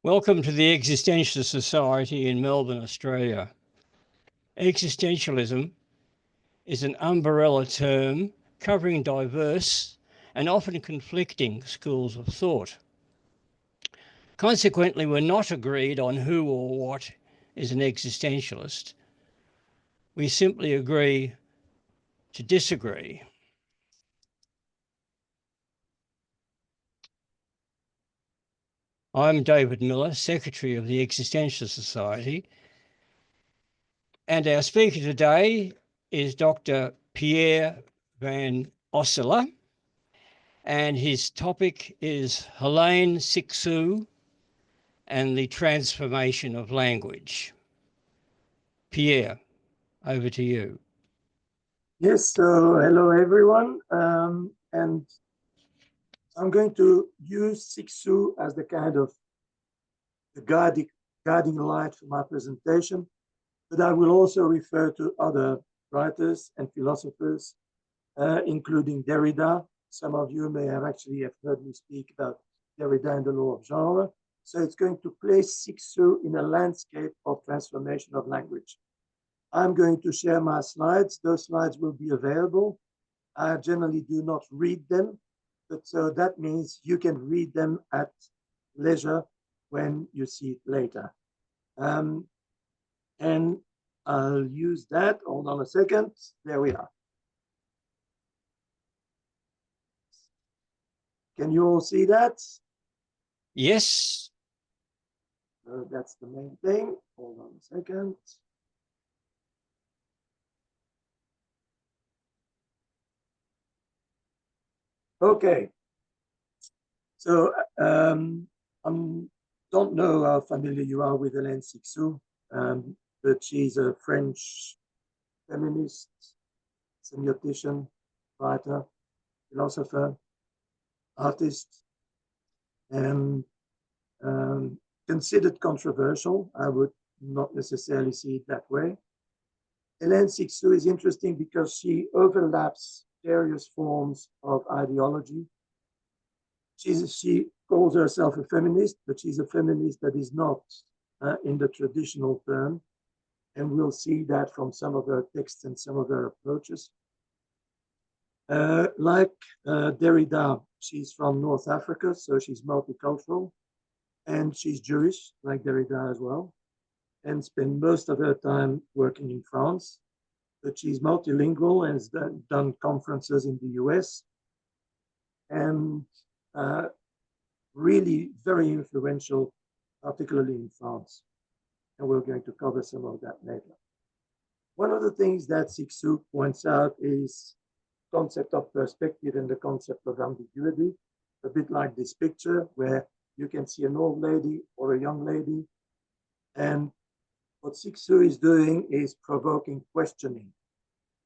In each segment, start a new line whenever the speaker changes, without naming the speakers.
Welcome to the Existentialist Society in Melbourne, Australia. Existentialism is an umbrella term covering diverse and often conflicting schools of thought. Consequently, we're not agreed on who or what is an existentialist. We simply agree to disagree. I'm David Miller, Secretary of the Existentialist Society, and our speaker today is Dr. Pierre van Osselaer, and his topic is Helene, Cixous and the transformation of language. Pierre, over to you.
Yes, so hello everyone, and I'm going to use Cixous as the kind of the guiding light for my presentation, but I will also refer to other writers and philosophers, including Derrida. Some of you may have heard me speak about Derrida and the law of genre. So it's going to place Cixous in a landscape of transformation of language. I'm going to share my slides. Those slides will be available. I generally do not read them, but so that means you can read them at leisure when you see it later. And I'll use that. Hold on a second. There we are. Can you all see that?
Yes.
So that's the main thing. Hold on a second. Okay. So I don't know how familiar you are with Helene Cixous, but she's a French feminist, semiotician, writer, philosopher, artist, and considered controversial. I would not necessarily see it that way. Helene Cixous is interesting because she overlaps various forms of ideology. She calls herself a feminist, but she's a feminist that is not in the traditional term. And we'll see that from some of her texts and some of her approaches. Like Derrida, she's from North Africa, so she's multicultural. And she's Jewish, like Derrida as well, and spent most of her time working in France. But she's multilingual and has done conferences in the US. And really very influential, particularly in France. And we're going to cover some of that later. One of the things that Cixous points out is the concept of perspective and the concept of ambiguity, a bit like this picture where you can see an old lady or a young lady. And what Cixous is doing is provoking questioning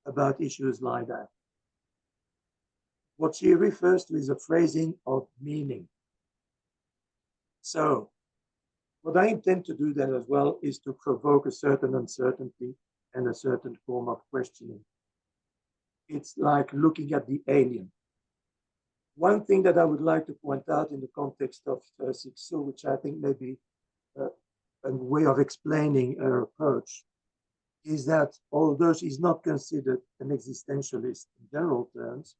about issues like that. What she refers to is a phrasing of meaning. So what I intend to do then as well is to provoke a certain uncertainty and a certain form of questioning. It's like looking at the alien. One thing that I would like to point out in the context of Cixous, which I think may be a way of explaining her approach, is that although she's not considered an existentialist in general terms,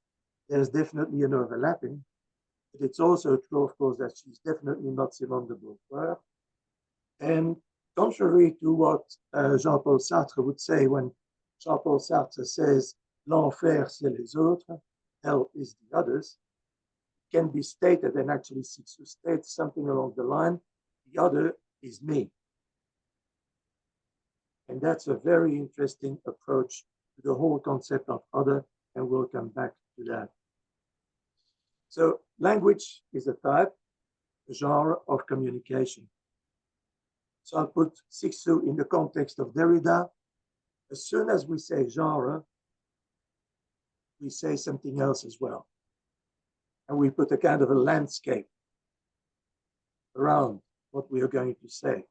there's definitely an overlapping. But it's also true, of course, that she's definitely not Simone de Beauvoir. And contrary to what Jean-Paul Sartre would say when Jean-Paul Sartre says, l'enfer, c'est les autres, hell is the others, it can be stated, and actually Cixous states something along the line, the other is me. And that's a very interesting approach to the whole concept of other, and we'll come back to that. So language is a type, a genre of communication. So I'll put Cixous in the context of Derrida. As soon as we say genre, we say something else as well. And we put a kind of a landscape around what we are going to say.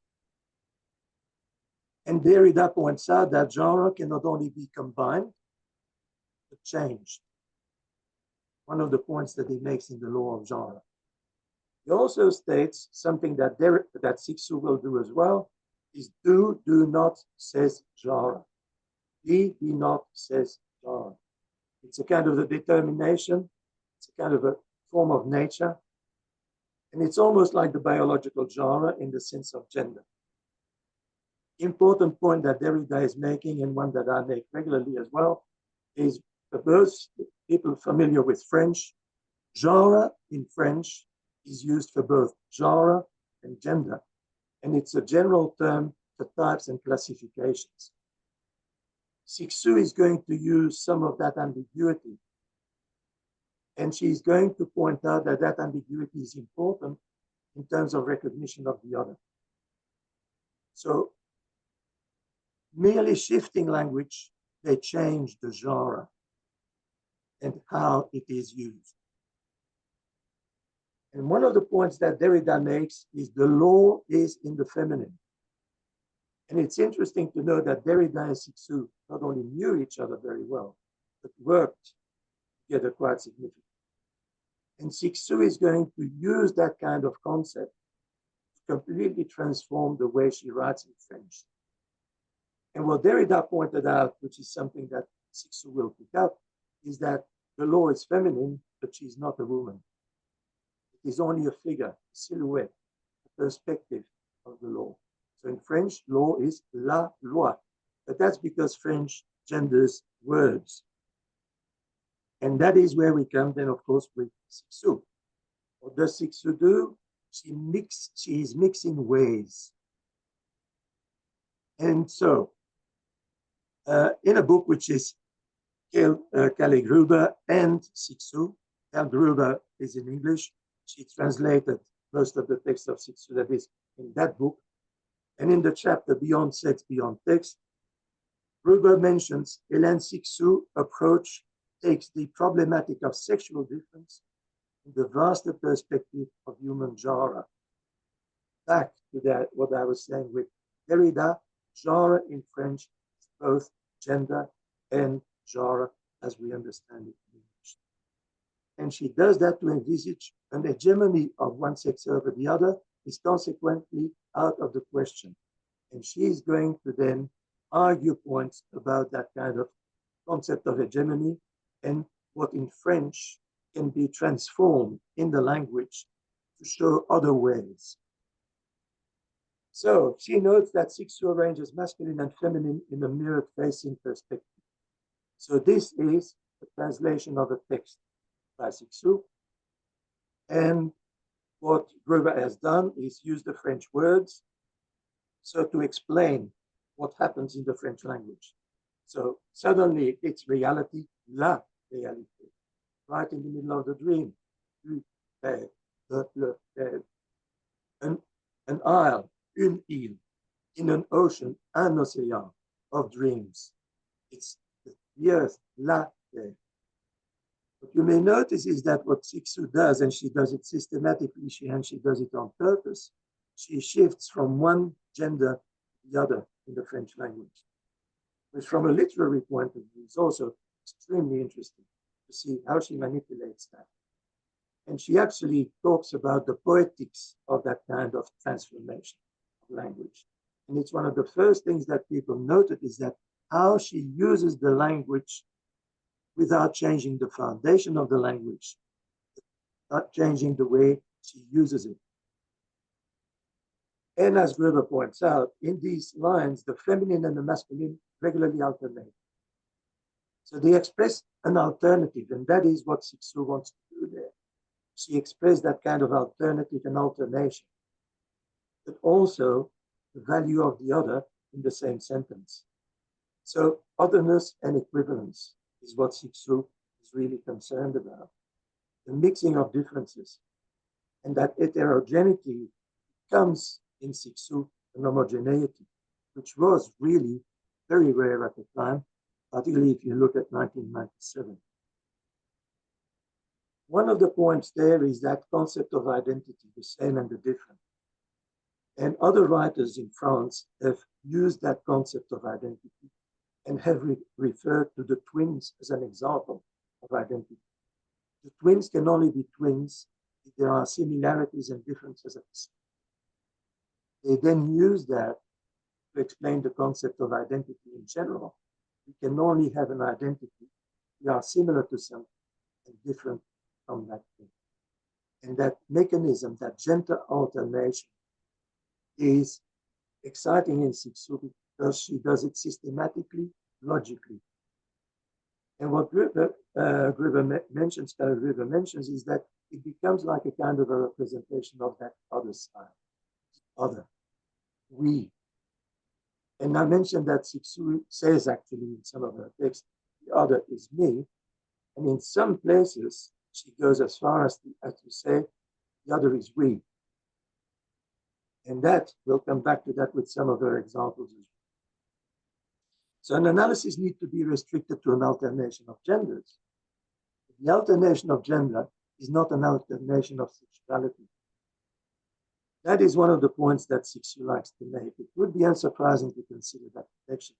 And Derrida points out that genre can not only be combined, but changed. One of the points that he makes in the law of genre. He also states something that Cixous will do as well, is do not says genre. Be not says genre. It's a kind of a determination, it's a kind of a form of nature, and it's almost like the biological genre in the sense of gender. Important point that Derrida is making, and one that I make regularly as well, is for those people familiar with French, genre in French is used for both genre and gender, and it's a general term for types and classifications. Cixous is going to use some of that ambiguity, and she's going to point out that that ambiguity is important in terms of recognition of the other. So merely shifting language, they change the genre and how it is used. And one of the points that Derrida makes is the law is in the feminine. And it's interesting to know that Derrida and Cixous not only knew each other very well, but worked together quite significantly. And Cixous is going to use that kind of concept to completely transform the way she writes in French. And what Derrida pointed out, which is something that Cixous will pick up, is that the law is feminine, but she's not a woman. It is only a figure, a silhouette, a perspective of the law. So in French, law is la loi, but that's because French genders words. And that is where we come then, of course, with Cixous. What does Cixous do? She is mixing ways. And so, in a book which is Kalle Gruber and Cixous, Kalle Gruber is in English. She translated most of the text of Cixous that is in that book. And in the chapter Beyond Sex, Beyond Text, Gruber mentions Helene Cixous' approach takes the problematic of sexual difference in the vaster perspective of human genre. Back to that, what I was saying with Derrida, genre in French is both gender and genre as we understand it in English. And she does that to envisage an hegemony of one sex over the other is consequently out of the question. And she's going to then argue points about that kind of concept of hegemony and what in French can be transformed in the language to show other ways. So she notes that Cixous arranges masculine and feminine in a mirror-facing perspective. So this is a translation of a text by Cixous. And what Gruber has done is use the French words so to explain what happens in the French language. So suddenly it's reality, la réalité, right in the middle of the dream. An isle, une île, in an ocean, un océan of dreams. It's the earth, la terre. What you may notice is that what Cixous does, and she does it systematically, and she does it on purpose, she shifts from one gender to the other in the French language, which from a literary point of view is also extremely interesting to see how she manipulates that. And she actually talks about the poetics of that kind of transformation of language. And it's one of the first things that people noted is that how she uses the language without changing the foundation of the language, not changing the way she uses it. And as Gruber points out, in these lines, the feminine and the masculine regularly alternate. So they express an alternative, and that is what Cixous wants to do there. She expressed that kind of alternative and alternation, but also the value of the other in the same sentence. So otherness and equivalence is what Cixous is really concerned about. The mixing of differences, and that heterogeneity comes in Cixous an homogeneity, which was really very rare at the time, particularly if you look at 1997. One of the points there is that concept of identity, the same and the different. And other writers in France have used that concept of identity and have referred to the twins as an example of identity. The twins can only be twins if there are similarities and differences at the same time. They then use that to explain the concept of identity in general. We can only have an identity. We are similar to something and different from that thing. And that mechanism, that gender alternation, is exciting in Cixous because she does it systematically, logically. And what Gruber mentions is that it becomes like a kind of a representation of that other side, other, we. And I mentioned that Cixous says actually in some of her texts, the other is me. And in some places, she goes as far as to say, the other is we. And that, we'll come back to that with some of her examples as well. So an analysis needs to be restricted to an alternation of genders. The alternation of gender is not an alternation of sexuality. That is one of the points that Cixous likes to make. It would be unsurprising to consider that connection.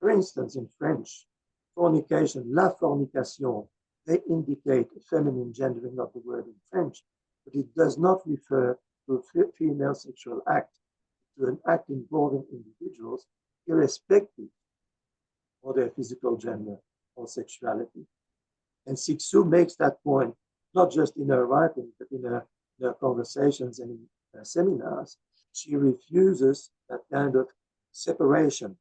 For instance, in French, fornication, la fornication, they indicate a feminine gendering of the word in French, but it does not refer to a female sexual act, to an act involving individuals, irrespective of their physical gender or sexuality. And Cixous makes that point, not just in her writing, but in her conversations and in her seminars. She refuses that kind of separation.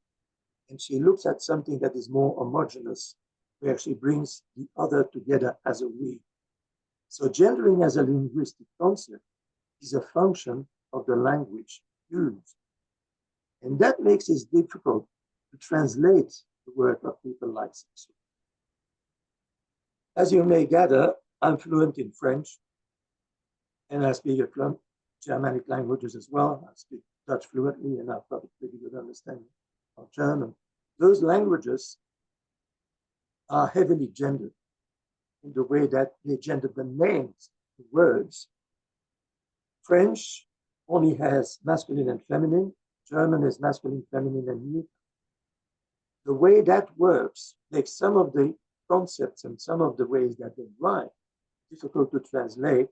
And she looks at something that is more homogeneous, where she brings the other together as a we. So gendering as a linguistic concept is a function of the language used. And that makes it difficult to translate the work of people like Cixous. As you may gather, I'm fluent in French, and I speak Germanic languages as well. I speak Dutch fluently, and I've got a pretty good understanding of German. Those languages are heavily gendered in the way that they gender the names, the words. French only has masculine and feminine. German is masculine, feminine, and neuter. The way that works makes some of the concepts and some of the ways that they write difficult to translate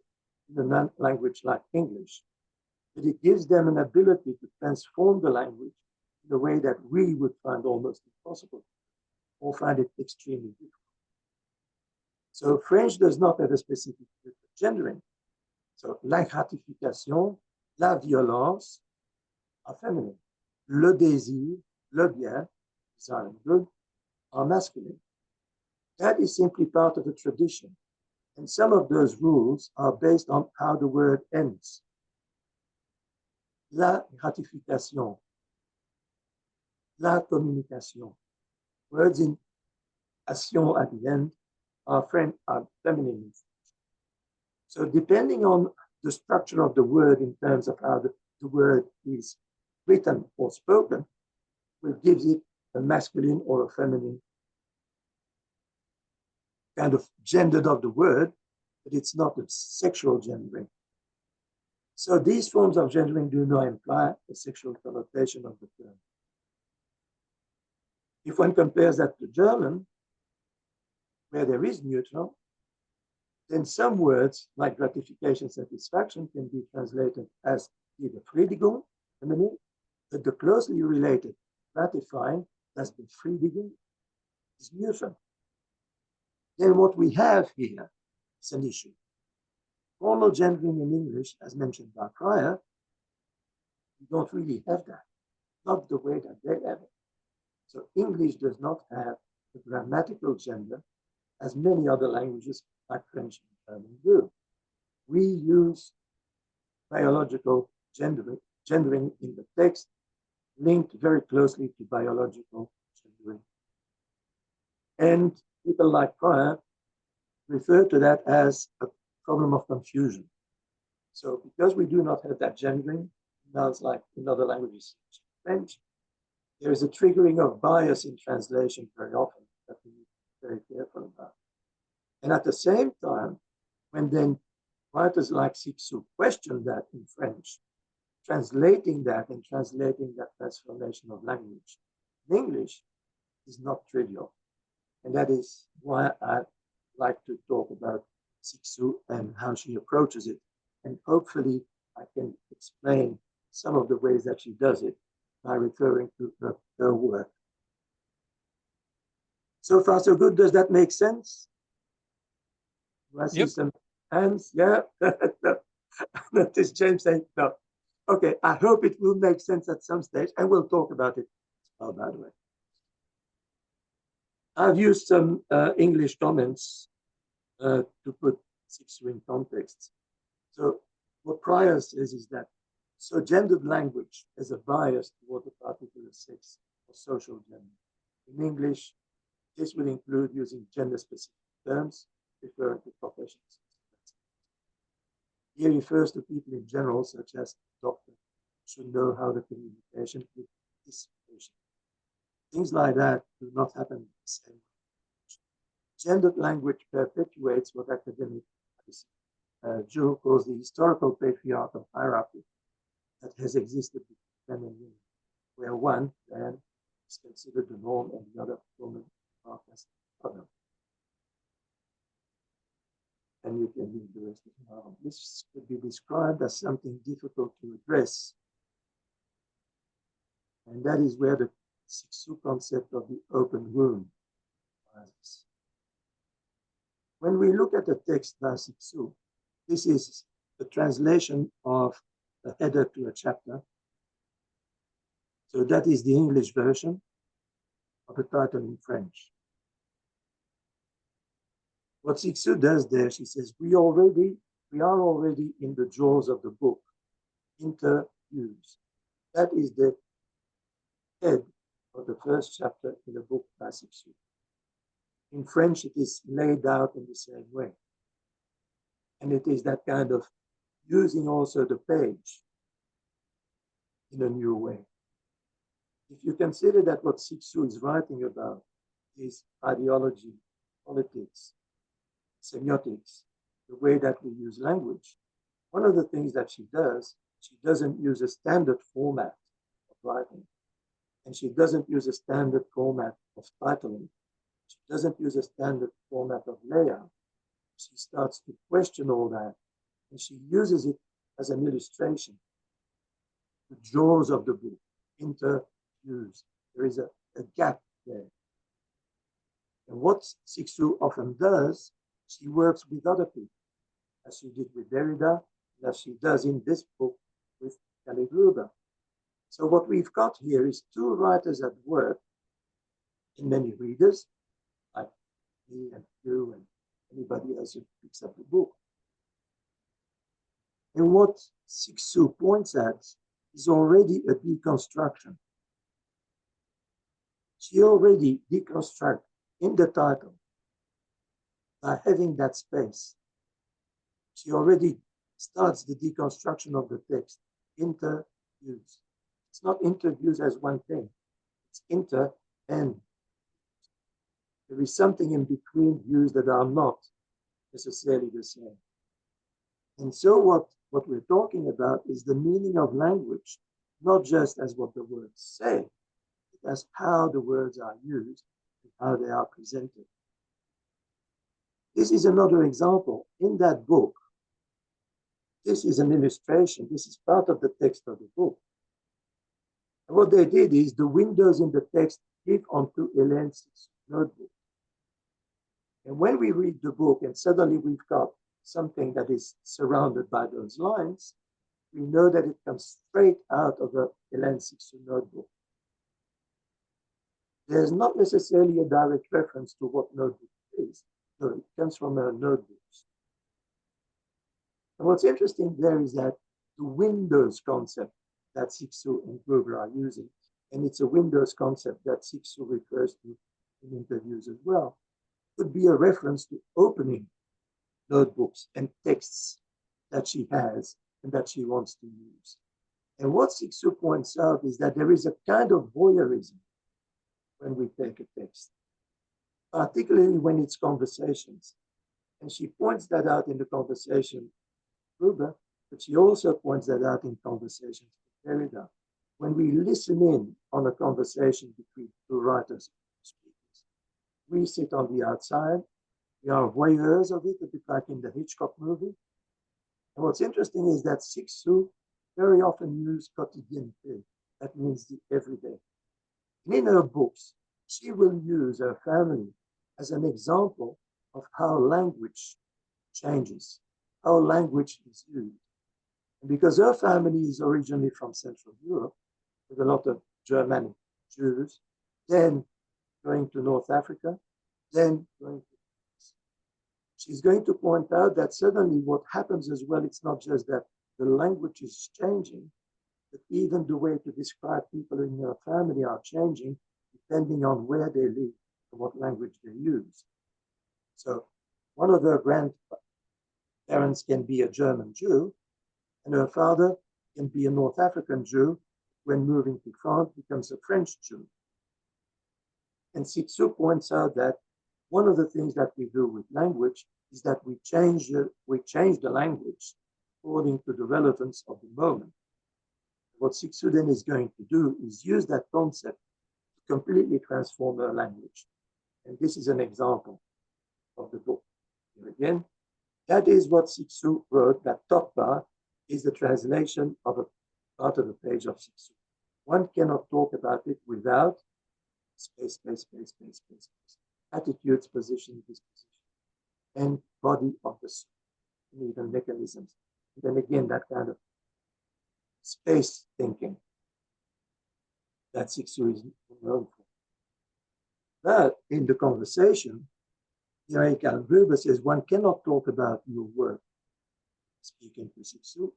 in a language like English. But it gives them an ability to transform the language in a way that we would find almost impossible or find it extremely difficult. So French does not have a specific gendering. So la gratification, la violence are feminine. Le désir, le bien, desire and good, are masculine. That is simply part of a tradition. And some of those rules are based on how the word ends. La gratification, la communication. Words in action at the end are feminine. So depending on the structure of the word in terms of how the word is written or spoken, will give it a masculine or a feminine kind of gendered of the word, but it's not a sexual gendering. So these forms of gendering do not imply a sexual connotation of the term. If one compares that to German, where there is neutral, then some words like gratification, satisfaction can be translated as die Befriedigung, feminine, but the closely related gratifying, das Befriedigen, is neutral. Then what we have here is an issue. Formal gendering in English, as mentioned by Pierre, we don't really have that, not the way that they have it. So English does not have a grammatical gender as many other languages like French and German do. We use biological gendering in the text, linked very closely to biological gendering. And people like Pierre refer to that as a problem of confusion. So because we do not have that gendering, now it's like in other languages, French, there is a triggering of bias in translation very often that we need to be very careful about. And at the same time, when then writers like Cixous question that in French, translating that and translating that transformation of language in English is not trivial. And that is why I like to talk about Cixous and how she approaches it. And hopefully I can explain some of the ways that she does it by referring to her work. So far, so good. Does that make sense? Do I see some hands? Yeah. Notice James saying no. Okay, I hope it will make sense at some stage, and we'll talk about it. Oh, by the way, I've used some English comments to put Cixous in context. So what Pierre says is that so gendered language has a bias toward a particular sex or social gender. In English, this will include using gender-specific terms referring to professions. He refers to people in general, such as doctor, should know how the communication with this patient. Things like that do not happen the same way. Gendered language perpetuates what academic Joe calls the historical patriarchal hierarchy that has existed between men and women, where one man is considered the norm and the other woman as other. And you can read the rest of the novel. This could be described as something difficult to address. And that is where the Cixous concept of the open wound arises. When we look at the text by Cixous, this is the translation of a header to a chapter. So that is the English version of the title in French. What Cixous does there, she says, we are already in the jaws of the book, interviews. That is the head of the first chapter in the book by Cixous. In French, it is laid out in the same way. And it is that kind of using also the page in a new way. If you consider that what Cixous is writing about is ideology, politics, semiotics, the way that we use language, one of the things that she does, she doesn't use a standard format of writing. And she doesn't use a standard format of titling. She doesn't use a standard format of layout. She starts to question all that, and she uses it as an illustration. The jaws of the book, interviews. There is a gap there. And what Cixous often does, she works with other people, as she did with Derrida, and as she does in this book with Helene. So what we've got here is two writers at work in many readers, like me and you and anybody else who picks up the book. And what Cixous points at is already a deconstruction. She already deconstructs in the title by having that space. She already starts the deconstruction of the text, interviews. It's not interviews as one thing, it's inter and. There is something in between views that are not necessarily the same. And so what we're talking about is the meaning of language, not just as what the words say, but as how the words are used and how they are presented. This is another example. In that book, this is an illustration. This is part of the text of the book. And what they did is the windows in the text give onto Helene's notebook. And when we read the book and suddenly we've got something that is surrounded by those lines, we know that it comes straight out of a Helene Cixous notebook. There's not necessarily a direct reference to what notebook is. No, it comes from her notebooks. And what's interesting there is that the windows concept that Cixous and Gruber are using, and it's a windows concept that Cixous refers to in interviews as well, could be a reference to opening notebooks and texts that she has and that she wants to use. And what Cixous points out is that there is a kind of voyeurism when we take a text, particularly when it's conversations. And she points that out in the conversation with Gruber, but she also points that out in conversations with Derrida. When we listen in on a conversation between two writers, we sit on the outside We are voyeurs of it, a bit like in the Hitchcock movie. And what's interesting is that Cixous very often use quotidienité. That means the everyday. And in her books, she will use her family as an example of how language changes, how language is used. And because her family is originally from Central Europe, with a lot of Germanic Jews, then going to North Africa, then going to she's going to point out that suddenly what happens as well, it's not just that the language is changing, but even the way to describe people in your family are changing depending on where they live and what language they use. So one of her grandparents can be a German Jew, and her father can be a North African Jew. When moving to France, becomes a French Jew. And Cixous points out that one of the things that we do with language is that we change the language according to the relevance of the moment. What Cixous then is going to do is use that concept to completely transform her language. And this is an example of the book. Here again, that is what Cixous wrote. That top bar is the translation of a part of the page of Cixous. One cannot talk about it without space, space, space, space, space, space. Attitudes, position, disposition, and body of the soul, and even mechanisms. And then again, that kind of space thinking that Cixous is known for. But in the conversation, Pierre Gruber says one cannot talk about your work, speaking to Cixous,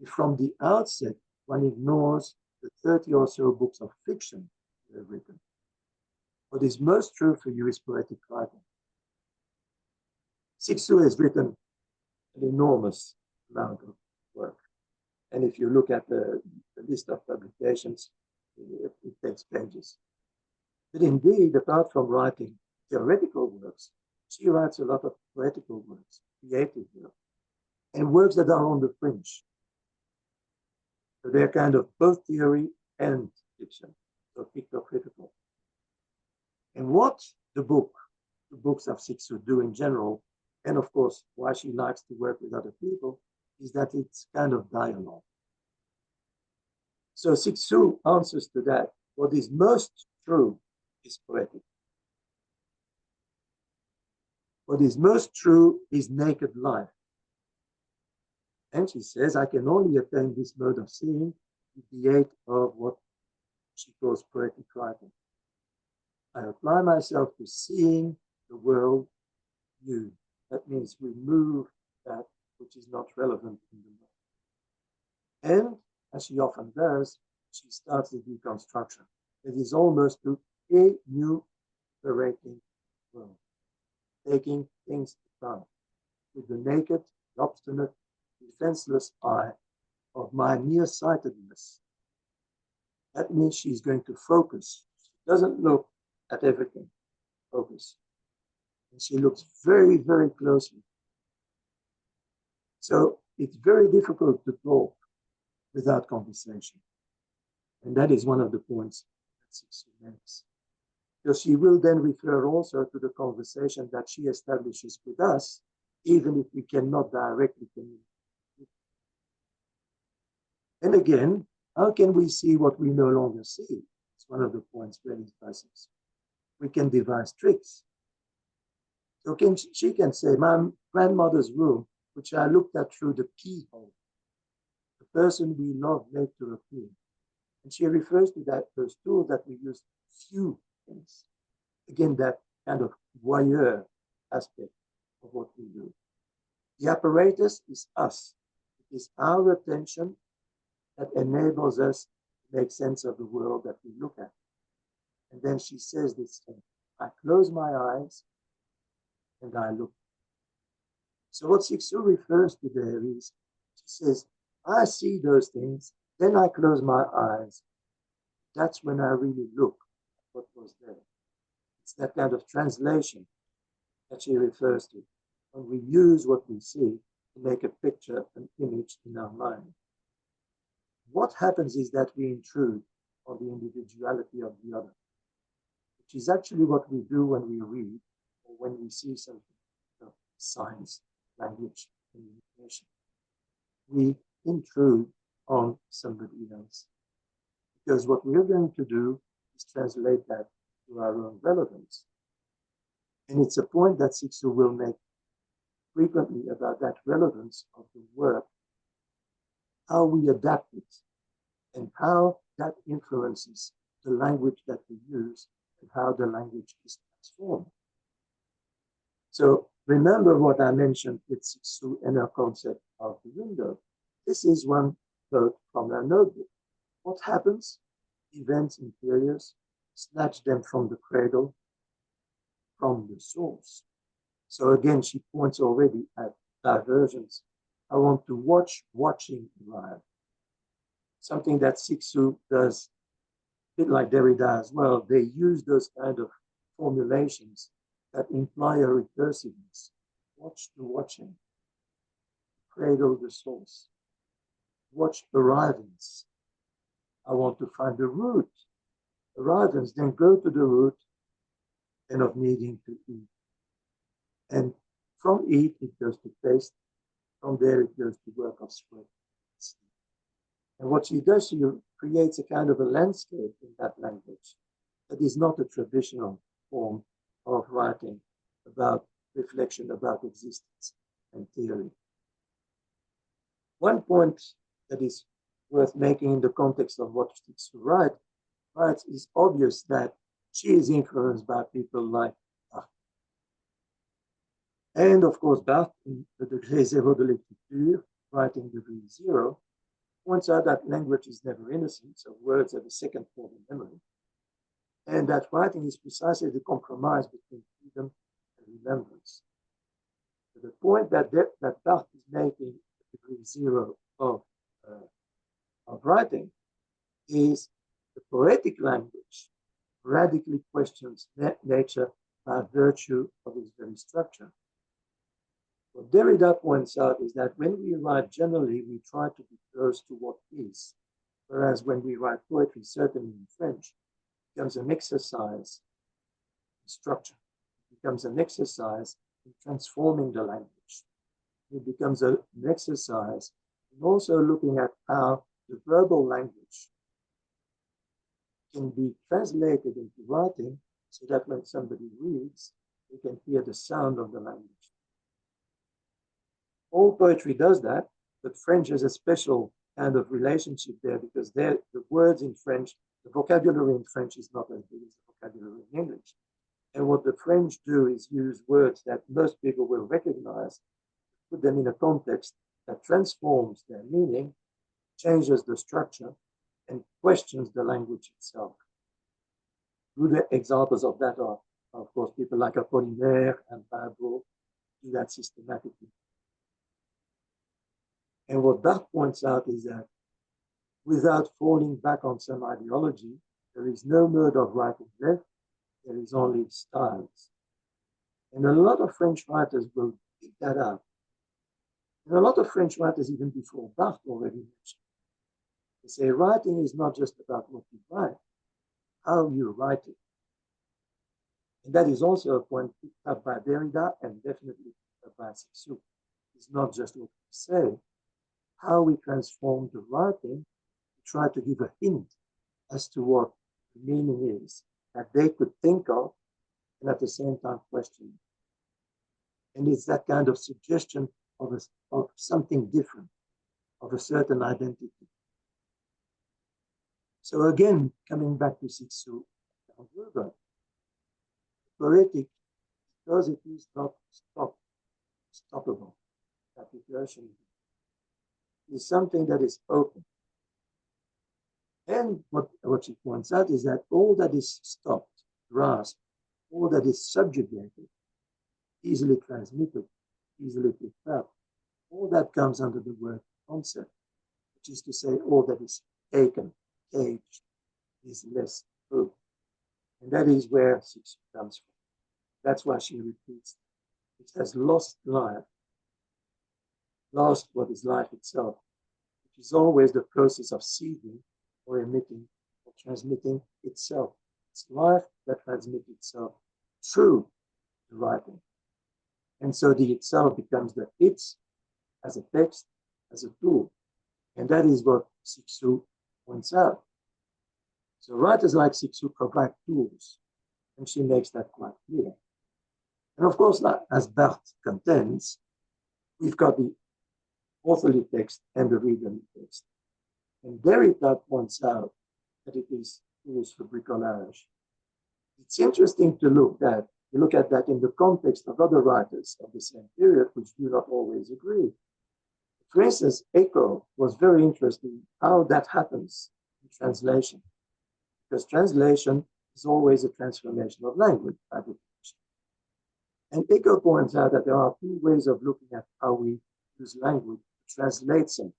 if from the outset one ignores the 30 or so books of fiction you have written. What is most true for you is poetic writing. Cixous has written an enormous amount of work. And if you look at the list of publications, it takes pages. But indeed, apart from writing theoretical works, she writes a lot of poetical works, creative work, and works that are on the fringe. So they're kind of both theory and fiction, so pictocritical. And what the books of Cixous do in general, and of course why she likes to work with other people, is that it's kind of dialogue. So Cixous answers to that. What is most true is poetic. What is most true is naked life. And she says, I can only attain this mode of seeing with the aid of what she calls poetic writing. I apply myself to seeing the world new. That means remove that which is not relevant in the world. And as she often does, she starts the deconstruction. It is almost to a new liberating world, taking things apart with the naked, obstinate, defenseless eye of my nearsightedness. That means she's going to focus. She doesn't look at everything, focus. And she looks very, very closely. So it's very difficult to talk without conversation. And that is one of the points that Cixous makes. Because she will then refer also to the conversation that she establishes with us, even if we cannot directly communicate. And again, how can we see what we no longer see? It's one of the points raised by Cixous. We can devise tricks. So she can say, my grandmother's room, which I looked at through the keyhole, the person we love made to appear. And she refers to that, those tools that we use, few things. Again, that kind of voyeur aspect of what we do. The apparatus is us. It is our attention that enables us to make sense of the world that we look at. And then she says this thing, I close my eyes and I look. So what Cixous refers to there is, she says, I see those things, then I close my eyes. That's when I really look at what was there. It's that kind of translation that she refers to, when we use what we see to make a picture, an image in our mind. What happens is that we intrude on the individuality of the other, which is actually what we do when we read or when we see something, science, language, communication, we intrude on somebody else. Because what we're going to do is translate that to our own relevance. And it's a point that Cixous will make frequently about that relevance of the work, how we adapt it, and how that influences the language that we use and how the language is transformed. So remember what I mentioned with Cixous and her concept of the window. This is one quote from her notebook. What happens? Events and periods snatch them from the cradle, from the source. So again, she points already at diversions. I want to watch watching arrive. Something that Cixous does, a bit like Derrida as well. They use those kind of formulations that imply a recursiveness. Watch the watching, cradle the source. Watch arrivings. I want to find the root. Arrivings, then go to the root and of needing to eat. And from eat, it goes to taste. From there, it goes to work of spread. And what she does, she creates a kind of a landscape in that language that is not a traditional form of writing about reflection, about existence and theory. One point that is worth making in the context of what Cixous writes is obvious that she is influenced by people like Barthes. And of course, Barthes, in the Degré Zéro de l'écriture, writing Degree Zero, points out that language is never innocent, so words have a second form in memory, and that writing is precisely the compromise between freedom and remembrance. So the point that Barthes is making at Degree Zero of writing is the poetic language radically questions nature by virtue of its very structure. What Derrida points out is that when we write generally, we try to be close to what is, whereas when we write poetry, certainly in French, it becomes an exercise in structure. It becomes an exercise in transforming the language. It becomes an exercise in also looking at how the verbal language can be translated into writing so that when somebody reads, they can hear the sound of the language. All poetry does that, but French has a special kind of relationship there because the words in French, the vocabulary in French is not as big as the vocabulary in English. And what the French do is use words that most people will recognize, put them in a context that transforms their meaning, changes the structure, and questions the language itself. Good examples of that are, of course, people like Osselaer and Pierre do that systematically. And what Barthes points out is that without falling back on some ideology, there is no mode of writing left, there is only styles. And a lot of French writers will pick that up. And a lot of French writers, even before Barthes, already mentioned. They say writing is not just about what you write, how you write it. And that is also a point picked up by Derrida and definitely picked up by Cixous. It's not just what we say, how we transform the writing to try to give a hint as to what the meaning is that they could think of and at the same time question. And it's that kind of suggestion of something different, of a certain identity. So again, coming back to Cixous and Weber, poetic, because it is not stoppable, that recursion is something that is open. And what she points out is that all that is stopped, grasped, all that is subjugated, easily transmitted, easily picked up, all that comes under the word concept, which is to say all that is taken, caged, is less true. And that is where Cixous comes from. That's why she repeats it has lost life, lost what is life itself, which is always the process of seeding or emitting or transmitting itself. It's life that transmits itself through the writing. And so the itself becomes the its as a text, as a tool. And that is what Cixous points out. So writers like Cixous provide tools, and she makes that quite clear. And of course, as Barthes contends, we've got the authorly text and the readerly text. And Derrida points out that it is tools for bricolage. It's interesting to look at that in the context of other writers of the same period, which do not always agree. For instance, Eco was very interested in how that happens in translation, because translation is always a transformation of language by definition. And Eco points out that there are two ways of looking at how we use language to translate something,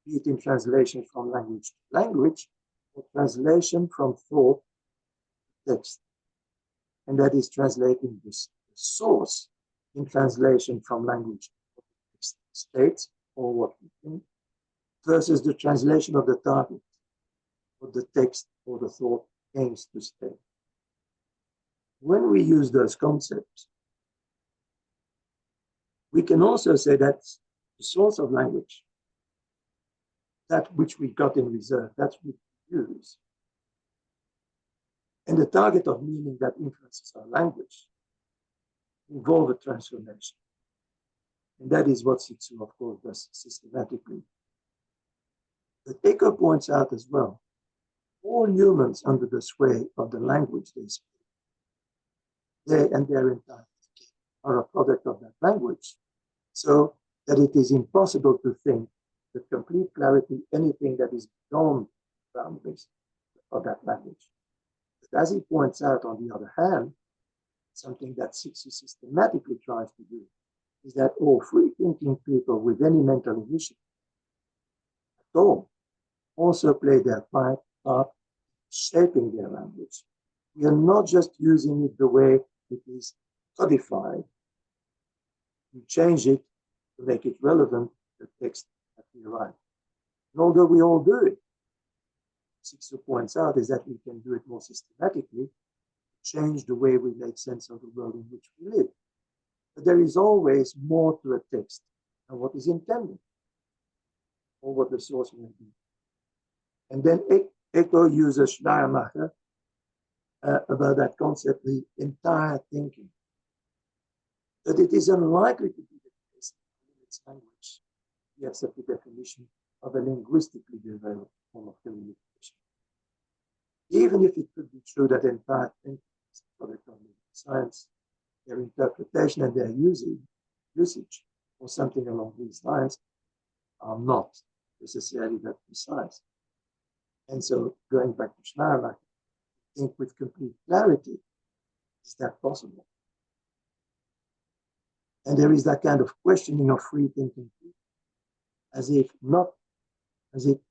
be it in translation from language to language, or translation from thought to text. And that is translating the source in translation from language to text states, or what we think, versus the translation of the target, what the text or the thought aims to state. When we use those concepts, we can also say that the source of language, that which we got in reserve, that's what we use, and the target of meaning that influences our language involve a transformation. And that is what Cixous, of course, does systematically. But Eco points out as well, all humans under the sway of the language they speak, they and their entire are a product of that language, so that it is impossible to think with complete clarity anything that is beyond the boundaries of that language. But as he points out, on the other hand, something that Cixous systematically tries to do is that all free-thinking people with any mental initiative at all also play their part in shaping their language. We are not just using it the way it is codified. We change it to make it relevant to the text that we write. And although we all do it, Cixous points out is that we can do it more systematically, change the way we make sense of the world in which we live. But there is always more to a text than what is intended, or what the source may be. And then Eco uses Schleiermacher about that concept, the entire thinking. That it is unlikely to be the case in its language. We accept the definition of a linguistically developed form of communication. Even if it could be true that entire thinking is a product of science, their interpretation and their usage, or something along these lines, are not necessarily that precise. And so, going back to Schleiermacher, think with complete clarity, is that possible? And there is that kind of questioning of free thinking, as if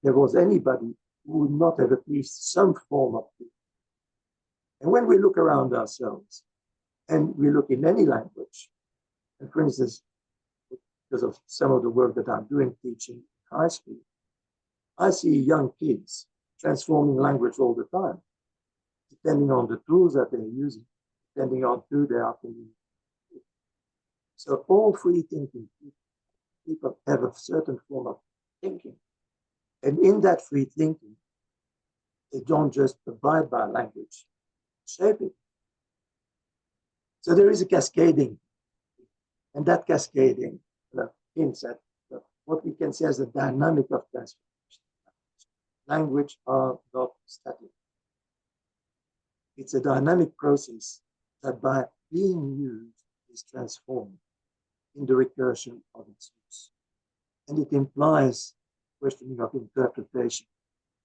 there was anybody who would not have at least some form of thinking. And when we look around ourselves, and we look in any language, and for instance, because of some of the work that I'm doing teaching in high school, I see young kids transforming language all the time, depending on the tools that they're using, depending on who they are communicating. So all free thinking people have a certain form of thinking. And in that free thinking, they don't just abide by language, shape it. So there is a cascading, and that cascading hints at what we can say as a dynamic of transformation. Language are not static. It's a dynamic process that by being used is transformed in the recursion of its use. And it implies questioning of interpretation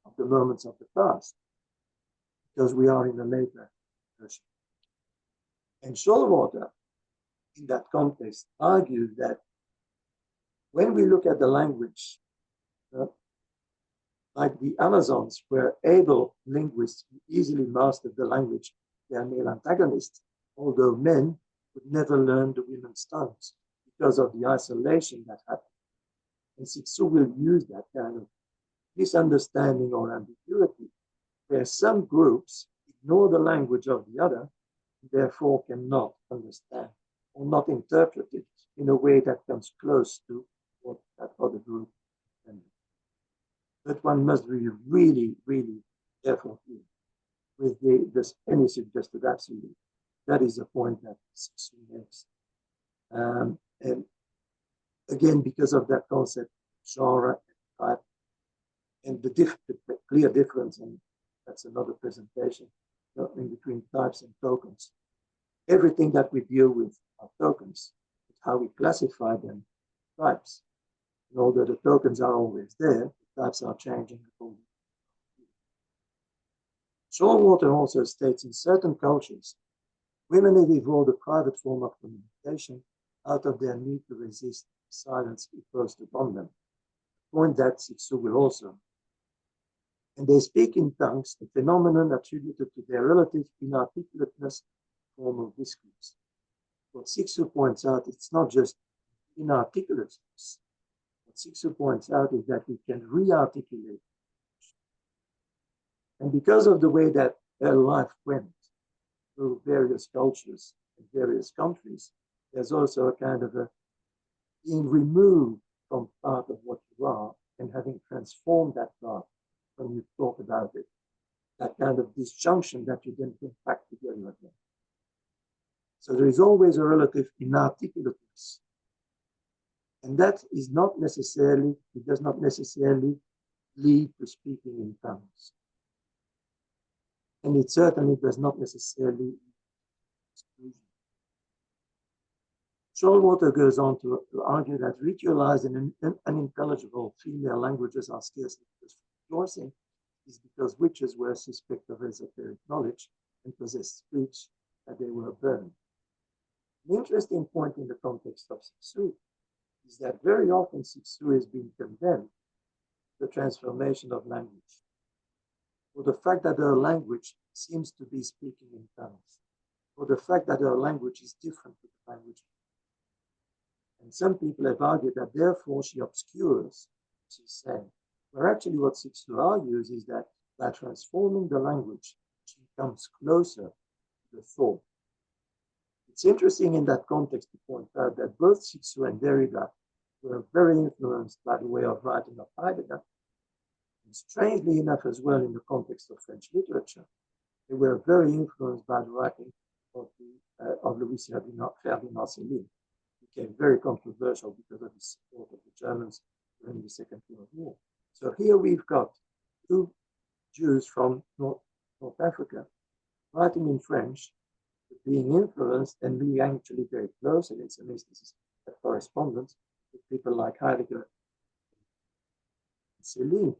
of the moments of the past, because we are in a later recursion. And Showalter, in that context, argued that when we look at the language, like the Amazons were able linguists who easily mastered the language of their male antagonists, although men would never learn the women's tongues because of the isolation that happened. And Cixous will use that kind of misunderstanding or ambiguity, where some groups ignore the language of the other, and therefore cannot understand or not interpreted in a way that comes close to what that other group intended. But one must be really, really careful here with this any suggested absolute. That is the point that Cixous makes. And again, because of that concept, genre and type, and the clear difference, and that's another presentation, in between types and tokens. Everything that we deal with are tokens. It's how we classify them, types. And although the tokens are always there, the types are changing. Shortwater also states in certain cultures, women have evolved a private form of communication out of their need to resist silence imposed upon them. A point that Cixous will also. And they speak in tongues, a phenomenon attributed to their relative inarticulateness form of discourse. What Cixous points out, it's not just inarticulateness. What Cixous points out is that we can re-articulate. And because of the way that their life went through various cultures and various countries, there's also a kind of a being removed from part of what you are and having transformed that part when you talk about it. That kind of disjunction that you then put back together again. So there is always a relative inarticulateness. And that is not necessarily, it does not necessarily lead to speaking in tongues. And it certainly does not necessarily exclusion. Shortwater goes on to argue that ritualized and unintelligible female languages are scarcely rejoicing is because witches were suspect of esoteric knowledge and possessed speech that they were burned. An interesting point in the context of Cixous is that very often Cixous is being condemned the transformation of language, or the fact that her language seems to be speaking in tongues, or the fact that her language is different to the language. And some people have argued that therefore she obscures what she's saying. Where actually what Cixous argues is that by transforming the language, she comes closer to the thought. It's interesting in that context to point out that both Cixous and Derrida were very influenced by the way of writing of Heidegger. And strangely enough as well in the context of French literature, they were very influenced by the writing of Louis Ferdinand Helene. It became very controversial because of his support of the Germans during the Second World War. So here we've got two Jews from North Africa writing in French, being influenced and being actually very close, and in some instances a correspondence with people like Heidegger and Helene.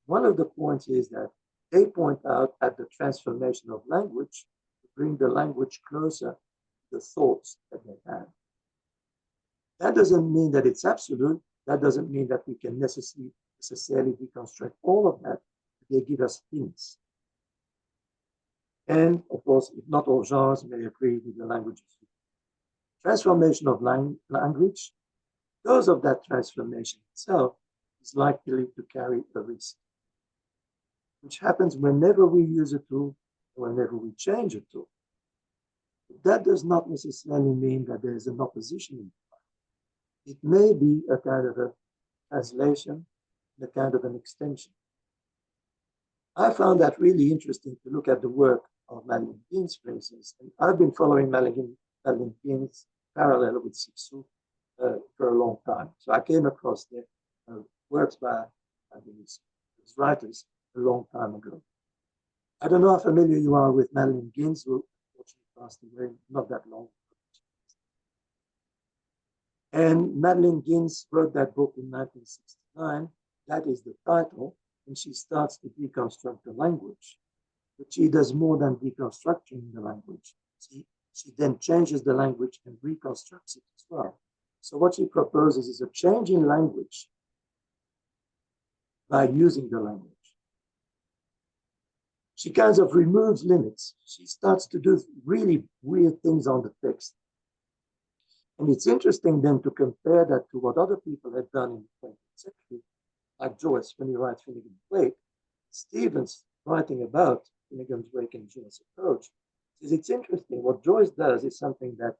One of the points is that they point out at the transformation of language to bring the language closer to the thoughts that they had. That doesn't mean that it's absolute. That doesn't mean that we can necessarily deconstruct all of that. They give us hints. And of course, if not all genres may agree with the language. Transformation of language, because of that transformation itself, is likely to carry a risk, which happens whenever we use a tool, whenever we change a tool. But that does not necessarily mean that there is an opposition in it. It may be a kind of a translation, a kind of an extension. I found that really interesting to look at the work of Madeleine Guines, for instance. And I've been following Madeleine Guines parallel with Cixous for a long time. So I came across their works by these writers a long time ago. I don't know how familiar you are with Madeleine Guines, who unfortunately passed away not that long ago. And Madeleine Guines wrote that book in 1969. That is the title. And she starts to deconstruct the language. But she does more than deconstructing the language. She then changes the language and reconstructs it as well. So what she proposes is a change in language by using the language. She kind of removes limits. She starts to do really weird things on the text. And it's interesting then to compare that to what other people had done in the 20th century, like Joyce when he writes Finnegan's Wake. Stevens writing about Finnegan's Wake and Joyce's approach. It's interesting. What Joyce does is something that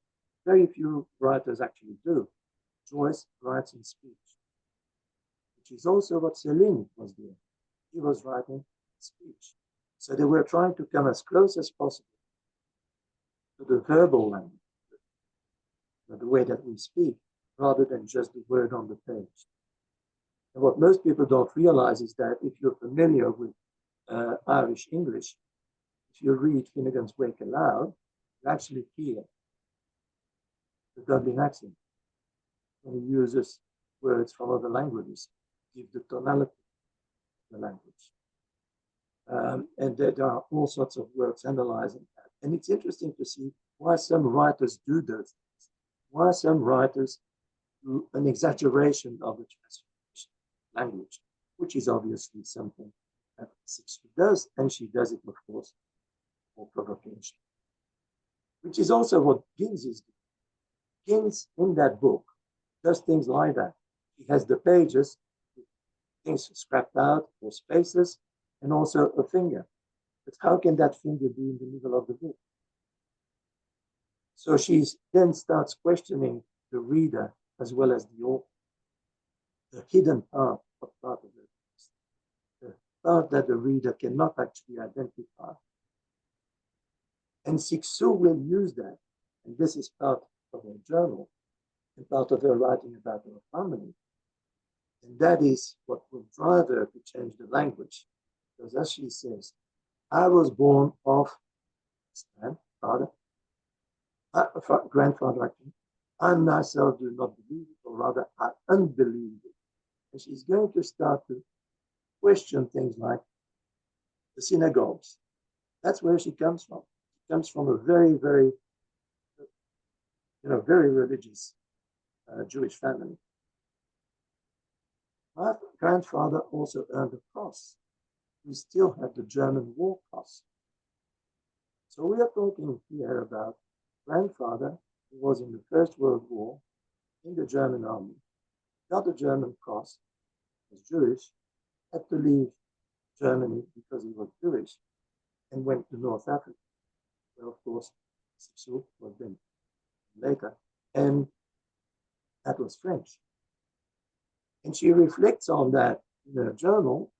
very few writers actually do. Joyce writes in speech, which is also what Helene was doing. She was writing in speech. So they were trying to come as close as possible to the verbal language, the way that we speak, rather than just the word on the page. And what most people don't realize is that if you're familiar with Irish English, if you read Finnegan's Wake aloud, you actually hear the Dublin accent when he uses words from other languages, give the tonality of the language. And there are all sorts of works analyzing that. And it's interesting to see why some writers do those things, why some writers do an exaggeration of the transformation language, which is obviously something that Cixous does, and she does it, of course, for provocation, which is also what Ginz is doing. Ginz, in that book, does things like that. He has the pages, things scrapped out, or spaces, and also a finger. But how can that finger be in the middle of the book? So she then starts questioning the reader as well as the author, the hidden part of the text, the part that the reader cannot actually identify. And Cixous will use that, and this is part of her journal and part of her writing about her family. And that is what will drive her to change the language. Because as she says, I was born of grandfather, actually. I myself do not believe it, or rather, I unbelieve it. And she's going to start to question things like the synagogues. That's where she comes from. She comes from a very, very, very religious Jewish family. My grandfather also earned a cross. We still have the German war cross. So we are talking here about grandfather who was in the First World War in the German army, got a German cross, was Jewish, had to leave Germany because he was Jewish, and went to North Africa, where of course Cixous was then later, and that was French. And she reflects on that in her journal,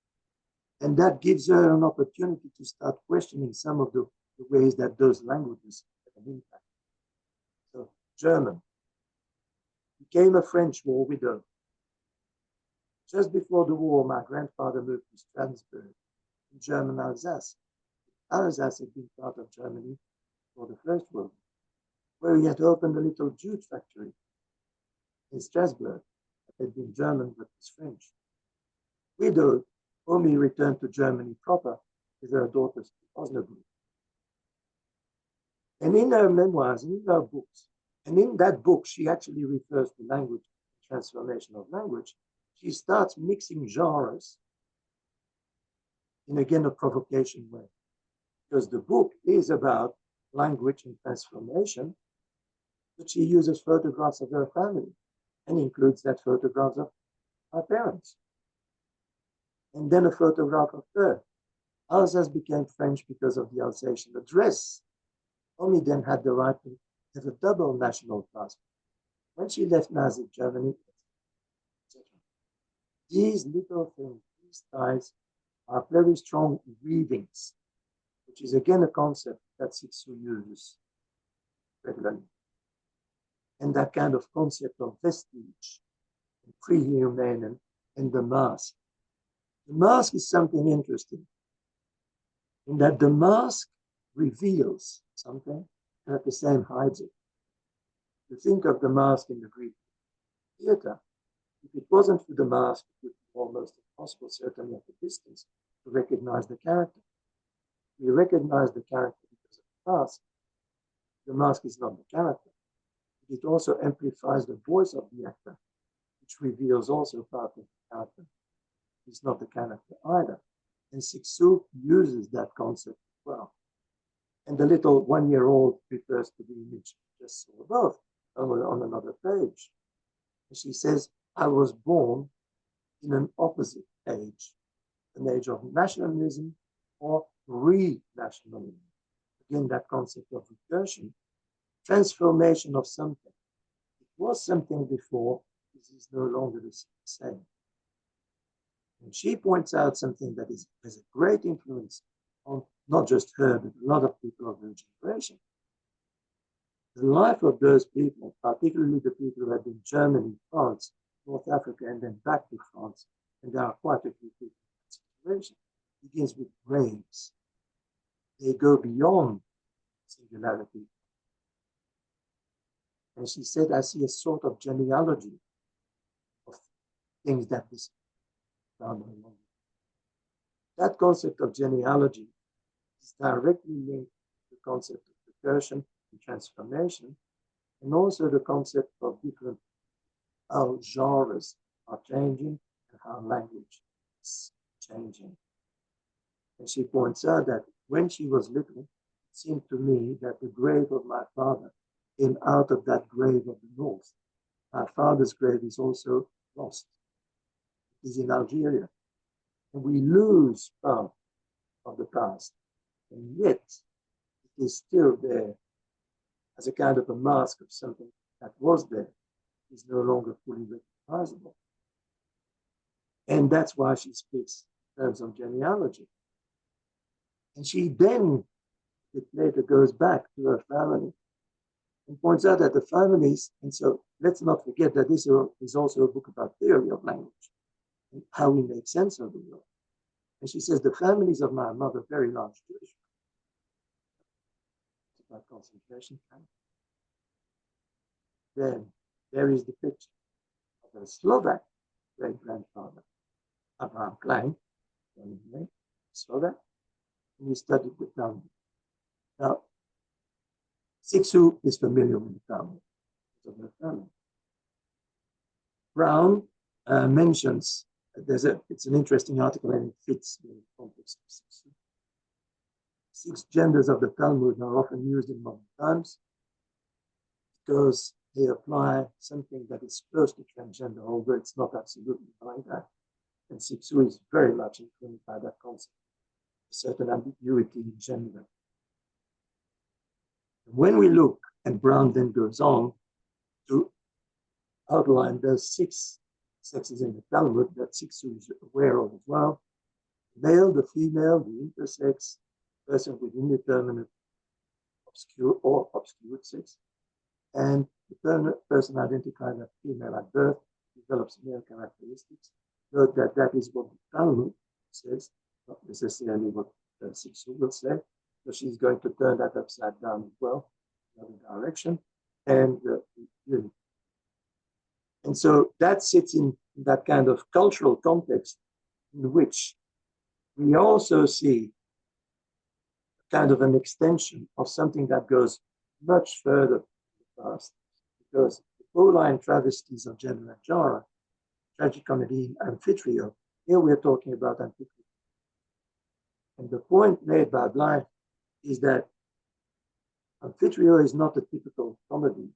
and that gives her an opportunity to start questioning some of the ways that those languages have an impact. So German became a French war widow. Just before the war, my grandfather moved to Strasbourg in German Alsace. Alsace had been part of Germany for the First World War, where he had opened a little jute factory in Strasbourg that had been German but was French. Widowed, Omi returned to Germany proper with her daughters to Osnabrück. And in her memoirs, in her books, and in that book, she actually refers to language, transformation of language. She starts mixing genres in, again, a provocation way. Because the book is about language and transformation, but she uses photographs of her family and includes that photographs of her parents. And then a photograph of her. Alsace became French because of the Alsatian address. Omi then had the right to have a double national passport. When she left Nazi Germany, etc. These little things, these ties, are very strong readings, which is again a concept that Cixous uses regularly. And that kind of concept of vestige, and pre-human, and the mask. The mask is something interesting, in that the mask reveals something and at the same hides it. You think of the mask in the Greek theater. If it wasn't for the mask, it would be almost impossible, certainly at a distance, to recognize the character. We recognize the character because of the mask. The mask is not the character. It also amplifies the voice of the actor, which reveals also part of the character. It's not the character either. And Cixous uses that concept as well. And the little one-year-old refers to the image just saw above on another page. And she says, I was born in an opposite age, an age of nationalism or re-nationalism. Again, that concept of recursion, transformation of something. It was something before, this is no longer the same. And she points out something that has a great influence on not just her, but a lot of people of her generation. The life of those people, particularly the people who had been Germany, France, North Africa, and then back to France, and there are quite a few people in that situation, begins with graves. They go beyond singularity. And she said, I see a sort of genealogy of things that this found along. That concept of genealogy is directly linked to the concept of recursion and transformation, and also the concept of different, how genres are changing and how language is changing. And she points out that when she was little, it seemed to me that the grave of my father came out of that grave of the north. My father's grave is also lost. It is in Algeria. And we lose part of the past. And yet, it is still there as a kind of a mask of something that was there. It is no longer fully recognizable. And that's why she speaks in terms of genealogy. And she then, a bit later, goes back to her family and points out that the families, and so let's not forget that this is also a book about theory of language and how we make sense of the world. And she says the families of my mother, very large Jewish, about concentration camp. Then there is the picture of a Slovak great-grandfather, Abraham Klein, Slovak, and he studied the Talmud. Now, Cixous is familiar with the Talmud of her family. Brown mentions it's an interesting article and it fits the context of Cixous. 6 genders of the Talmud are often used in modern times because they apply something that is close to transgender, although it's not absolutely like that. And Cixous is very much influenced by that concept, a certain ambiguity in gender. When we look, and Brown then goes on to outline those 6 sexes in the Talmud that Cixous is aware of as well: the male, the female, the intersex, person with indeterminate, obscure or obscured sex, and the person identified as female at birth develops male characteristics. Note that that is what the Talmud says, not necessarily what Cixous will say. So she's going to turn that upside down as well, in another direction. And so that sits in that kind of cultural context in which we also see kind of an extension of something that goes much further in the past. Because the Pauline travesties of gender and genre, tragicomedy, Amphitrio, here we're talking about Amphitrio. And the point made by Blythe is that Amphitrio is not a typical comedy.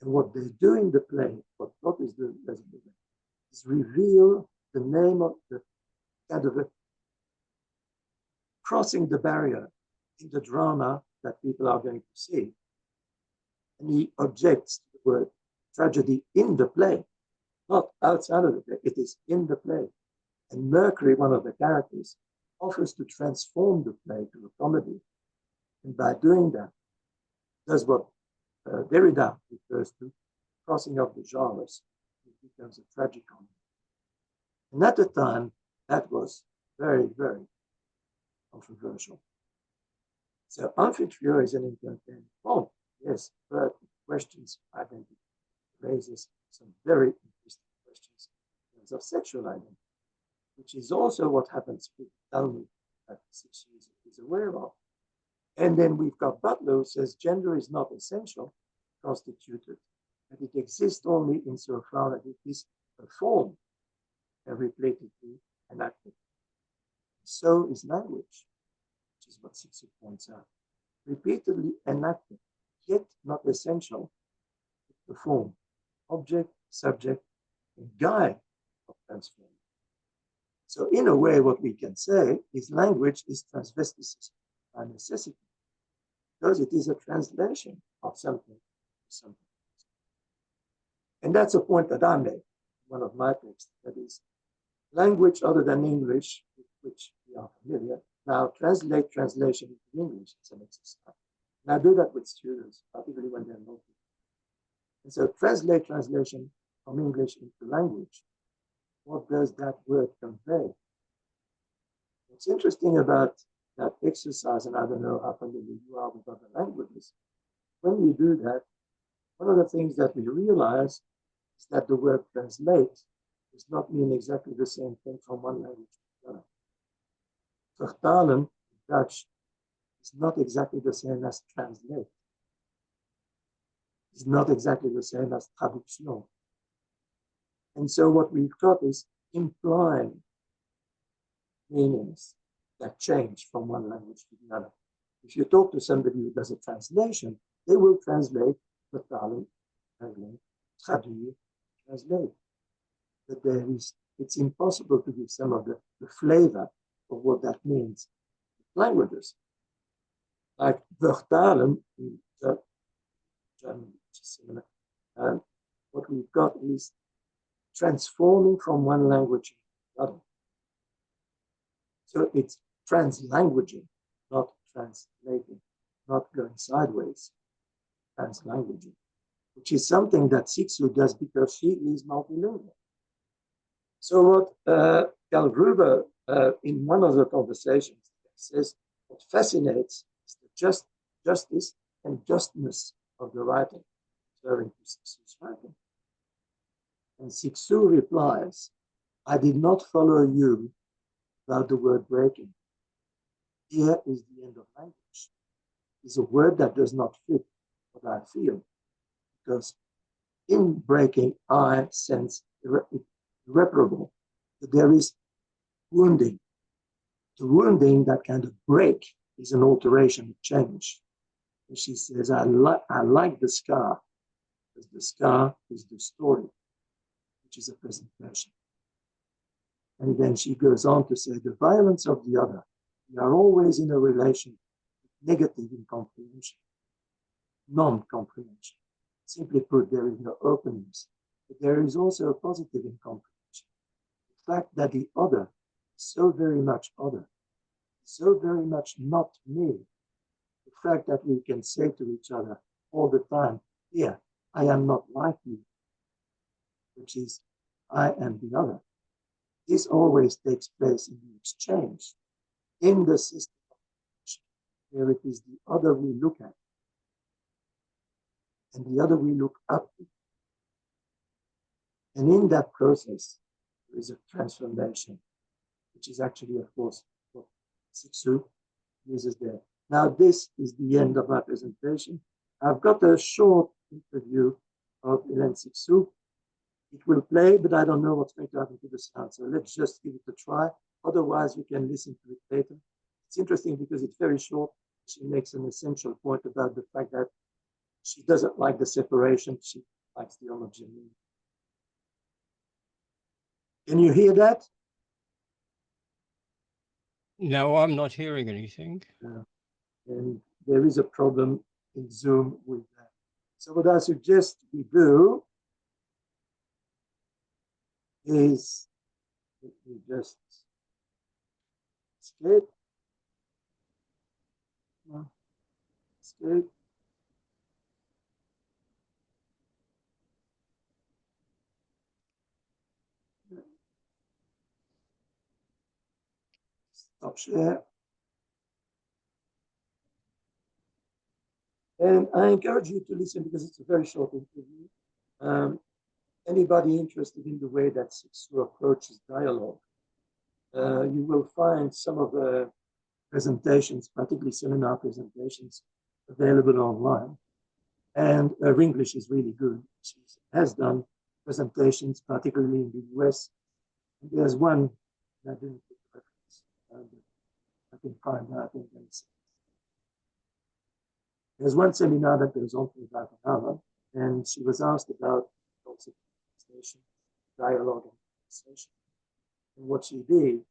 And what they do in the play, what is the is reveal the name of the kind of a crossing the barrier in the drama that people are going to see. And he objects to the word tragedy in the play, not outside of the play, it is in the play. And Mercury, one of the characters, offers to transform the play to a comedy. And by doing that, does what Derrida refers to, crossing of the genres. It becomes a tragicomedy. And at the time, that was very, very controversial. So Amphitrio is an entertaining poem, yes, but it questions identity, raises some very interesting questions in terms of sexual identity, which is also what happens with Talmud that Cixous is aware of. And then we've got Butler, who says gender is not essential, constituted, and it exists only insofar as it is performed and repeatedly enacted. So is language, which is what Cixous points out. Repeatedly enacted, yet not essential to perform. Object, subject, and guide of transformation. So in a way, what we can say is language is transvesticism by necessity, because it is a translation of something, something. And that's a point that I made in one of my texts, that is, language other than English, with which we are familiar, now translate translation into English as an exercise. And I do that with students, particularly when they're not. And so translate translation from English into language. What does that word convey? What's interesting about that exercise, and I don't know how familiar you are with other languages, when you do that, one of the things that we realize is that the word translate does not mean exactly the same thing from one language to another. Vertalen in Dutch is not exactly the same as translate. It's not exactly the same as traduction. And so what we've got is implying meanings that change from one language to the other. If you talk to somebody who does a translation, they will translate, vertalen, translate, traduire, translate. But it's impossible to give some of the flavor of what that means in languages. Like vertalen in German, which is similar. And what we've got is transforming from one language to the other. So it's translanguaging, not translating, not going sideways, translanguaging, which is something that Cixous does because she is multilingual. So what Karl Gruber, in one of the conversations, says, what fascinates is the justice and justness of the writing, referring to Cixous' writing. And Cixous replies, I did not follow you about the word breaking. Here is the end of language. It's a word that does not fit what I feel, because in breaking, I sense irreparable, that there is wounding. The wounding, that kind of break, is an alteration, a change. And she says, I like the scar, because the scar is the story, which is a presentation. And then she goes on to say, the violence of the other, we are always in a relation with negative incomprehension, non-comprehension. Simply put, there is no openness, but there is also a positive incomprehension. The fact that the other is so very much other, so very much not me. The fact that we can say to each other all the time, here, I am not like you, which is, I am the other. This always takes place in the exchange, in the system of exchange, where it is the other we look at, and the other we look up to. And in that process, there is a transformation, which is actually, of course, what Cixous uses there. Now, this is the end of my presentation. I've got a short interview of Helene Cixous. It will play, but I don't know what's going to happen to the sound. So let's just give it a try. Otherwise, you can listen to it later. It's interesting because it's very short. She makes an essential point about the fact that she doesn't like the separation. She likes the homogeneity. Can you hear that?
No, I'm not hearing anything.
And there is a problem in Zoom with that. So what I suggest we do is, let me just escape. Escape. Stop share. And I encourage you to listen because it's a very short interview. Anybody interested in the way that Cixous approaches dialogue, you will find some of the presentations, particularly seminar presentations, available online. And her English is really good. She has done presentations, particularly in the US. And there's one, I didn't put the reference, I can find that. I think there's one seminar that goes on for about an hour, and she was asked about concept of conversation, dialogue, and conversation. And what she did,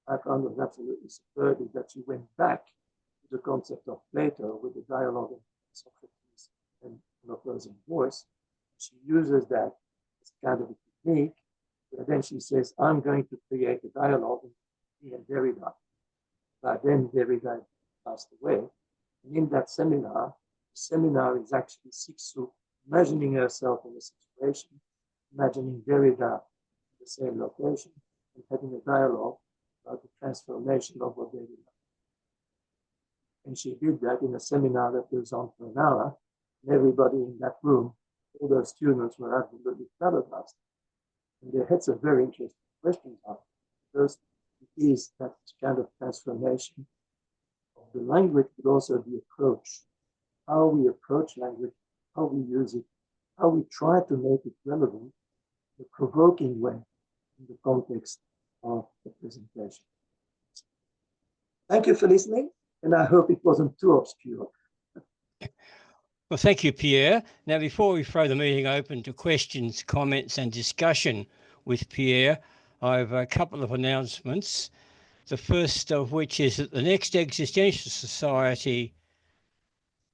I found was absolutely superb, is that she went back to the concept of Plato with the dialogue of Socrates and opposing voice. She uses that as kind of a technique, and then she says, I'm going to create a dialogue with me and Derrida. But then Derrida passed away. And in that seminar, the seminar is actually Cixous imagining herself in a situation, imagining Derrida in the same location, and having a dialogue about the transformation of what Derrida. And she did that in a seminar that goes on for an hour, and everybody in that room, all those students were absolutely flabbergasted. And they had some very interesting questions on it. First, it is that kind of transformation of the language, but also the approach, how we approach language, how we use it, how we try to make it relevant, in a provoking way in the context of the presentation. Thank you for listening, and I hope it wasn't too obscure.
Well, thank you, Pierre. Now, before we throw the meeting open to questions, comments and discussion with Pierre, I have a couple of announcements. The first of which is that the next Existentialist Society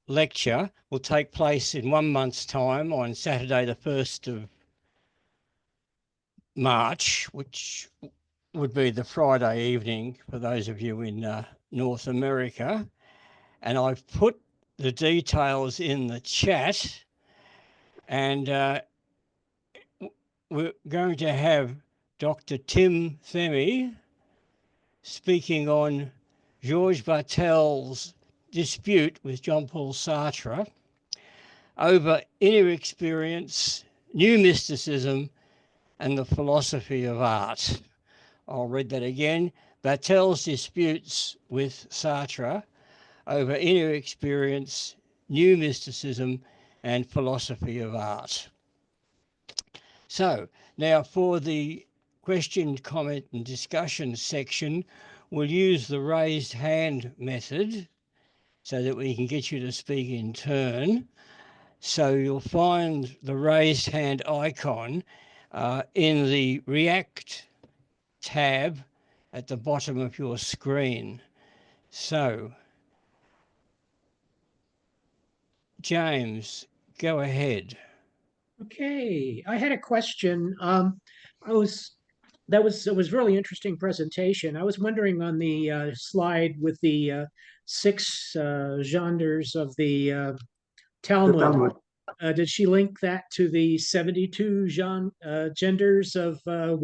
lecture will take place in 1 month's time on Saturday, the 1st of March, which would be the Friday evening for those of you in North America. And I've put the details in the chat, and we're going to have Dr. Tim Themi speaking on Georges Bataille's dispute with Jean-Paul Sartre over inner experience, new mysticism, and the philosophy of art. I'll read that again. Bataille's disputes with Sartre over inner experience, new mysticism, and philosophy of art. So now for the question, comment and discussion section, we'll use the raised hand method so that we can get you to speak in turn. So you'll find the raised hand icon in the React tab at the bottom of your screen. So, James, go ahead.
Okay, I had a question. It was really interesting presentation. I was wondering on the slide with the 6 genders of the Talmud. Did she link that to the 72 genders of the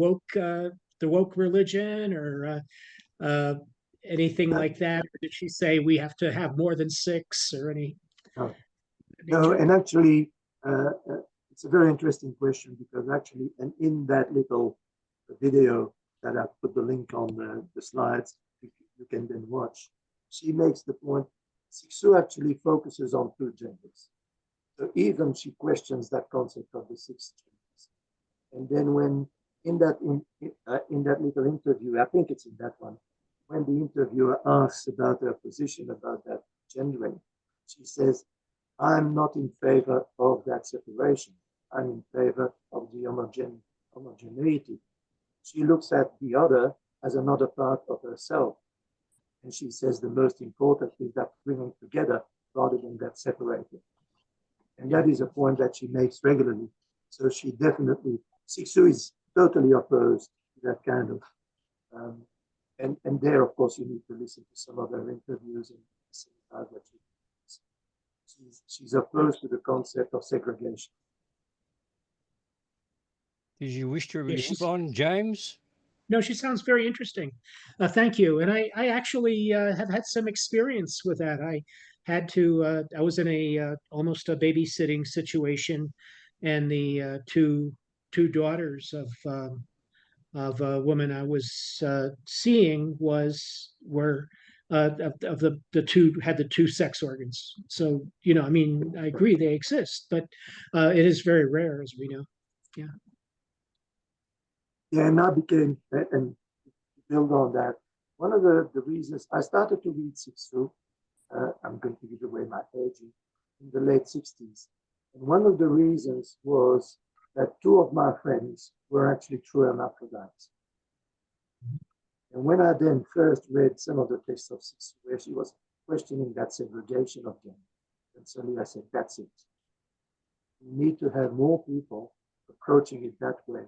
woke religion, or anything like that? Or did she say we have to have more than 6 or any?
No, and actually, it's a very interesting question, because actually, and in that little video that I put the link on the slides, you can then watch, she makes the point, Cixous actually focuses on 2 genders. So even she questions that concept of the 6 genders. And then when in that little interview, I think it's in that one, when the interviewer asks about her position about that gendering, she says, I'm not in favor of that separation. I'm in favor of the homogeneity. She looks at the other as another part of herself. And she says the most important is that bringing together rather than that separating. And that is a point that she makes regularly. So she definitely, Cixous is totally opposed to that kind of, and there, of course, you need to listen to some of her interviews and see how that she's opposed to the concept of segregation.
Did you wish to respond, James?
No, she sounds very interesting. Thank you. And I actually have had some experience with that. I was in almost a babysitting situation, and the two daughters of a woman I was seeing were of the two had the 2 sex organs. So, I mean, I agree they exist, but it is very rare, as we know. Yeah.
Yeah, and I became, and to build on that, one of the reasons I started to read Cixous, I'm going to give away my age, in the late 60s. And one of the reasons was that 2 of my friends were actually true hermaphrodites. And when I then first read some of the texts of Cixous, where she was questioning that segregation of gender, and suddenly I said, that's it. We need to have more people approaching it that way,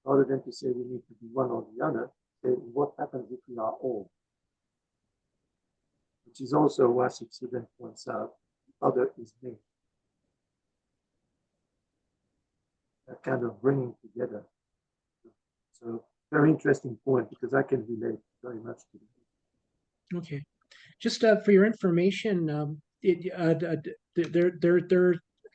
rather than to say we need to be one or the other. Say, what happens if we are all? Which is also why Cixous then points out, the other is me. That kind of bringing together. So very interesting point, because I can relate very much to it.
Okay. Just for your information, a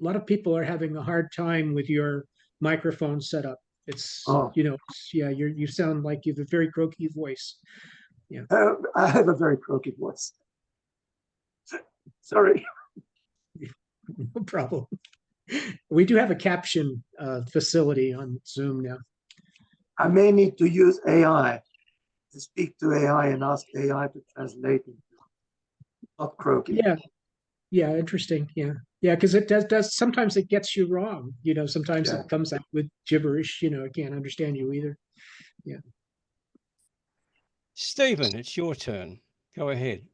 lot of people are having a hard time with your microphone setup. It's,
Oh.
yeah, you sound like you have a very croaky voice. Yeah.
I have a very croaky voice. Sorry.
No problem. We do have a caption facility on Zoom now.
I may need to use AI to speak to AI and ask AI to translate it. Not croaky.
Yeah. Yeah, interesting. Yeah. Yeah, because it does sometimes it gets you wrong. Sometimes
Yeah.
it comes out with gibberish, it can't understand you either. Yeah.
Stephen, it's your turn. Go ahead.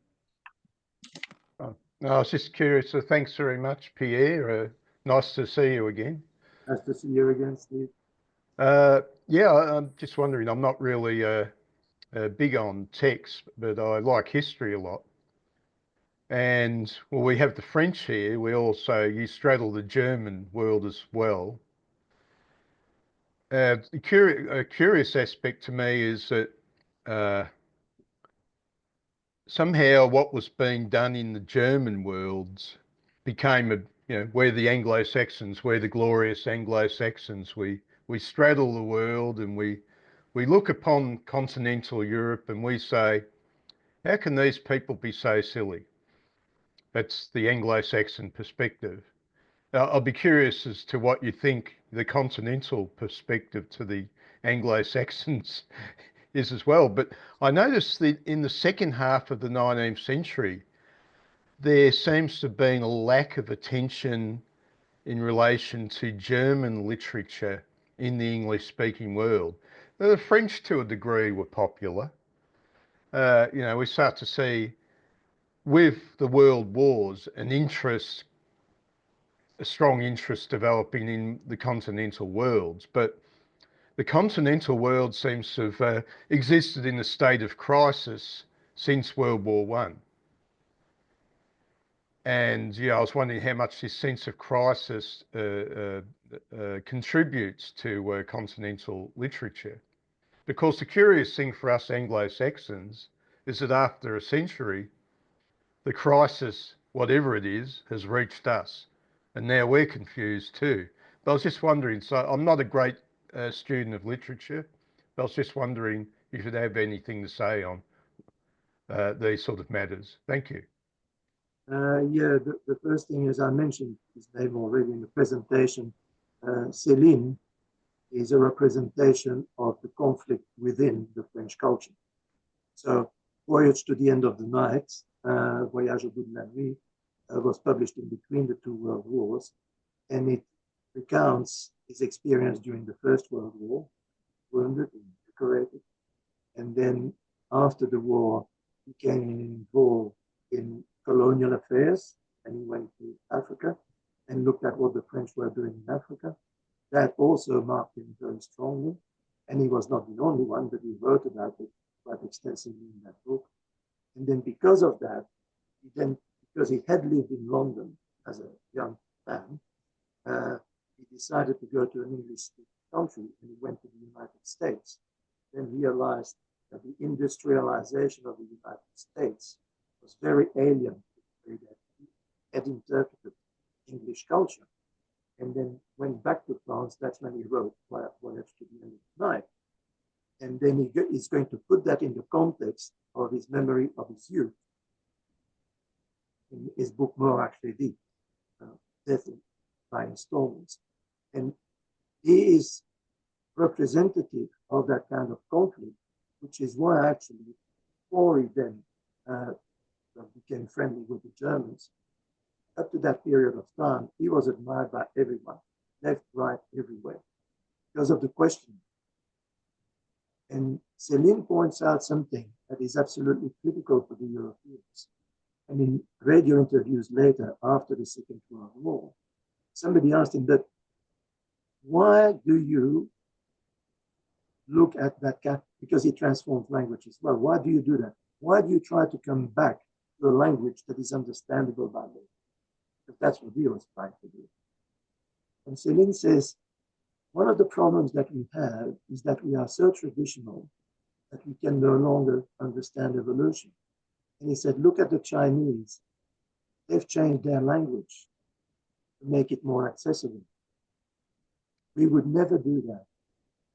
No, I was just curious. So thanks very much, Pierre. Nice to see you again.
Nice to see you again, Steve.
Yeah, I'm just wondering. I'm not really big on text, but I like history a lot. And well, we have the French here. You straddle the German world as well. A curious aspect to me is that somehow what was being done in the German worlds became we're the Anglo-Saxons, we're the glorious Anglo-Saxons. We straddle the world, and we look upon continental Europe and we say, how can these people be so silly? That's the Anglo-Saxon perspective. I'll be curious as to what you think the continental perspective to the Anglo-Saxons is as well. But I noticed that in the second half of the 19th century, there seems to have been a lack of attention in relation to German literature in the English-speaking world. The French, to a degree, were popular. We start to see with the world wars a strong interest developing in the continental worlds. But the continental world seems to have existed in a state of crisis since World War One. And I was wondering how much this sense of crisis contributes to continental literature. Because the curious thing for us Anglo-Saxons is that after a century, the crisis, whatever it is, has reached us. And now we're confused too. But I was just wondering, so I'm not a great student of literature, but I was just wondering if you'd have anything to say on these sort of matters. Thank you.
Yeah, the first thing is, I mentioned his name already in the presentation. Helene is a representation of the conflict within the French culture. So, Voyage to the End of the Night, Voyage au bout de la nuit, was published in between the two world wars, and it recounts his experience during the First World War, wounded and decorated, and then after the war, he became involved in colonial affairs, and he went to Africa and looked at what the French were doing in Africa. That also marked him very strongly, and he was not the only one, but he wrote about it quite extensively in that book. And then because of that, because he had lived in London as a young man, he decided to go to an English-speaking country, and he went to the United States. Then realized that the industrialization of the United States was very alien to the way that he had interpreted English culture. And then went back to France. That's when he wrote Voyage to the End of the Night. And then he's going to put that in the context of his memory of his youth in his book Mort Crédit, Death by Installments. And he is representative of that kind of conflict, which is why actually, before he then became friendly with the Germans, up to that period of time, he was admired by everyone, left, right, everywhere, because of the question. And Helene points out something that is absolutely critical for the Europeans. And in radio interviews later, after the Second World War, somebody asked him that, why do you look at that cat? Because he transforms language as well. Why do you do that? Why do you try to come back to a language that is understandable by me? Because that's what he was trying to do. And Helene says, one of the problems that we have is that we are so traditional that we can no longer understand evolution. And he said, look at the Chinese. They've changed their language to make it more accessible. We would never do that.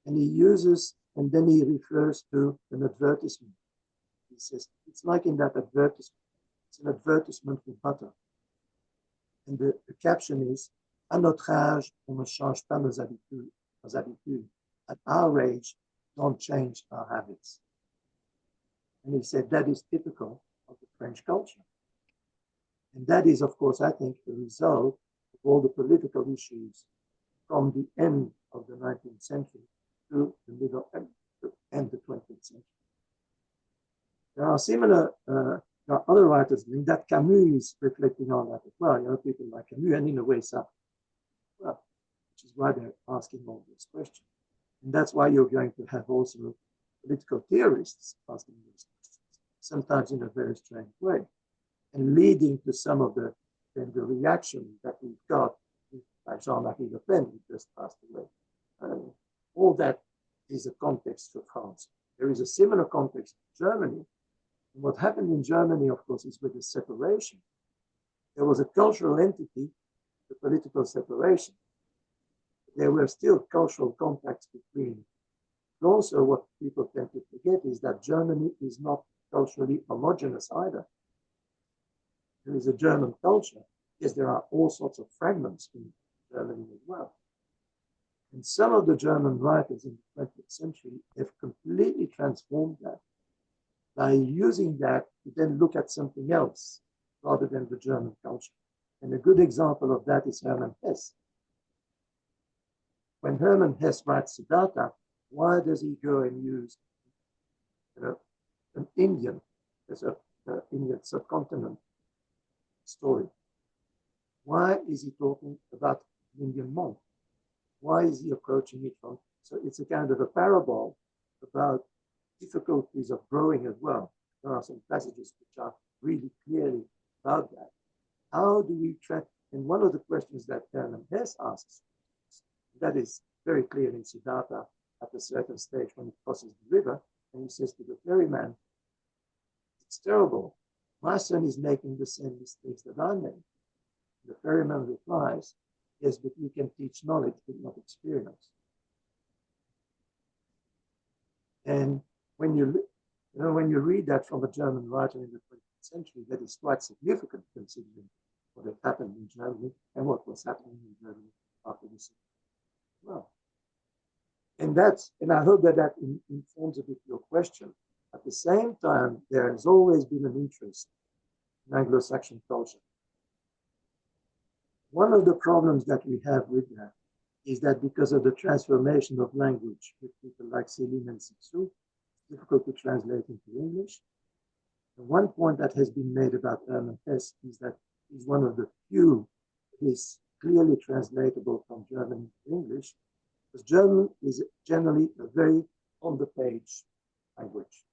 And he uses, and then he refers to an advertisement. He says, it's like in that advertisement. It's an advertisement for butter. And the caption is, à notre âge, on ne change pas nos habitudes. At our age, don't change our habits. And he said that is typical of the French culture. And that is, of course, I think, the result of all the political issues from the end of the 19th century to the middle and the 20th century. There are similar, there are other writers, I mean, that Camus is reflecting on that as well. You know, people like Camus, and in a way, Sartre, well, which is why they're asking all these questions. And that's why you're going to have also political theorists asking these questions, sometimes in a very strange way, and leading to some of the reaction that we've got, like Jean-Marie Le Pen, who just passed away. All that is a context for France. There is a similar context in Germany. And what happened in Germany, of course, is with the separation. There was a cultural entity, the political separation. There were still cultural contacts between. And also, what people tend to forget is that Germany is not culturally homogeneous either. There is a German culture. Yes, there are all sorts of fragments in Germany as well. And some of the German writers in the 20th century have completely transformed that by using that to then look at something else rather than the German culture. And a good example of that is Hermann Hesse. When Hermann Hesse writes Siddhartha, why does he go and use an Indian as an Indian subcontinent story? Why is he talking about an Indian monk? Why is he approaching it from? So it's a kind of a parable about difficulties of growing as well. There are some passages which are really clearly about that. How do we track? And one of the questions that Hermann Hesse asks, that is very clear in Siddhartha at a certain stage when he crosses the river, and he says to the ferryman, it's terrible. My son is making the same mistakes that I made. The ferryman replies, yes, but you can teach knowledge but not experience. And when you read that from a German writer in the 20th century, that is quite significant considering what had happened in Germany and what was happening in Germany after the Civil War. Well, and I hope that informs a bit your question. At the same time, there has always been an interest in Anglo-Saxon culture. One of the problems that we have with that is that because of the transformation of language with people like Helene and Cixous, it's difficult to translate into English. And one point that has been made about Hermann Hesse is that he's one of the few that is clearly translatable from German to English, because German is generally a very on-the-page language.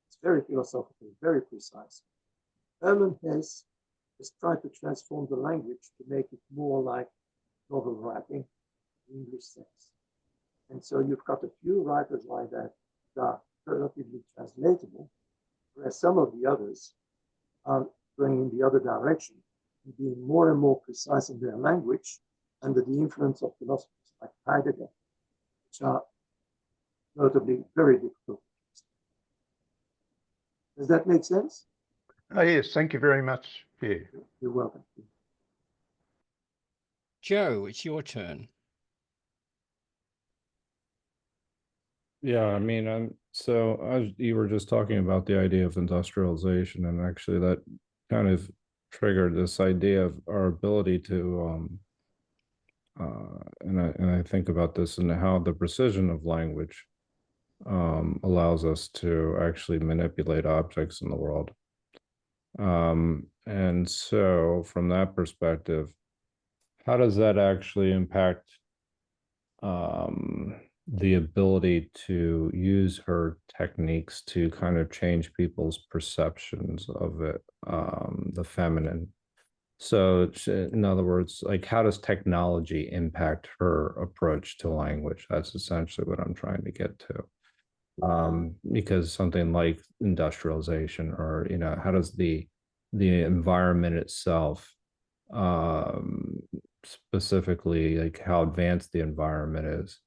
It's very philosophical, very precise. Hermann Hesse has tried to transform the language to make it more like novel writing, English sense. And so you've got a few writers like that are relatively translatable, whereas some of the others are going in the other direction and being more and more precise in their language under the influence of philosophers like Heidegger, which are notably very difficult. Does that make sense?
Oh, yes, thank you very much, Pierre.
You're welcome.
Joe, it's your turn.
Yeah, I mean, so as you were just talking about the idea of industrialization, and actually that kind of triggered this idea of our ability to, and I think about this and how the precision of language allows us to actually manipulate objects in the world. And so from that perspective, how does that actually impact the ability to use her techniques to kind of change people's perceptions of it, the feminine? So in other words, like, how does technology impact her approach to language? That's essentially what I'm trying to get to. Because something like industrialization, or, you know, how does the environment itself, specifically like how advanced the environment is,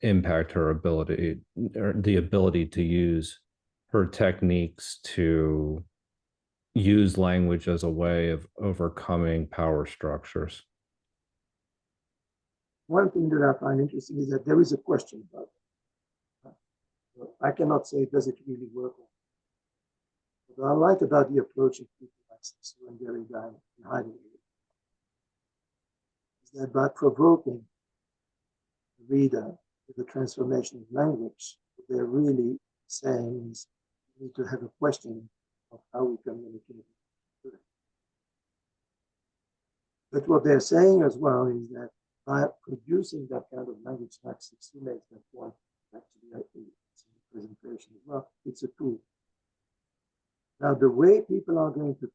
impact her ability, or the ability to use her techniques to use language as a way of overcoming power structures?
One thing that I find interesting is that there is a question about it. I cannot say, does it really work? What I like about the approach of people like Cixous and Derrida and Heidegger is that by provoking the reader with the transformation of language, what they're really saying is we need to have a question of how we communicate. But what they're saying as well is that by producing that kind of language, like Cixous makes that point, actually, I think it's in the presentation as well, it's a tool. Now, the way people are going to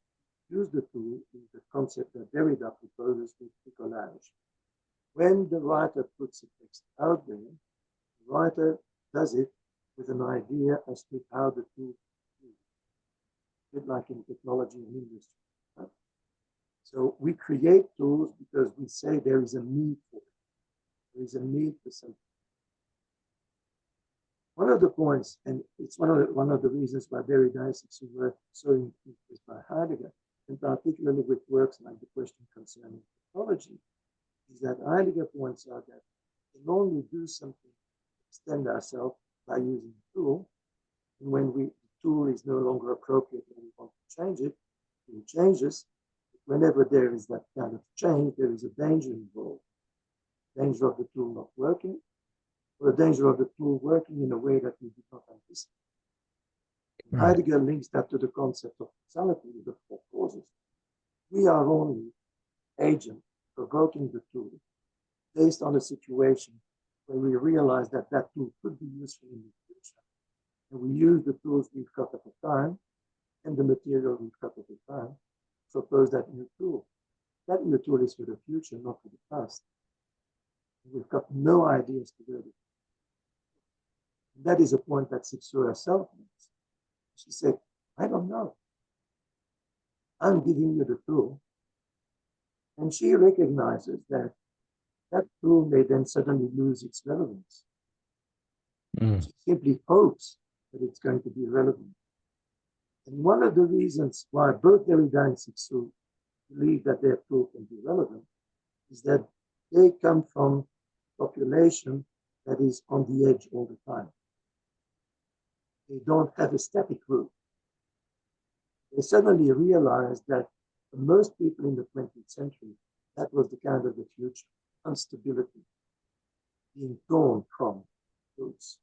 use the tool is the concept that Derrida proposes with bricolage. When the writer puts a text out there, the writer does it with an idea as to how the tool is used, a bit like in technology and industry. Right? So we create tools because we say there is a need for it. There is a need for something. One of the points, and it's one of the reasons why Derrida and Cixous were so influenced by Heidegger, and particularly with works like The Question Concerning Technology, is that Heidegger points out that we can only do something to extend ourselves by using the tool, and when the tool is no longer appropriate and we want to change it, it changes. Whenever there is that kind of change, there is a danger involved. Danger of the tool not working, or the danger of the tool working in a way that we did not anticipate. Right. Heidegger links that to the concept of causality with the four causes. We are only agent provoking the tool based on a situation where we realize that that tool could be useful in the future. And we use the tools we've got at the time and the material we've got at the time to propose that new tool. That new tool is for the future, not for the past. We've got no ideas to do it. That is a point that Cixous herself makes. She said, I don't know. I'm giving you the tool. And she recognizes that that tool may then suddenly lose its relevance. She simply hopes that it's going to be relevant. And one of the reasons why both Derrida and Cixous believe that their tool can be relevant is that they come from a population that is on the edge all the time. They don't have a static root. They suddenly realize that for most people in the 20th century, that was the kind of the future, instability, being torn from roots.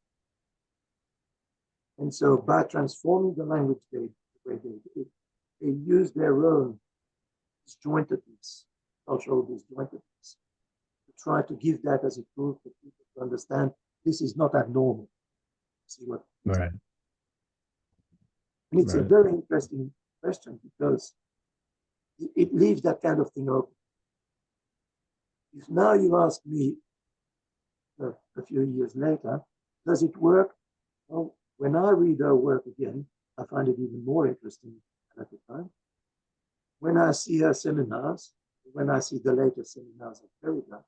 And so by transforming the language the way they did, they use their own disjointedness, cultural disjointedness, to try to give that as a tool for people to understand this is not abnormal. See what?
Right.
And it's a very interesting question because it leaves that kind of thing open. If now you ask me a few years later, does it work? Well, when I read her work again, I find it even more interesting than at the time. When I see her seminars, when I see the latest seminars of Derrida,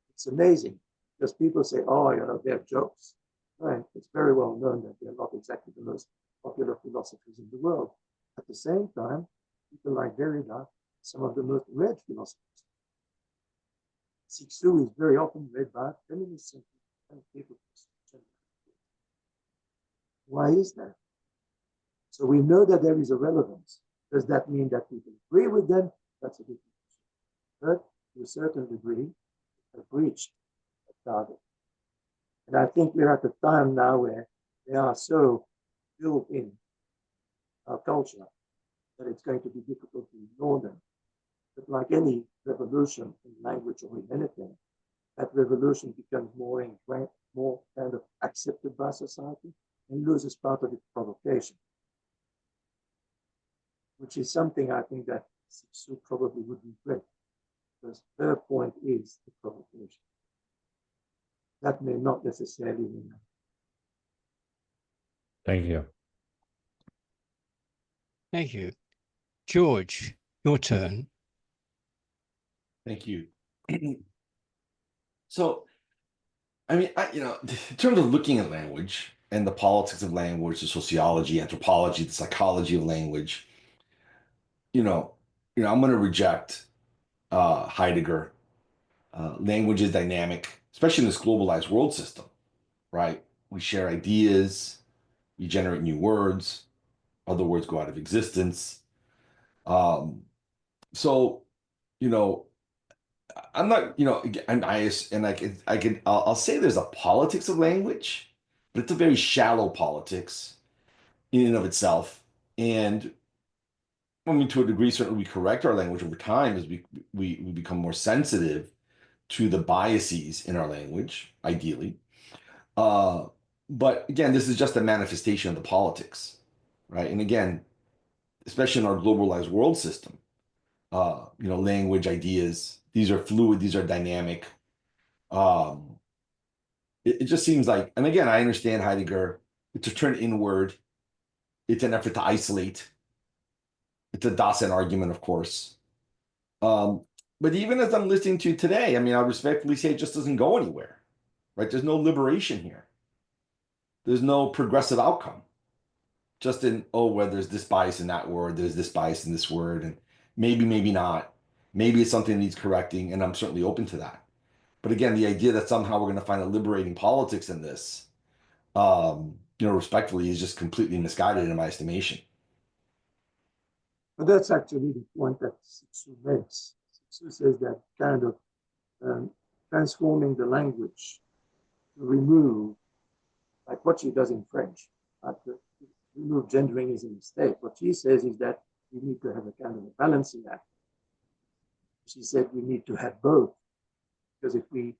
it's amazing because people say, oh, you know, they're jokes. Right? It's very well known that they're not exactly the most popular philosophers in the world. At the same time, people like Derrida, some of the most read philosophers. Cixous is very often read by feminists and people. Why is that? So we know that there is a relevance. Does that mean that people agree with them? That's a different question. But to a certain degree, have reached a target. And I think we're at a time now where they are so built in our culture that it's going to be difficult to ignore them. But like any revolution in language or in anything, that revolution becomes more ingrained, more kind of accepted by society, and loses part of its provocation, which is something I think that Cixous probably would regret, because her point is the provocation. That may not necessarily mean.
Thank you.
Thank you. George, your turn.
Thank you. So, I mean, in terms of looking at language and the politics of language, the sociology, anthropology, the psychology of language, I'm going to reject Heidegger. Language is dynamic, especially in this globalized world system, right? We share ideas, we generate new words, other words go out of existence. So, you know, I'm not, I'm biased, and I'll say there's a politics of language, but it's a very shallow politics in and of itself. And I mean, to a degree, certainly we correct our language over time as we become more sensitive to the biases in our language, ideally. Uh, but again, this is just a manifestation of the politics, right? And again, especially in our globalized world system, language, ideas, these are fluid, these are dynamic. Um, it just seems like, and again, I understand Heidegger, it's a turn inward, it's an effort to isolate, it's a Dasein argument, of course. Um, but even as I'm listening to today, I mean, I'll respectfully say it just doesn't go anywhere, right? There's no liberation here. There's no progressive outcome. Just in, oh, well, there's this bias in that word, there's this bias in this word, and maybe not. Maybe it's something that needs correcting, and I'm certainly open to that. But again, the idea that somehow we're going to find a liberating politics in this, respectfully, is just completely misguided in my estimation.
But that's actually the point that Cixous makes. Cixous says that kind of transforming the language to remove, like what she does in French, to remove gendering is a mistake. What she says is that we need to have a kind of a balancing act. She said we need to have both, because if we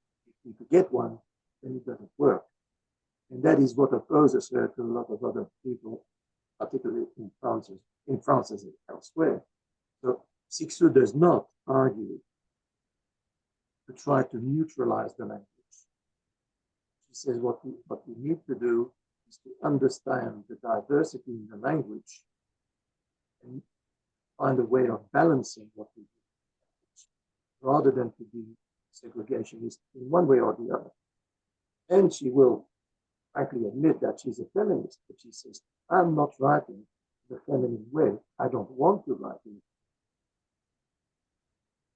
forget one, then it doesn't work. And that is what opposes her to a lot of other people, particularly in France as elsewhere. So Cixous does not argue to try to neutralize the language. She says what we need to do is to understand the diversity in the language and find a way of balancing what we do, rather than to be segregationist in one way or the other. And she will frankly admit that she's a feminist, but she says, I'm not writing the feminine way. I don't want to write it.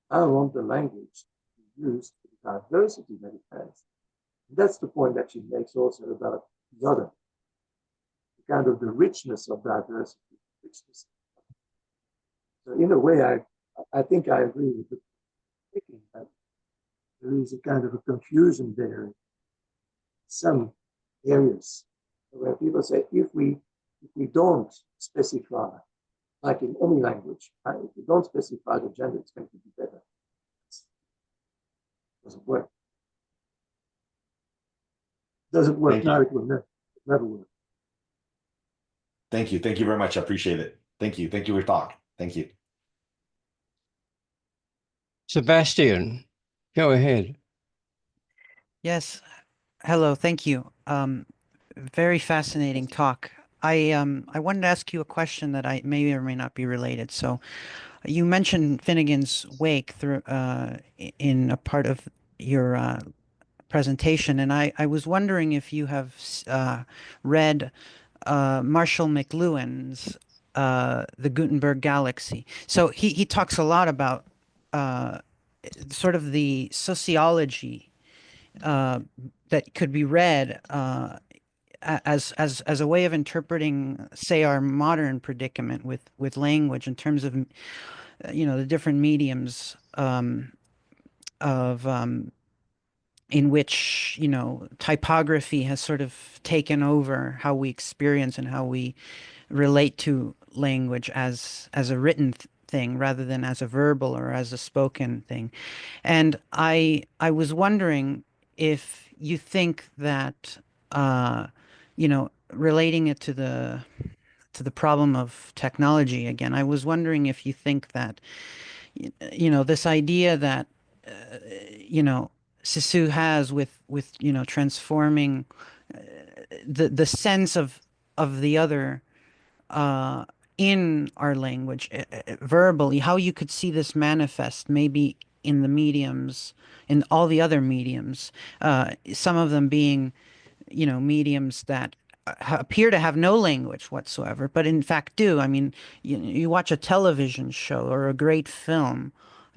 I want the language to be used for the diversity that it has. And that's the point that she makes also about the other, the kind of the richness of diversity. Richness. So in a way, I think I agree with the thinking that there is a kind of a confusion there in some areas where people say if we don't specify, like in any language, if we don't specify the gender, it's going to be better. It doesn't work. It doesn't work now, it will never work.
Thank you. Thank you very much. I appreciate it. Thank you. Thank you for your talk. Thank you.
Sebastian, go ahead.
Yes. Hello. Thank you. Very fascinating talk. I wanted to ask you a question that I may or may not be related. So, you mentioned Finnegan's Wake through in a part of your presentation, and I was wondering if you have read Marshall McLuhan's The Gutenberg Galaxy. So he talks a lot about sort of the sociology that could be read as a way of interpreting, say, our modern predicament with language in terms of the different mediums of in which typography has sort of taken over how we experience and how we relate to language as a written thing rather than as a verbal or as a spoken thing. And I was wondering if you think that, you know, relating it to the problem of technology again, I was wondering if you think that, you know, this idea that, you know, Cixous has with, you know, transforming the sense of the other in our language verbally, how you could see this manifest maybe in the mediums, in all the other mediums, some of them being, you know, mediums that appear to have no language whatsoever, but in fact do. I mean, you watch a television show or a great film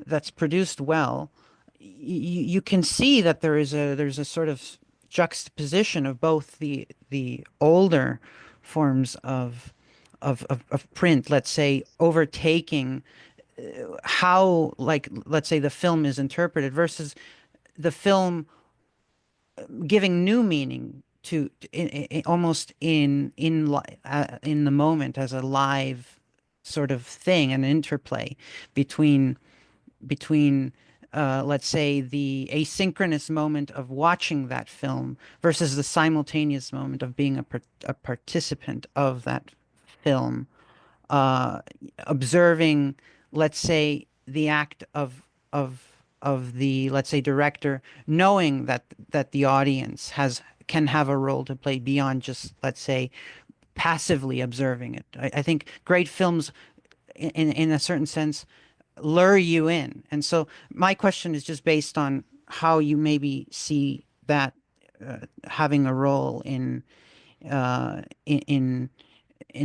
that's produced well, you can see that there's a sort of juxtaposition of both the older forms of print, let's say, overtaking how, like, let's say the film is interpreted versus the film giving new meaning to almost in the moment as a live sort of thing, an interplay between let's say the asynchronous moment of watching that film versus the simultaneous moment of being a participant of that film, uh, observing, let's say, the act of the, let's say, director, knowing that the audience can have a role to play beyond just, let's say, passively observing it. I think great films, in a certain sense, lure you in. And so my question is just based on how you maybe see that having a role in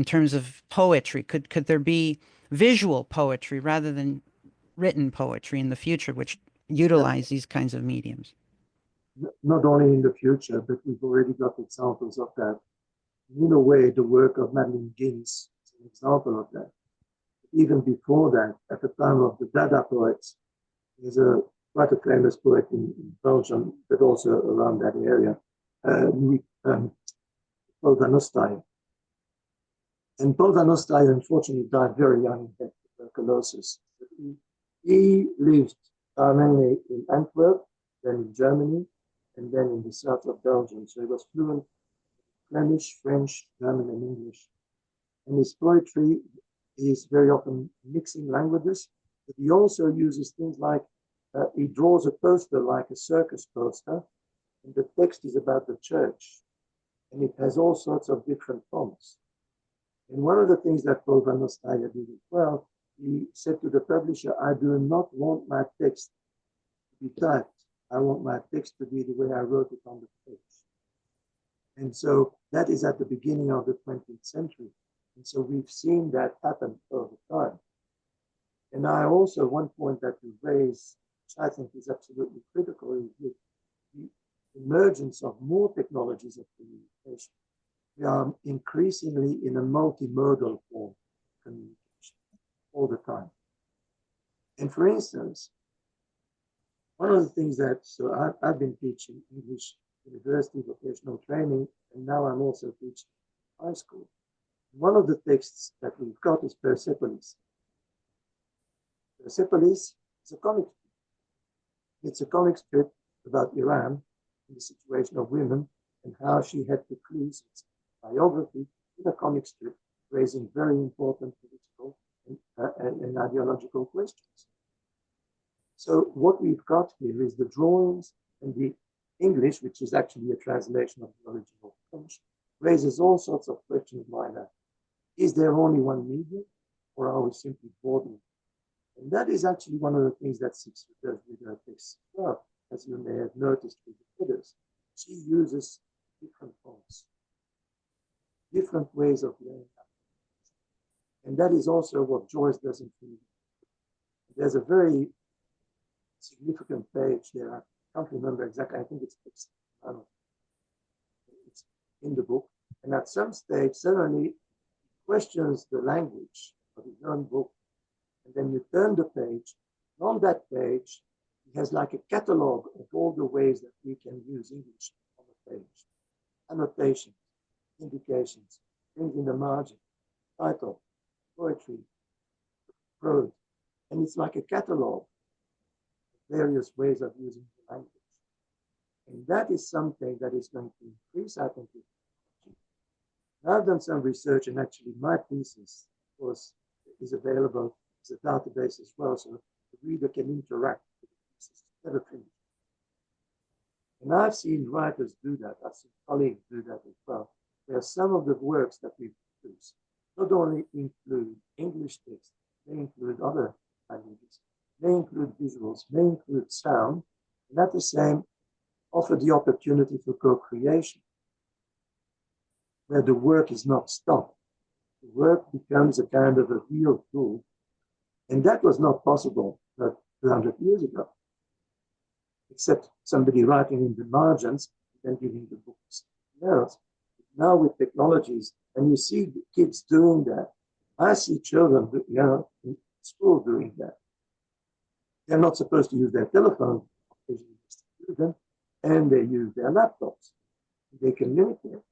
terms of poetry. Could there be visual poetry rather than written poetry in the future, which utilize these kinds of mediums?
Not only in the future, but we've already got examples of that. In a way, the work of Madeline Gins is an example of that. Even before that, at the time of the Dada poets, there's quite a famous poet in Belgium, but also around that area, Paul van Ostaaij. And Paul van Ostaaij unfortunately died very young in tuberculosis. He lived mainly in Antwerp, then in Germany, and then in the south of Belgium. So he was fluent in Flemish, French, German, and English. And his poetry is very often mixing languages, but he also uses things like, he draws a poster like a circus poster, and the text is about the church, and it has all sorts of different fonts. And one of the things that Paul van Ostaaij did as well, he said to the publisher, I do not want my text to be typed. I want my text to be the way I wrote it on the page. And so that is at the beginning of the 20th century. And so we've seen that happen over time. And I also, one point that you raised, which I think is absolutely critical, is the emergence of more technologies of communication. We are increasingly in a multimodal form of communication all the time. And for instance, one of the things that, so I've been teaching English University vocational training, and now I'm also teaching high school. One of the texts that we've got is Persepolis. Persepolis is a comic strip. It's a comic strip about Iran and the situation of women and how she had to close its biography in a comic strip, raising very important political and ideological questions. So what we've got here is the drawings, and the English, which is actually a translation of the original French, raises all sorts of questions like that. Is there only one medium, or are we simply broadening? And that is actually one of the things that Cixous does with her texts as well, as you may have noticed with the headers. She uses different fonts, different ways of laying out. And that is also what Joyce does in Helene. There's a very significant page there. I can't remember exactly. I think it's in the book. And at some stage, suddenly questions the language of his own book. And then you turn the page. And on that page, he has like a catalog of all the ways that we can use English on the page. Annotations, indications, things in the margin, title, poetry, prose. And it's like a catalog of various ways of using the language. And that is something that is going to increase, I think. I've done some research, and actually my thesis is available as a database as well, so the reader can interact with the thesis instead of finished. And I've seen writers do that. I've seen colleagues do that as well. There are some of the works that we produce not only include English text, they include other languages, they include visuals, they include sound, and at the same offer the opportunity for co-creation, where the work is not stopped. The work becomes a kind of a real tool. And that was not possible 200 years ago, except somebody writing in the margins and giving the books else. Now with technologies, and you see the kids doing that. I see children, in school doing that. They're not supposed to use their telephone, and they use their laptops. They communicate,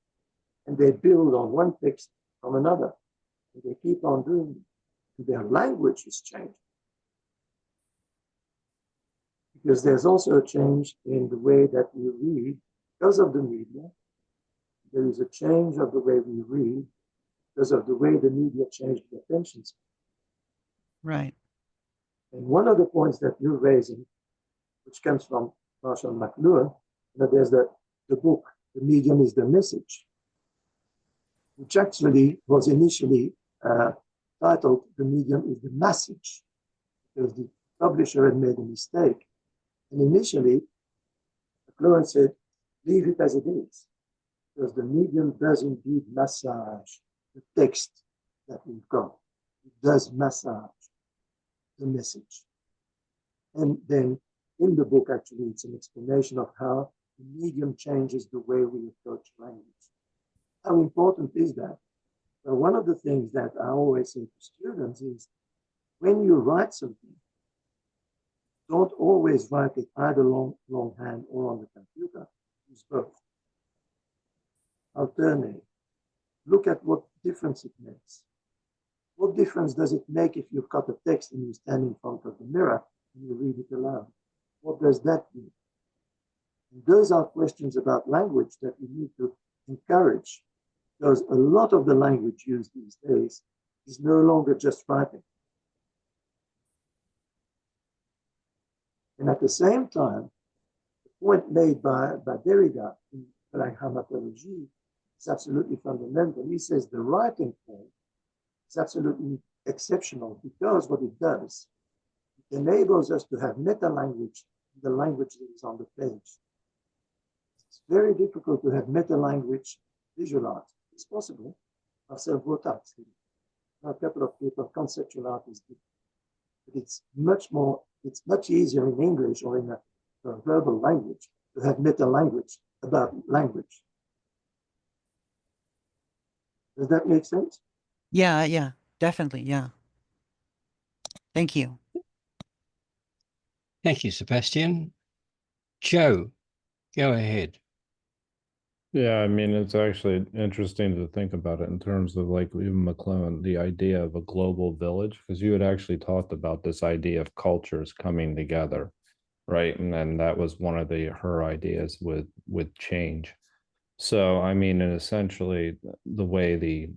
and they build on one text from another, and they keep on doing it. Their language is changing. Because there's also a change in the way that we read because of the media. There is a change of the way we read because of the way the media changed the attention span.
Right.
And one of the points that you're raising, which comes from Marshall McLuhan, there's the book, The Medium is the Message, which actually was initially titled The Medium is the Message, because the publisher had made a mistake. And initially, McLuhan said, leave it as it is, because the medium does indeed massage the text that we've got. It does massage the message. And then in the book, actually, it's an explanation of how the medium changes the way we approach language. How important is that? Well, one of the things that I always say to students is, when you write something, don't always write it either longhand or on the computer. Use both. Alternate. Look at what difference it makes. What difference does it make if you've got a text and you stand in front of the mirror and you read it aloud? What does that mean? And those are questions about language that we need to encourage, because a lot of the language used these days is no longer just writing. And at the same time, the point made by Derrida in grammatology is absolutely fundamental. He says the writing form is absolutely exceptional because what it does, it enables us to have meta-language in the language that is on the page. It's very difficult to have meta-language visualized. It's possible. Marcel Botas, a couple of people, conceptual artists, but it's much easier in English or in a verbal language to have meta-language about language. Does that make sense?
Yeah, definitely. Yeah. Thank you.
Thank you, Sebastian. Joe, go ahead.
Yeah, I mean, it's actually interesting to think about it in terms of like even McLuhan, the idea of a global village, because you had actually talked about this idea of cultures coming together, right? And then that was one of her ideas with change. So, I mean, and essentially the way the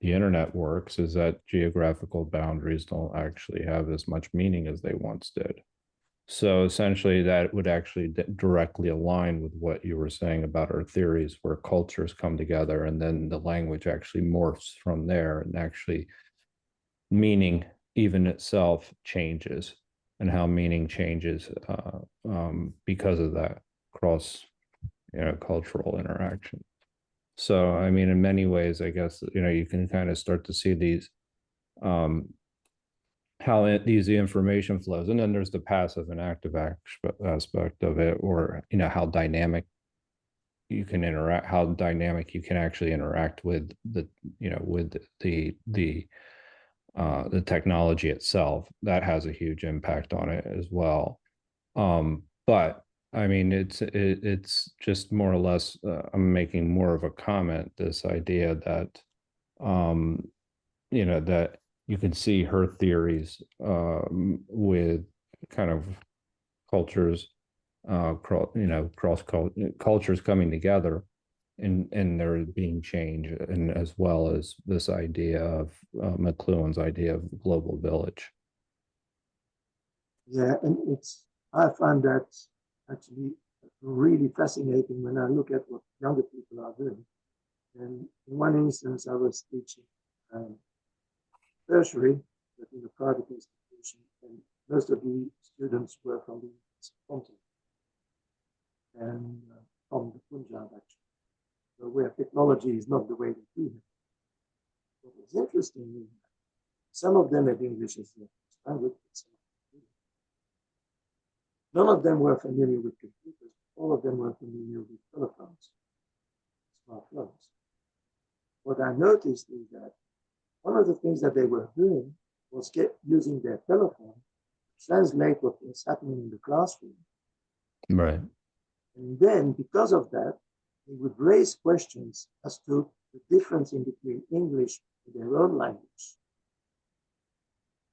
internet works is that geographical boundaries don't actually have as much meaning as they once did. So essentially that would actually directly align with what you were saying about our theories, where cultures come together and then the language actually morphs from there, and actually meaning even itself changes, and how meaning changes because of that cross cultural interaction. So I mean, in many ways, I guess you can kind of start to see these how these information flows, and then there's the passive and active aspect of it, or how dynamic you can interact, how dynamic you can actually interact with the the technology itself. That has a huge impact on it as well. But I mean, it's just more or less, I'm making more of a comment, this idea that you know, that you can see her theories with kind of cultures, cross cultures coming together, and there being change, and as well as this idea of McLuhan's idea of global village.
Yeah, and I find that actually really fascinating when I look at what younger people are doing. And in one instance, I was teaching tertiary, but in a private institution, and most of the students were from the continent and from the Punjab, actually, so where technology is not the way they do it. What was interesting is that some of them had English as their first language, but some didn't. None of them were familiar with computers. All of them were familiar with telephones, smartphones. What I noticed is that one of the things that they were doing was using their telephone to translate what was happening in the classroom.
Right.
And then, because of that, they would raise questions as to the difference in between English and their own language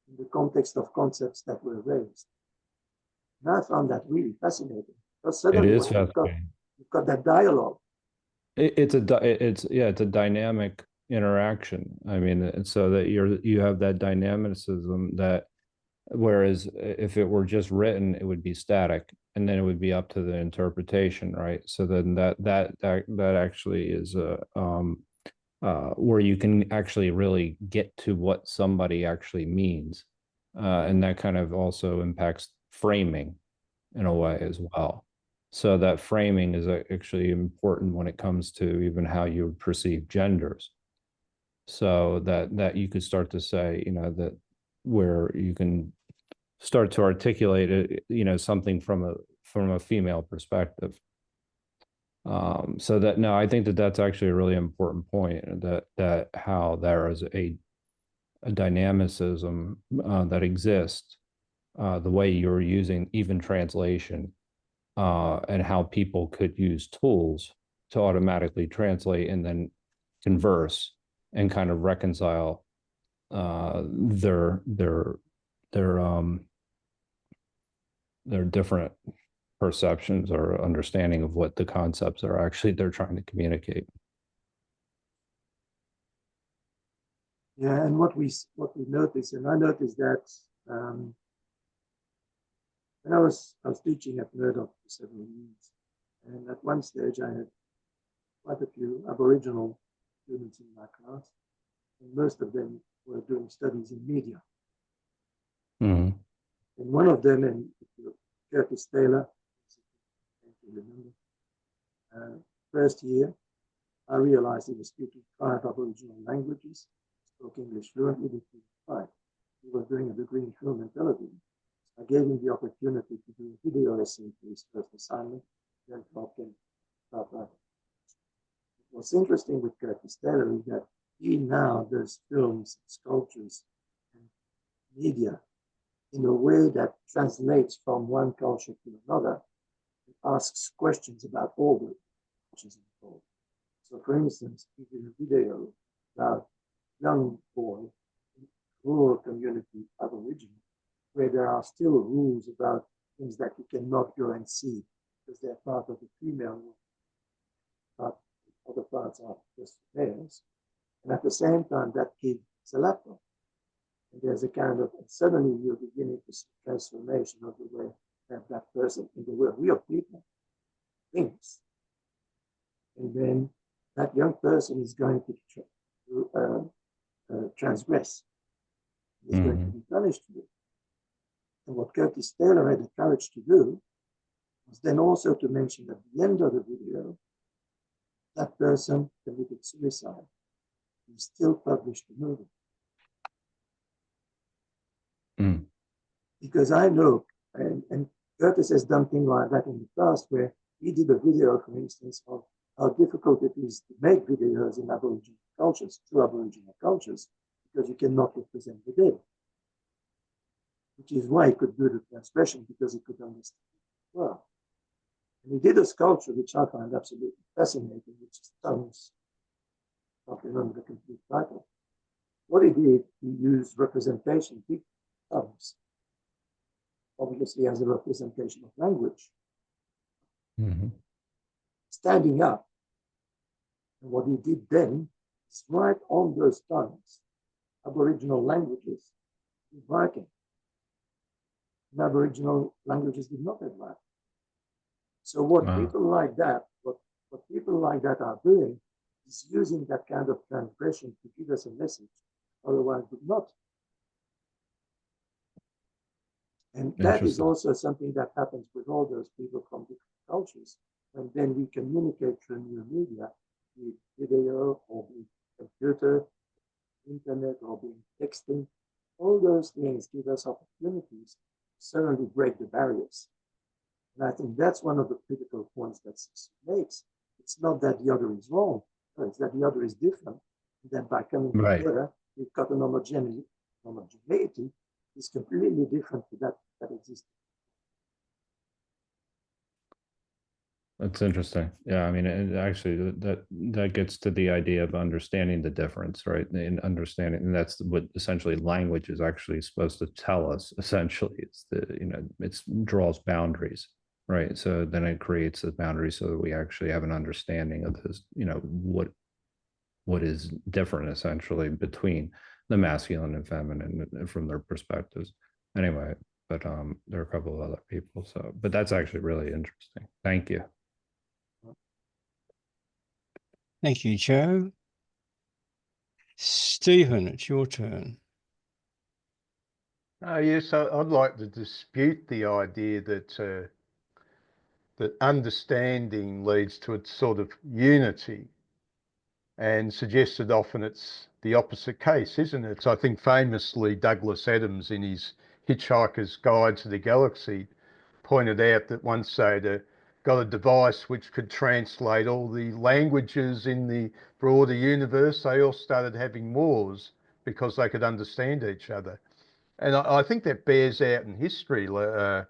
in the context of concepts that were raised. And I found that really fascinating, because suddenly
It is fascinating.
You've got that dialogue.
It's a dynamic interaction. I mean, it's so that you have that dynamicism, that whereas if it were just written, it would be static, and then it would be up to the interpretation, right? So then that actually is where you can actually really get to what somebody actually means, and that kind of also impacts framing in a way as well. So that framing is actually important when it comes to even how you perceive genders. So that you could start to say, you know, that where you can start to articulate it, you know, something from a female perspective. So that, no, I think that's actually a really important point, that how there is a dynamicism that exists, the way you're using even translation, and how people could use tools to automatically translate and then converse and kind of reconcile their different perceptions or understanding of what the concepts are actually they're trying to communicate.
Yeah, and what we noticed, and I noticed that when I was teaching at Murdoch for several years, and at one stage I had quite a few Aboriginal students in my class, and most of them were doing studies in media.
Mm-hmm.
And one of them, and Curtis Taylor, if you remember, first year, I realized he was speaking 5 Aboriginal languages, spoke English fluently between 5. He was doing a degree in film and television. I gave him the opportunity to do a video essay for his first assignment, then talked him about that. What's interesting with Curtis Taylor is that he now does films, sculptures, and media in a way that translates from one culture to another and asks questions about all the cultures involved. So, for instance, he did a video about a young boy in rural community, Aboriginal, where there are still rules about things that you cannot go and see because they're part of the female world, but other parts are just males. And at the same time, that kid is a laptop. And there's a kind of, suddenly you're beginning to see transformation of the way that person in the way real people thinks. And then that young person is going to transgress. He's going to be punished for it. And what Curtis Taylor had the courage to do was then also to mention at the end of the video, that person committed suicide. He still published the movie.
Mm.
Because I know, and Curtis has done things like that in the past, where he did a video, for instance, of how difficult it is to make videos in Aboriginal cultures, true Aboriginal cultures, because you cannot represent the dead. Which is why he could do the transgression, because he could understand it well. And he did a sculpture which I find absolutely fascinating, which is tongues. can't remember the complete title. What he did, he used representation, big terms, obviously as a representation of language, standing up. And what he did then is write on those tongues, Aboriginal languages, in writing. And Aboriginal languages did not have writing. So what people like that, what people like that are doing is using that kind of transgression to give us a message, otherwise would not. And that is also something that happens with all those people from different cultures. And then we communicate through new media, be it video or be computer, internet, or be texting. All those things give us opportunities to certainly break the barriers. And I think that's one of the critical points that Cixous makes. It's not that the other is wrong, it's that the other is different. And then by coming together, we've got an homogeneity is completely different to that exists.
That's interesting. Yeah, I mean, actually, that gets to the idea of understanding the difference, right? And understanding, and that's what essentially language is actually supposed to tell us. Essentially, it's it draws boundaries, right? So then it creates the boundaries so that we actually have an understanding of this, what is different essentially between the masculine and feminine from their perspectives. Anyway, but there are a couple of other people. So, but that's actually really interesting. Thank you.
Thank you, Joe. Stephen, it's your turn.
Yes, I'd like to dispute the idea that that understanding leads to a sort of unity, and suggest that often it's the opposite case, isn't it? So I think famously Douglas Adams in his Hitchhiker's Guide to the Galaxy pointed out that once they'd got a device which could translate all the languages in the broader universe, they all started having wars because they could understand each other. And I think that bears out in history. Of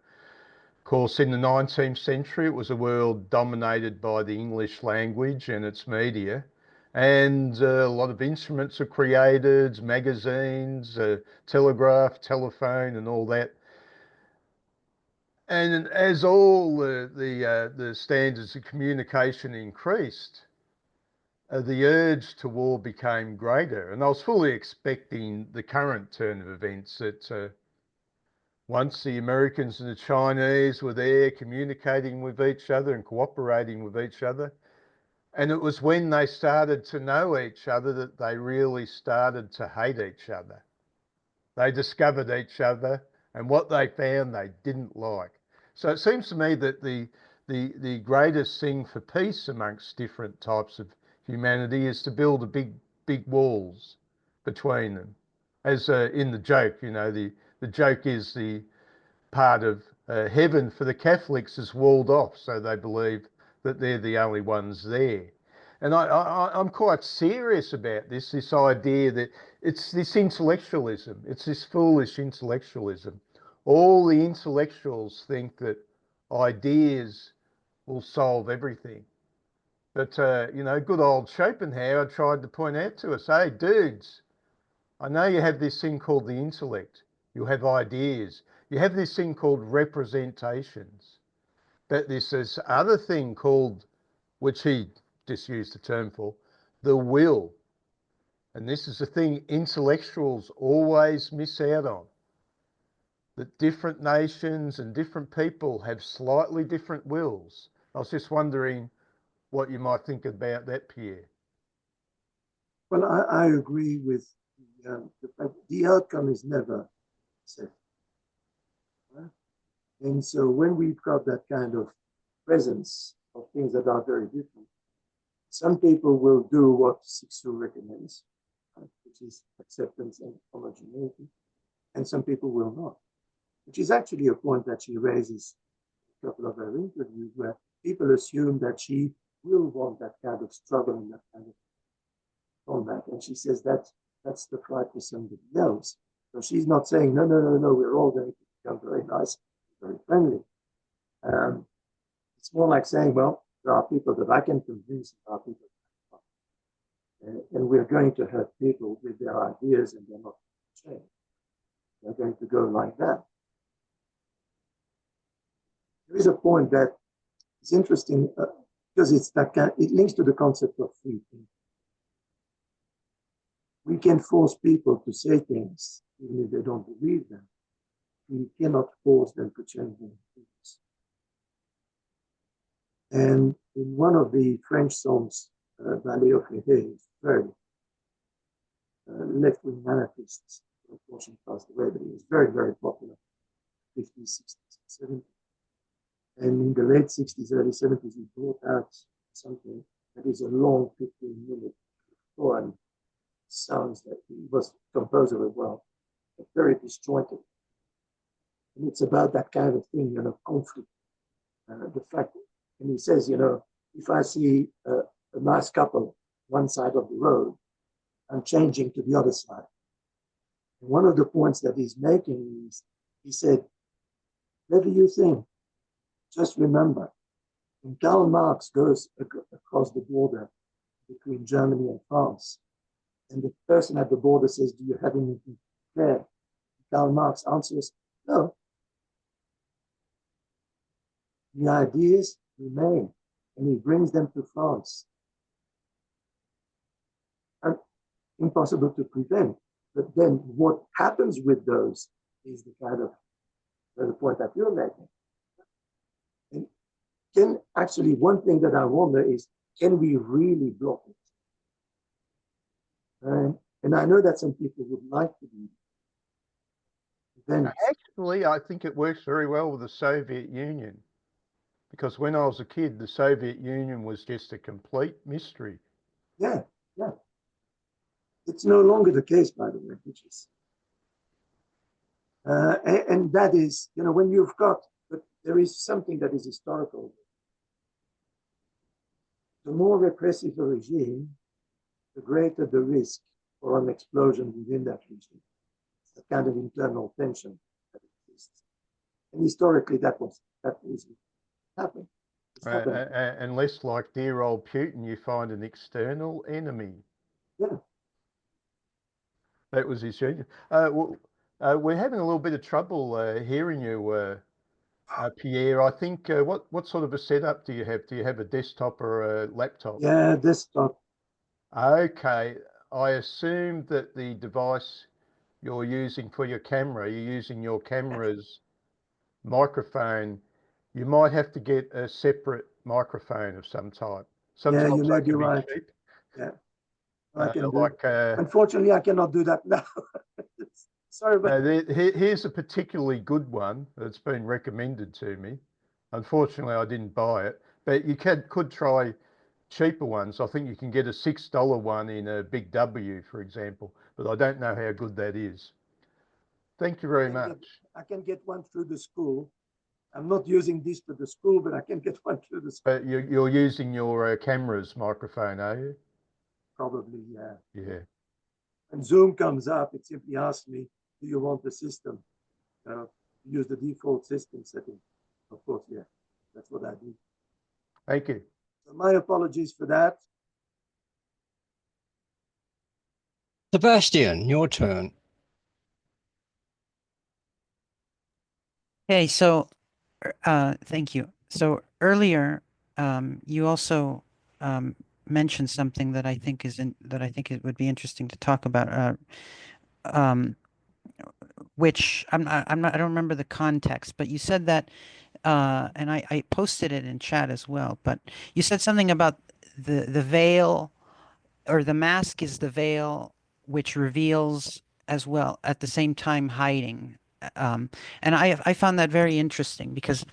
course, in the 19th century, it was a world dominated by the English language and its media. And a lot of instruments are created, magazines, telegraph, telephone, and all that. And as all the standards of communication increased, the urge to war became greater. And I was fully expecting the current turn of events that once the Americans and the Chinese were there communicating with each other and cooperating with each other, and it was when they started to know each other that they really started to hate each other. They discovered each other, and what they found they didn't like. So it seems to me that the greatest thing for peace amongst different types of humanity is to build a big walls between them. As in the joke, the joke is the part of heaven for the Catholics is walled off, so they believe that they're the only ones there. And I'm quite serious about this idea that it's this intellectualism, it's this foolish intellectualism. All the intellectuals think that ideas will solve everything. But, good old Schopenhauer tried to point out to us, hey, dudes, I know you have this thing called the intellect. You have ideas. You have this thing called representations. But there's this other thing called, which he just used the term for, the will. And this is the thing intellectuals always miss out on. That different nations and different people have slightly different wills. I was just wondering what you might think about that, Pierre.
Well, I agree with the fact the outcome is never set. Right? And so when we've got that kind of presence of things that are very different, some people will do what Cixous recommends, right? Which is acceptance and homogeneity, and some people will not, which is actually a point that she raises in a couple of her interviews where people assume that she will want that kind of struggle and that kind of combat. And she says that's the fight for somebody else. So she's not saying, no, we're all going to become very nice, very friendly. It's more like saying, well, there are people that I can convince, there are people that I can't. And we're going to have people with their ideas and they're not going to change. They're going to go like that. There is a point that is interesting because it links to the concept of free thinking. We can force people to say things even if they don't believe them. We cannot force them to change their opinions. And in one of the French songs, Ballet of Helene, is very left-wing anarchists, unfortunately passed away, but it was very, very popular, 50s, 60s, 70s. And in the late 60s, early 70s, he brought out something that is a long 15-minute poem. Sounds that he was composer as well, but very disjointed. And it's about that kind of thing, conflict. The fact, and he says, if I see a nice couple one side of the road, I'm changing to the other side. And one of the points that he's making is, he said, whatever you think, just remember, when Karl Marx goes across the border between Germany and France, and the person at the border says, do you have anything to declare? Karl Marx answers, no. The ideas remain, and he brings them to France. And impossible to prevent. But then what happens with those is the kind of the point that you're making. And one thing that I wonder is, can we really block it? And I know that some people would like to be. Then,
Actually, I think it works very well with the Soviet Union, because when I was a kid, the Soviet Union was just a complete mystery.
yeah. It's no longer the case, by the way, which is. And that is, when you've got, but there is something that is historical. The more repressive a regime, the greater the risk for an explosion within that regime. It's a kind of internal tension that exists. And historically, that is happening.
Unless, like dear old Putin, you find an external enemy.
Yeah.
That was his genius. We're having a little bit of trouble hearing you, Pierre. I think, what sort of a setup do you have? Do you have a desktop or a laptop?
Yeah, desktop.
Okay. I assume that the device you're using for your camera, you're using your camera's microphone. You might have to get a separate microphone of some type. Sometimes
you may
they
be
can
right.
be cheap.
Yeah, I can do.
Like,
Unfortunately, I cannot do that now. Sorry, but
here's a particularly good one that's been recommended to me. Unfortunately, I didn't buy it, but you could try cheaper ones. I think you can get a $6 one in a Big W, for example, but I don't know how good that is. Thank you very much.
I can get one through the school. I'm not using this to the school, but I can get one through the school.
But you're using your camera's microphone, are you?
Probably, yeah.
Yeah.
When Zoom comes up, it simply asks me, do you want the system? Use the default system setting. Of course, yeah. That's what I do.
Thank you.
So my apologies for that.
Sebastian, your turn.
Okay, so thank you. So earlier, you also mentioned something that I think it would be interesting to talk about. Which I don't remember the context, but you said that, and I posted it in chat as well. But you said something about the veil, or the mask is the veil which reveals as well at the same time hiding. And I found that very interesting because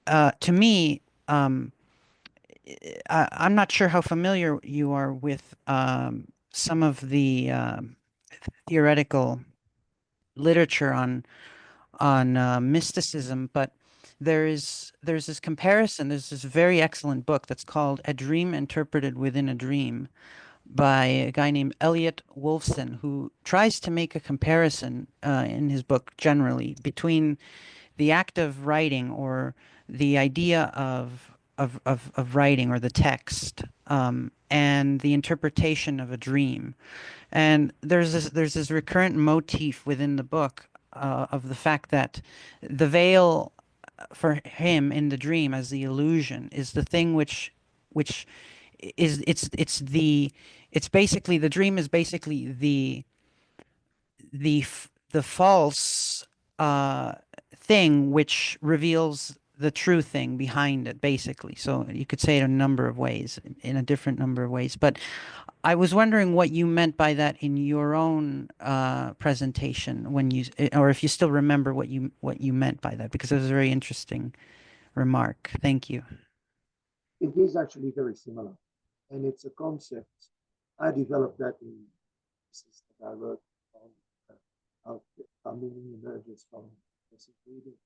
to me, I'm not sure how familiar you are with some of the theoretical literature on mysticism, but there's this comparison. There's this very excellent book that's called A Dream Interpreted Within a Dream by a guy named Elliot Wolfson, who tries to make a comparison in his book generally between the act of writing, or the idea of of writing or the text, and the interpretation of a dream. And there's this recurrent motif within the book, of the fact that the veil for him in the dream as the illusion is the thing which is it's basically the dream is basically the false thing which reveals the true thing behind it, basically. So you could say it a number of ways, in a different number of ways. But I was wondering what you meant by that in your own presentation, when you, or if you still remember what you meant by that, because it was a very interesting remark. Thank you.
It is actually very similar, and it's a concept. I developed that in pieces that I wrote on how meaning emerges from passive reading.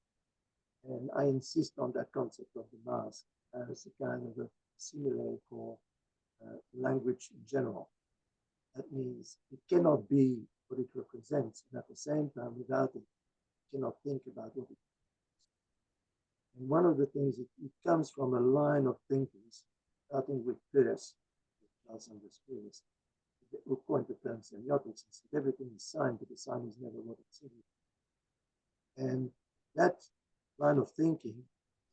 And I insist on that concept of the mask as a kind of a simile for language in general. That means it cannot be what it represents, and at the same time, without it, you cannot think about what it is. And one of the things, it comes from a line of thinkers, starting with Pierre, Charles Pierre, who coined the term semiotics, and said everything is sign, but the sign is never what it seems. And that line of thinking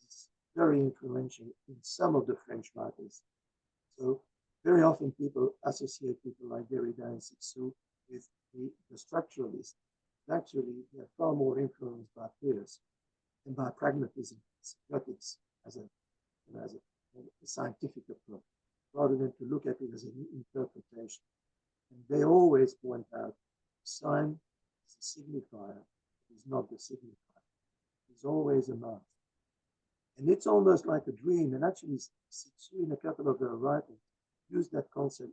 is very influential in some of the French writers. So very often people associate people like Derrida and Cixous with the structuralists. Actually, they're far more influenced by Pierre and by pragmatism, semiotics as a scientific approach, rather than to look at it as an interpretation. And they always point out sign is a signifier, it is not the signifier. It's always a mask. And it's almost like a dream. And actually, Cixous in a couple of their writings uses that concept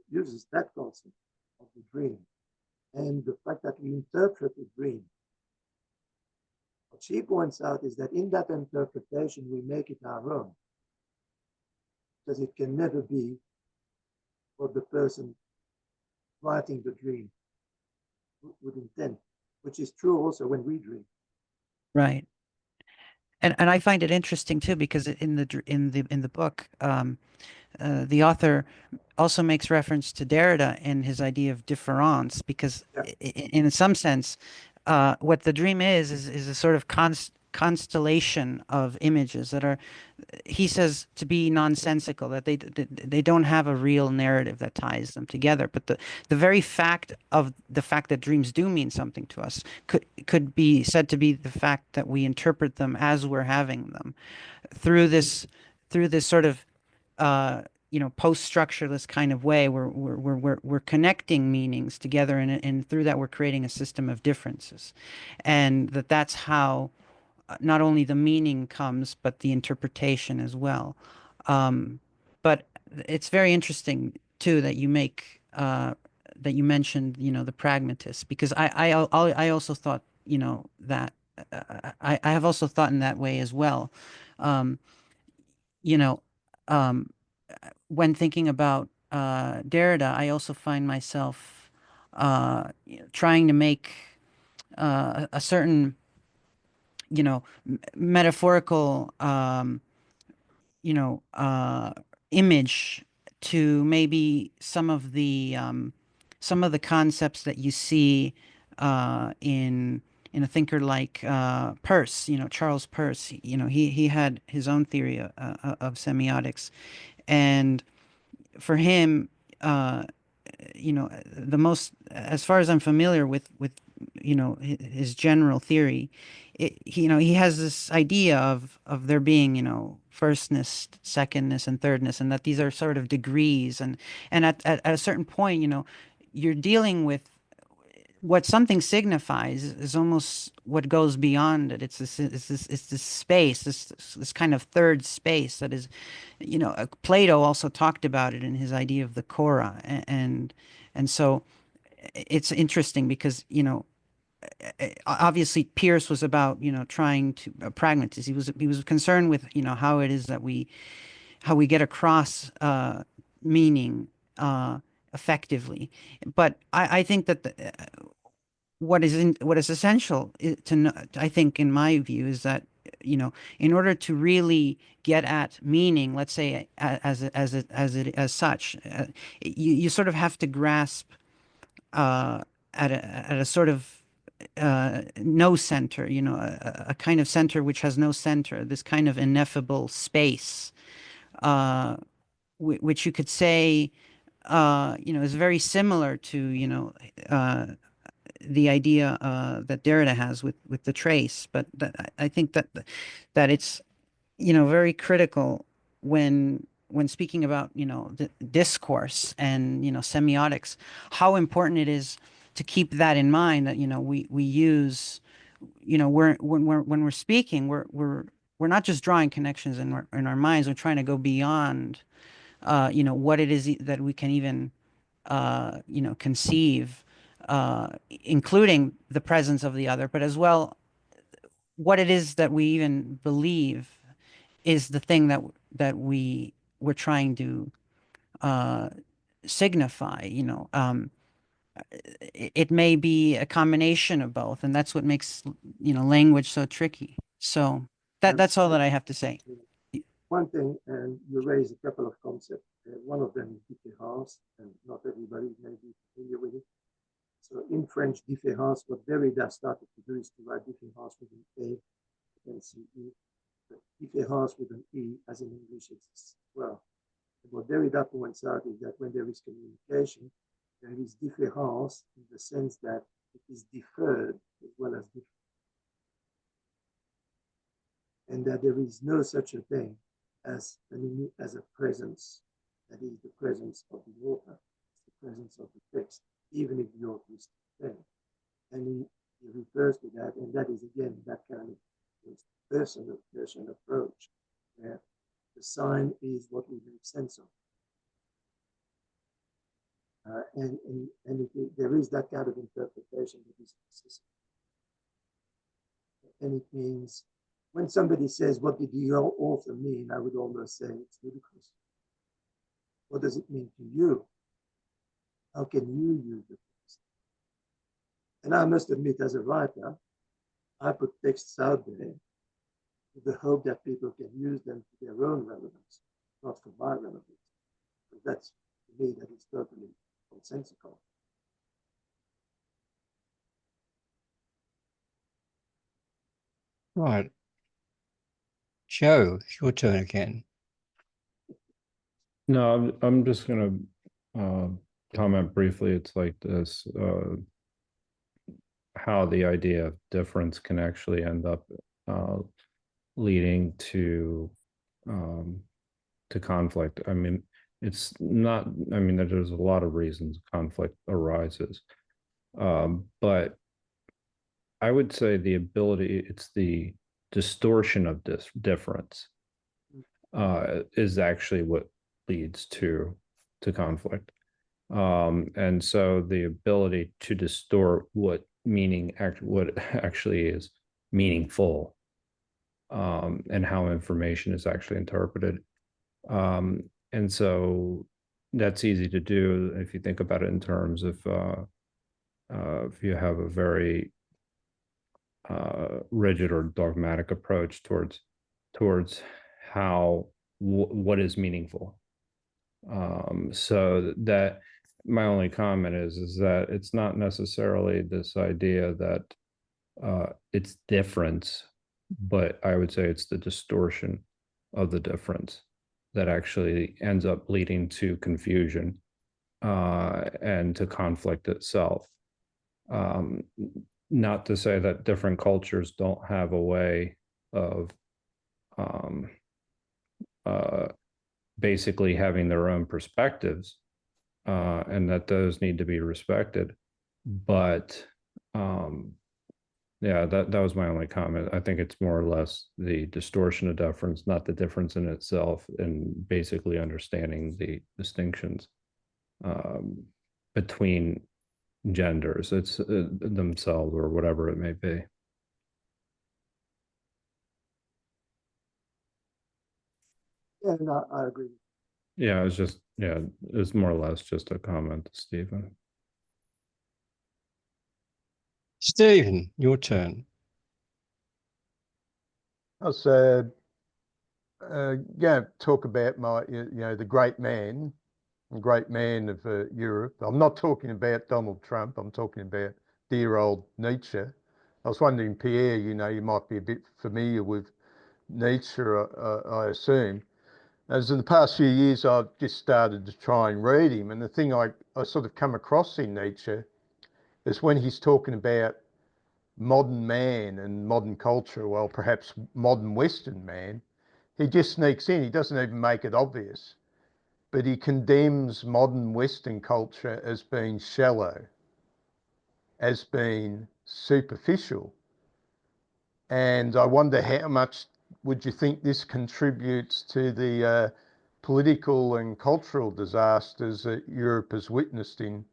of the dream. And the fact that we interpret the dream. What she points out is that in that interpretation, we make it our own. Because it can never be what the person writing the dream would intend, which is true also when we dream.
Right. And I find it interesting too, because in the book, the author also makes reference to Derrida and his idea of difference, because in some sense, what the dream is a sort of constellation of images that are, he says, to be nonsensical, that they don't have a real narrative that ties them together. But the very fact that dreams do mean something to us could be said to be the fact that we interpret them as we're having them through this sort of post-structuralist kind of way. We're connecting meanings together, and through that we're creating a system of differences, and that's how not only the meaning comes, but the interpretation as well. But it's very interesting too that you mentioned, the pragmatists, because I also thought, that I have also thought in that way as well. You know, when thinking about Derrida, I also find myself trying to make a certain, metaphorical, image to maybe some of the concepts that you see in a thinker like Peirce, Charles Peirce. He had his own theory of semiotics, and for him, the most, as far as I'm familiar with his general theory, he has this idea of there being, firstness, secondness, and thirdness, and that these are sort of degrees, and at a certain point, you're dealing with what something signifies is almost what goes beyond it. It's this space, this kind of third space that is, Plato also talked about it in his idea of the chora, and so it's interesting because obviously Pierce was about trying to pragmatist. He was concerned with how it is that we get across meaning effectively, but I think that what is essential to know, I think, in my view, is that you know, in order to really get at meaning, let's say as such, you sort of have to grasp at a sort of no center, you know, a kind of center which has no center, this kind of ineffable space, which you could say, you know, is very similar to, you know, the idea that Derrida has with the trace. But I think that it's, you know, very critical when speaking about, you know, the discourse and, you know, semiotics, how important it is to keep that in mind, that, you know, we use, you know, when we're speaking, we're not just drawing connections in our minds. We're trying to go beyond, you know, what it is that we can even, you know, conceive, including the presence of the other, but as well what it is that we even believe is the thing that we're trying to signify. You know, it may be a combination of both, and that's what makes, you know, language so tricky. So that's all that I have to say.
One thing, and you raise a couple of concepts. One of them is différance, and not everybody may be familiar with it. So in French, différance, what Derrida started to do is to write différance with an A, and C-E. But différance with an E, as in English, exists as well. And what Derrida points out is that when there is communication, there is différance in the sense that it is deferred as well as different. And that there is no such a thing as a presence, that is the presence of the author, the presence of the text, even if the author is there. And he refers to that, and that is again that kind of person approach, where the sign is what we make sense of. There is that kind of interpretation that is necessary. And it means, when somebody says, what did the author mean? I would almost say it's ludicrous. What does it mean to you? How can you use the text? And I must admit, as a writer, I put texts out there with the hope that people can use them to their own relevance, not for my relevance. But that's, to me, that is totally nonsensical.
Right. Joe, it's your turn again.
No, I'm just gonna comment briefly. It's like this, how the idea of difference can actually end up leading to conflict. I mean, it's not, I mean, there's a lot of reasons conflict arises. But I would say the ability, it's the distortion of this difference is actually what leads to conflict. And so the ability to distort what actually is meaningful, and how information is actually interpreted. And so that's easy to do if you think about it in terms of if you have a very rigid or dogmatic approach towards how what is meaningful. So that my only comment is that it's not necessarily this idea that it's difference, but I would say it's the distortion of the difference that actually ends up leading to confusion and to conflict itself. Not to say that different cultures don't have a way of basically having their own perspectives, and that those need to be respected. But yeah, that was my only comment. I think it's more or less the distortion of difference, not the difference in itself, and basically understanding the distinctions between genders, it's themselves or whatever it may be.
Yeah, no, I agree.
Yeah, it's more or less just a comment, Stephen.
Stephen, your turn.
I was going to talk about the great man of Europe. I'm not talking about Donald Trump. I'm talking about dear old Nietzsche. I was wondering, Pierre, you might be a bit familiar with Nietzsche, I assume. As in the past few years, I've just started to try and read him. And the thing I sort of come across in Nietzsche is when he's talking about modern man and modern culture, well, perhaps modern Western man, he just sneaks in. He doesn't even make it obvious, but he condemns modern Western culture as being shallow, as being superficial. And I wonder how much would you think this contributes to the political and cultural disasters that Europe has witnessed in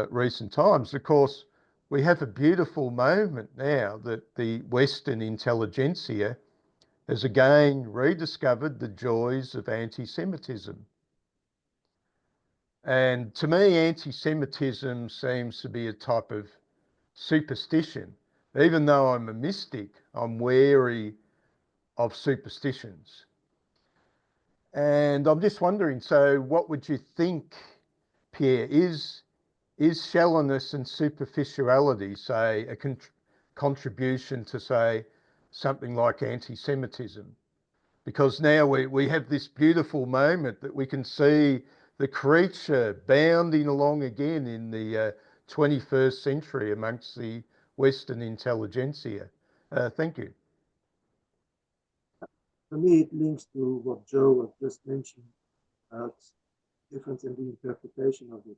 recent times? Of course, we have a beautiful moment now that the Western intelligentsia has again rediscovered the joys of anti-Semitism. And to me, anti-Semitism seems to be a type of superstition. Even though I'm a mystic, I'm wary of superstitions. And I'm just wondering, so what would you think, Pierre, is shallowness and superficiality, say, a contribution to, say, something like anti-Semitism? Because now we have this beautiful moment that we can see the creature bounding along again in the 21st century amongst the Western intelligentsia. Thank you.
For me, it links to what Joe had just mentioned about difference in the interpretation of it.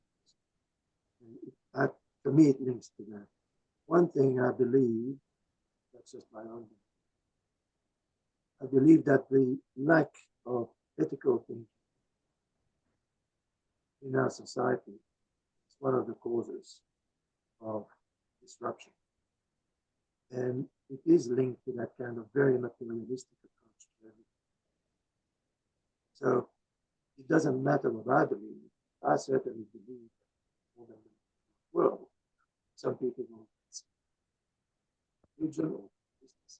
For me, it links to that. One thing I believe, that's just my own, I believe that the lack of ethical thinking in our society is one of the causes of disruption. And it is linked to that kind of very materialistic approach to everything. So it doesn't matter what I believe. I certainly believe that more than the world, some people will religion or business.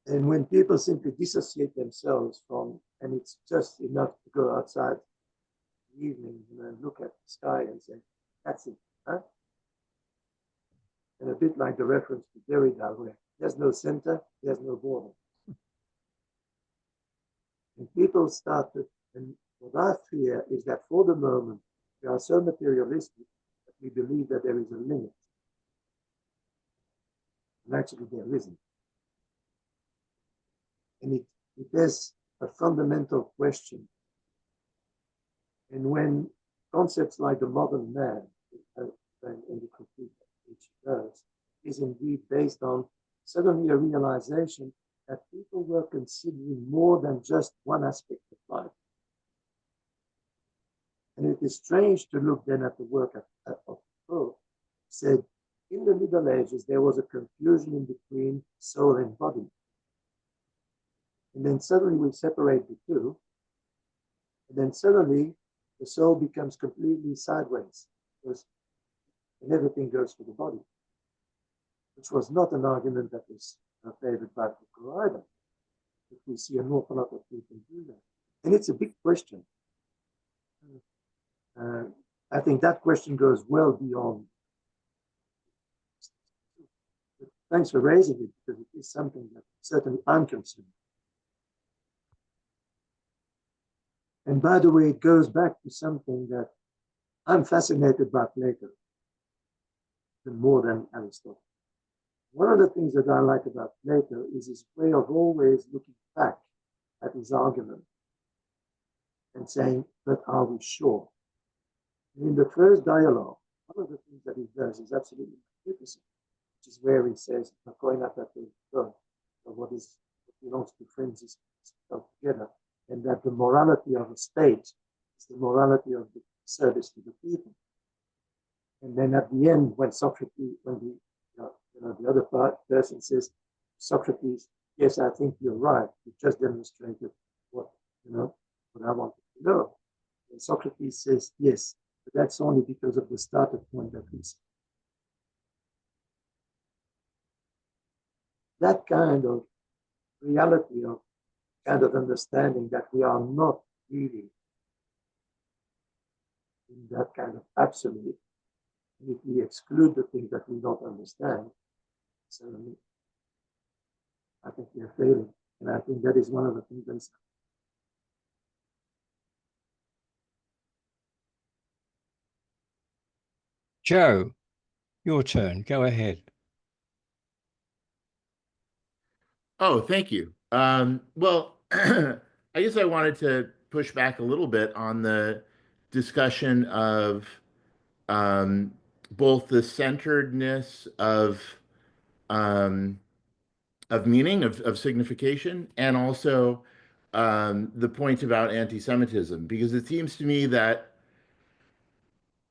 And when people simply dissociate themselves from, and it's just enough to go outside in the evening and look at the sky and say, that's it, huh? And a bit like the reference to Derrida, where there's no center, there's no border. And people started, and what I fear is that for the moment, we are so materialistic that we believe that there is a limit. And actually there isn't. And it is a fundamental question. And when concepts like the modern man, and the critique which it does, is indeed based on suddenly a realization that people were considering more than just one aspect of life. And it is strange to look then at the work of Poe. Said, in the Middle Ages, there was a confusion in between soul and body. And then suddenly we separate the two. And then suddenly the soul becomes completely sideways, and everything goes to the body, which was not an argument that was favored by Foucault either. But we see an awful lot of people do that. And it's a big question. I think that question goes well beyond. But thanks for raising it, because it is something that certainly I'm concerned. And by the way, it goes back to something that I'm fascinated by Plato, even more than Aristotle. One of the things that I like about Plato is his way of always looking back at his argument and saying, but are we sure? And in the first dialogue, one of the things that he does is absolutely magnificent, which is where he says, going up at the God, what belongs to friends is held together, and that the morality of a state is the morality of the service to the people. And then at the end, when Socrates, when the other person says, Socrates, yes, I think you're right. You just demonstrated what I wanted to know. And Socrates says, yes, but that's only because of the starting point that we see. that kind of reality of kind of understanding that we are not really in that kind of absolute. And if we exclude the things that we don't understand, certainly, I think we are failing. And I think that is one of the things that is.
Joe, your turn. Go ahead.
Oh, thank you. Well, I guess I wanted to push back a little bit on the discussion of both the centeredness um, of meaning, of signification, and also the point about anti-Semitism, because it seems to me that,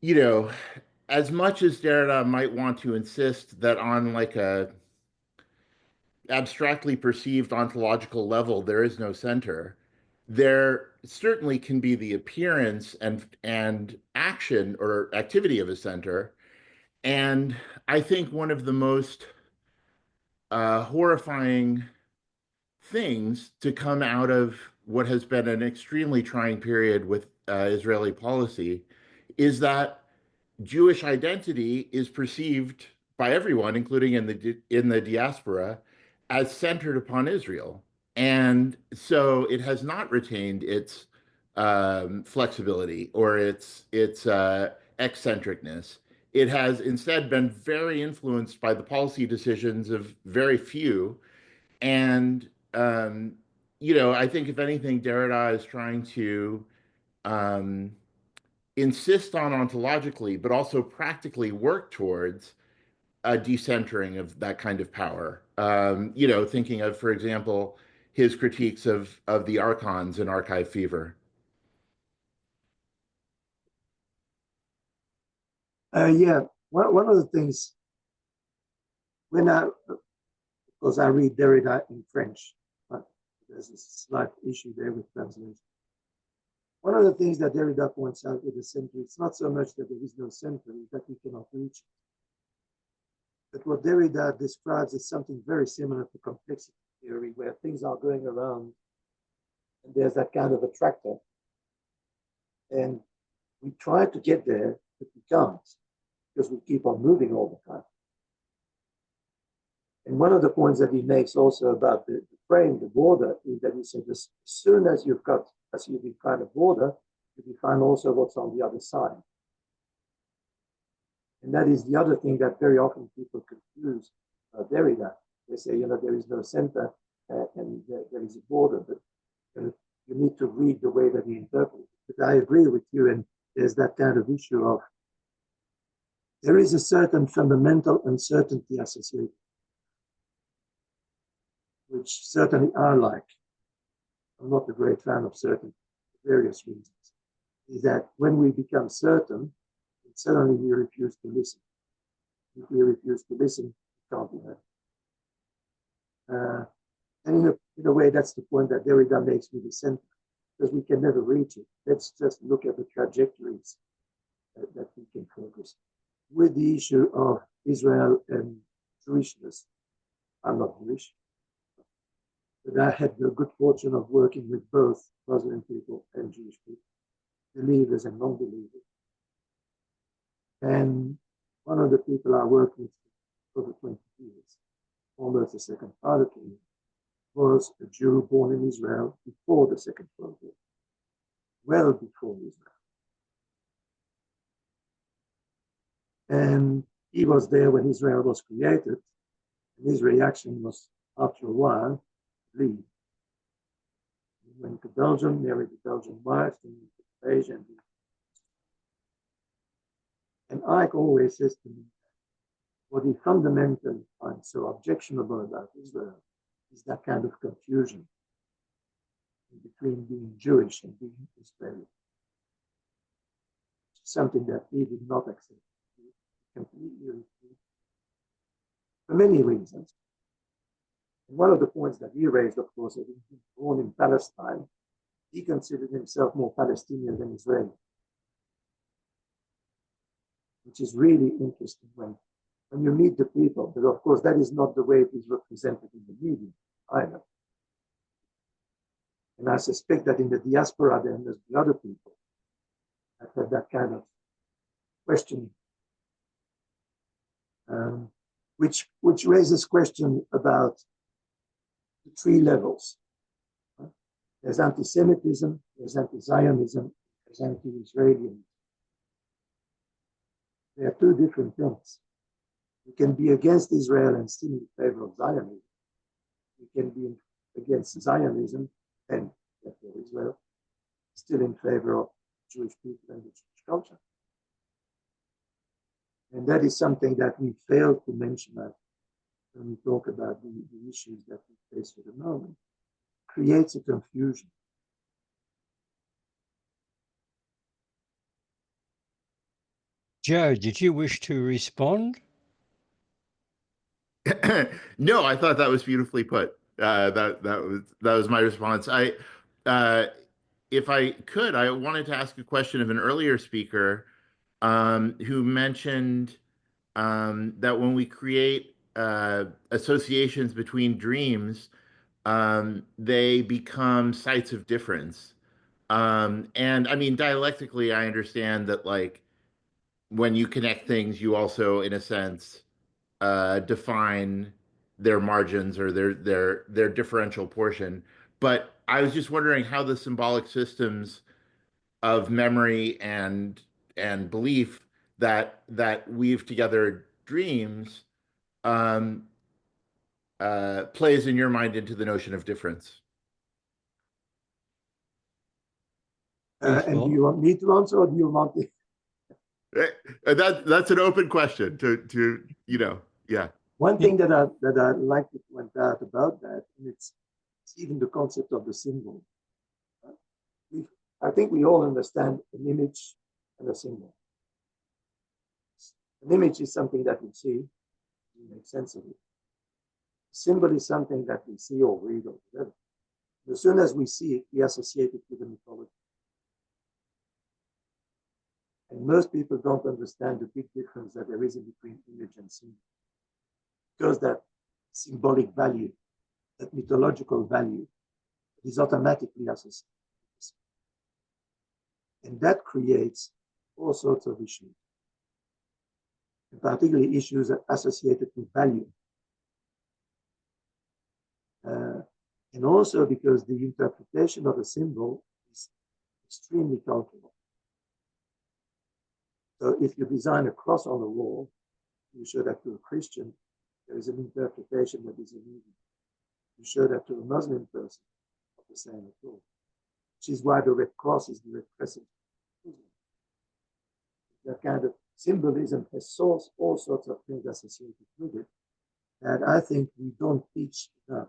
you know, as much as Derrida might want to insist that on like a abstractly perceived ontological level there is no center, there certainly can be the appearance and action or activity of a center. And I think one of the most horrifying things to come out of what has been an extremely trying period with Israeli policy is that Jewish identity is perceived by everyone, including in the diaspora, as centered upon Israel, and so it has not retained its flexibility or its eccentricness. It has instead been very influenced by the policy decisions of very few, and I think if anything, Derrida is trying to um, insist on ontologically, but also practically work towards a decentering of that kind of power. Thinking of, for example, his critiques of the archons in Archive Fever.
Yeah, one of the things because I read Derrida in French, but there's a slight issue there with translation. One of the things that Derrida points out with the center, it's not so much that there is no center, it's that we cannot reach it. But what Derrida describes is something very similar to complexity theory, where things are going around and there's that kind of attractor. And we try to get there, but we can't because we keep on moving all the time. And one of the points that he makes also about the frame, the border, is that he said as soon as you define a border, you define also what's on the other side. And that is the other thing that very often people confuse Derrida. They say, there is no center and there is a border, but you need to read the way that he interprets it. But I agree with you, and there's that kind of issue of there is a certain fundamental uncertainty associated, which certainly I like. I'm not a great fan of certainty for various reasons. Is that when we become certain, suddenly we refuse to listen. If we refuse to listen, it can't be heard. And in a way, that's the point that Derrida makes with the center, because we can never reach it. Let's just look at the trajectories that we can focus. With the issue of Israel and Jewishness, I'm not Jewish, but I had the good fortune of working with both Muslim people and Jewish people, believers and non-believers. And one of the people I worked with for over 20 years, almost the second father to me, was a Jew born in Israel before the Second World War, well before Israel. And he was there when Israel was created, and his reaction was, after a while, leave. He went to Belgium, married a Belgian wife, and moved to Asia. And Ike always says to me, what he fundamentally finds so objectionable about Israel is that kind of confusion between being Jewish and being Israeli. Something that he did not accept. He completely refused for many reasons. And one of the points that he raised, of course, that he was born in Palestine, he considered himself more Palestinian than Israeli, which is really interesting when when you meet the people, but of course that is not the way it is represented in the media either. And I suspect that in the diaspora then there's the other people that have that kind of questioning, which raises question about the three levels. There's anti-Semitism, there's anti-Zionism, there's anti-Israelism. They are two different things. You can be against Israel and still in favor of Zionism. You can be against Zionism and therefore Israel, still in favor of Jewish people and the Jewish culture. And that is something that we failed to mention when we talk about the issues that we face at the moment. Creates a confusion.
Joe, did you wish to respond?
No, I thought that was beautifully put. That was my response. If I could, I wanted to ask a question of an earlier speaker who mentioned that when we create associations between dreams, they become sites of difference. And I mean, dialectically, I understand that like when you connect things, you also, in a sense, define their margins or their differential portion. But I was just wondering how the symbolic systems of memory and belief that weave together dreams um, plays in your mind into the notion of difference.
And do you want me to answer, or do you want me?
That's an open question to yeah.
One thing that I like to point out about that, and it's even the concept of the symbol. I think we all understand an image and a symbol. An image is something that we see, we make sense of it. A symbol is something that we see or read or whatever. As soon as we see it, we associate it with the mythology. And most people don't understand the big difference that there is in between image and symbol. Because that symbolic value, that mythological value, is automatically associated. And that creates all sorts of issues, and particularly issues associated with value. And also because the interpretation of a symbol is extremely cultural. So if you design a cross on a wall, you show that to a Christian, there is an interpretation that is immediate. You show that to a Muslim person, not the same at all. Which is why the Red Cross is the Red Crescent. That kind of symbolism has all sorts of things associated with it that I think we don't teach enough.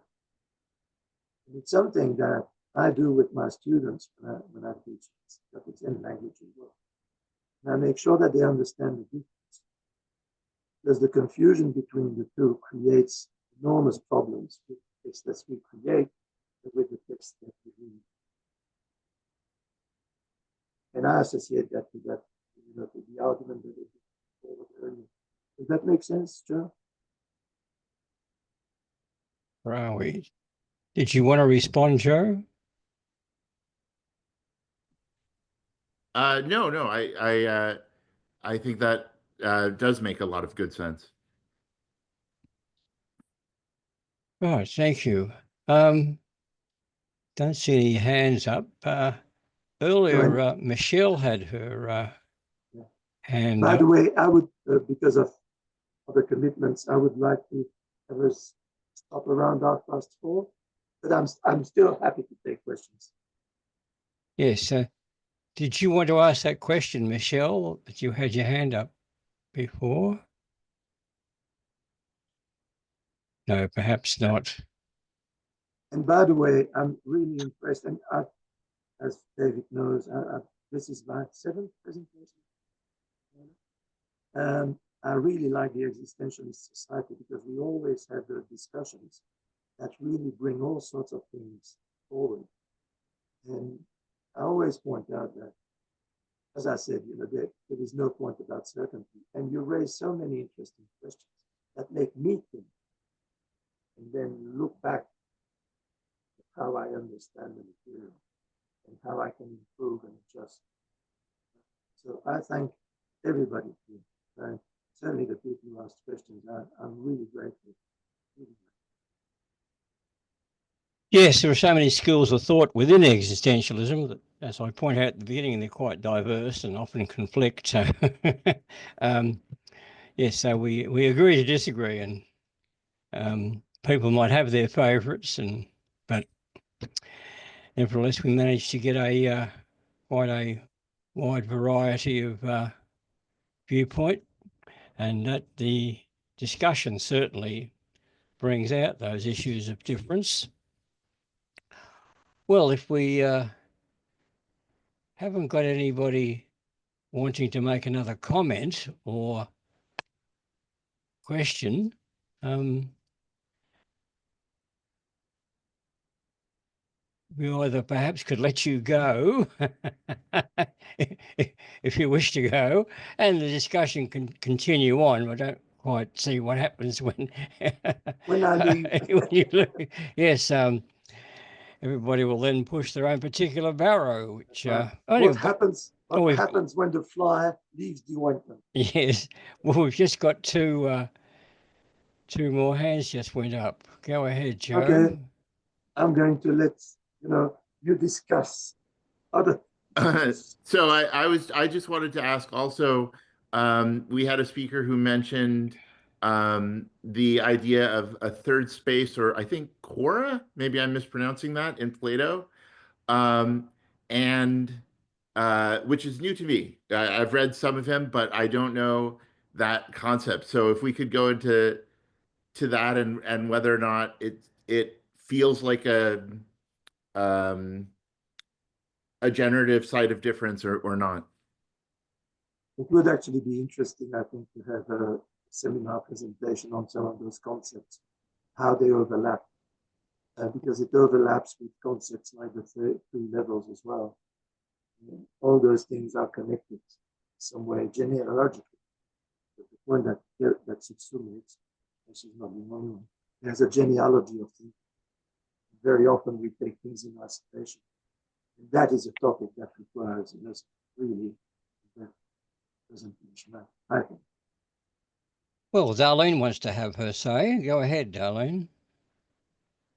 And it's something that I do with my students when I teach topics in language as well. And I make sure that they understand the difference. Because the confusion between the two creates enormous problems with the text that we create and with the text that we read. And I associate that to that, to the argument that we put forward earlier. Does that make sense, Joe?
Where are we? Did you want to respond, Joe?
No. I think that does make a lot of good sense.
Right, thank you. Don't see any hands up. Earlier, Michelle had her hand
By
up.
the way, I would, because of other commitments, I would like to have us stop around 4:30, but I'm still happy to take questions.
Yes. Did you want to ask that question, Michelle, that you had your hand up before? No, perhaps not.
And by the way, I'm really impressed, and as David knows, this is my 7th presentation. I really like the Existentialist Society because we always have the discussions that really bring all sorts of things forward. And I always point out that as I said, there is no point about certainty. And you raise so many interesting questions that make me think and then look back at how I understand the material and how I can improve and adjust. So I thank everybody here. And certainly the people who asked questions. I'm really grateful. Really grateful.
Yes, there are so many schools of thought within existentialism that, as I point out at the beginning, they're quite diverse and often conflict. So, yes, so we agree to disagree, and people might have their favourites, but nevertheless, we managed to get quite a wide variety of viewpoint, and that the discussion certainly brings out those issues of difference. Well, if we haven't got anybody wanting to make another comment or question, we either perhaps could let you go if you wish to go, and the discussion can continue on. I don't quite see what happens when
I leave.
when you leave. Yes, everybody will then push their own particular barrow, which
what happens when the fly leaves the ointment?
Yes, well, we've just got two more hands just went up. Go ahead, Joe.
Okay, I'm going to let you discuss other.
So I just wanted to ask also, we had a speaker who mentioned the idea of a third space, or I think Quora, maybe I'm mispronouncing that, in Plato, and which is new to me. I've read some of him, but I don't know that concept. So if we could go into that and whether or not it feels like a generative side of difference or not.
It would actually be interesting, I think, to have a seminar presentation on some of those concepts, how they overlap, because it overlaps with concepts like the three levels as well. All those things are connected some way genealogically. But the point that Cixous makes, and she's not the only one, there's a genealogy of things. Very often we take things in isolation. And that is a topic that requires really presentation, I think.
Well, Darlene wants to have her say. Go ahead, Darlene.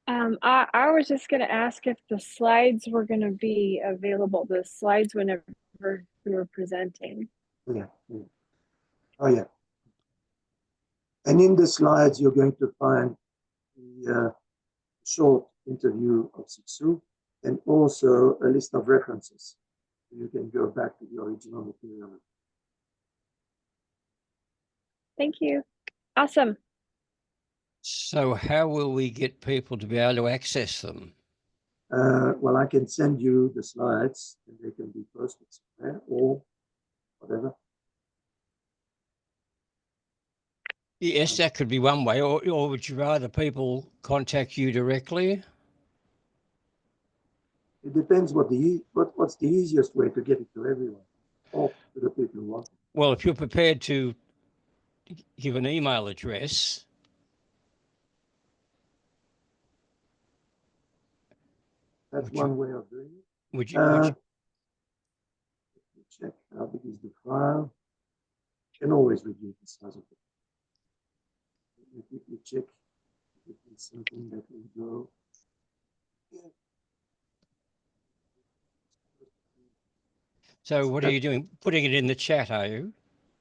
I was just going to ask if the slides were going to be available, the slides whenever we were presenting.
Yeah. Oh, yeah. And in the slides, you're going to find the short interview of Cixous and also a list of references. You can go back to the original material.
Thank you. Awesome.
So how will we get people to be able to access them?
Well, I can send you the slides and they can be posted somewhere or whatever.
Yes, that could be one way. Or would you rather people contact you directly?
It depends what's the easiest way to get it to everyone or to the people who want it.
Well, if you're prepared to give an email address.
That's one way of doing it.
Would you
check how big is the file? You can always reduce the size of it. You check if it's something that will go.
So what are you doing? Putting it in the chat, are you?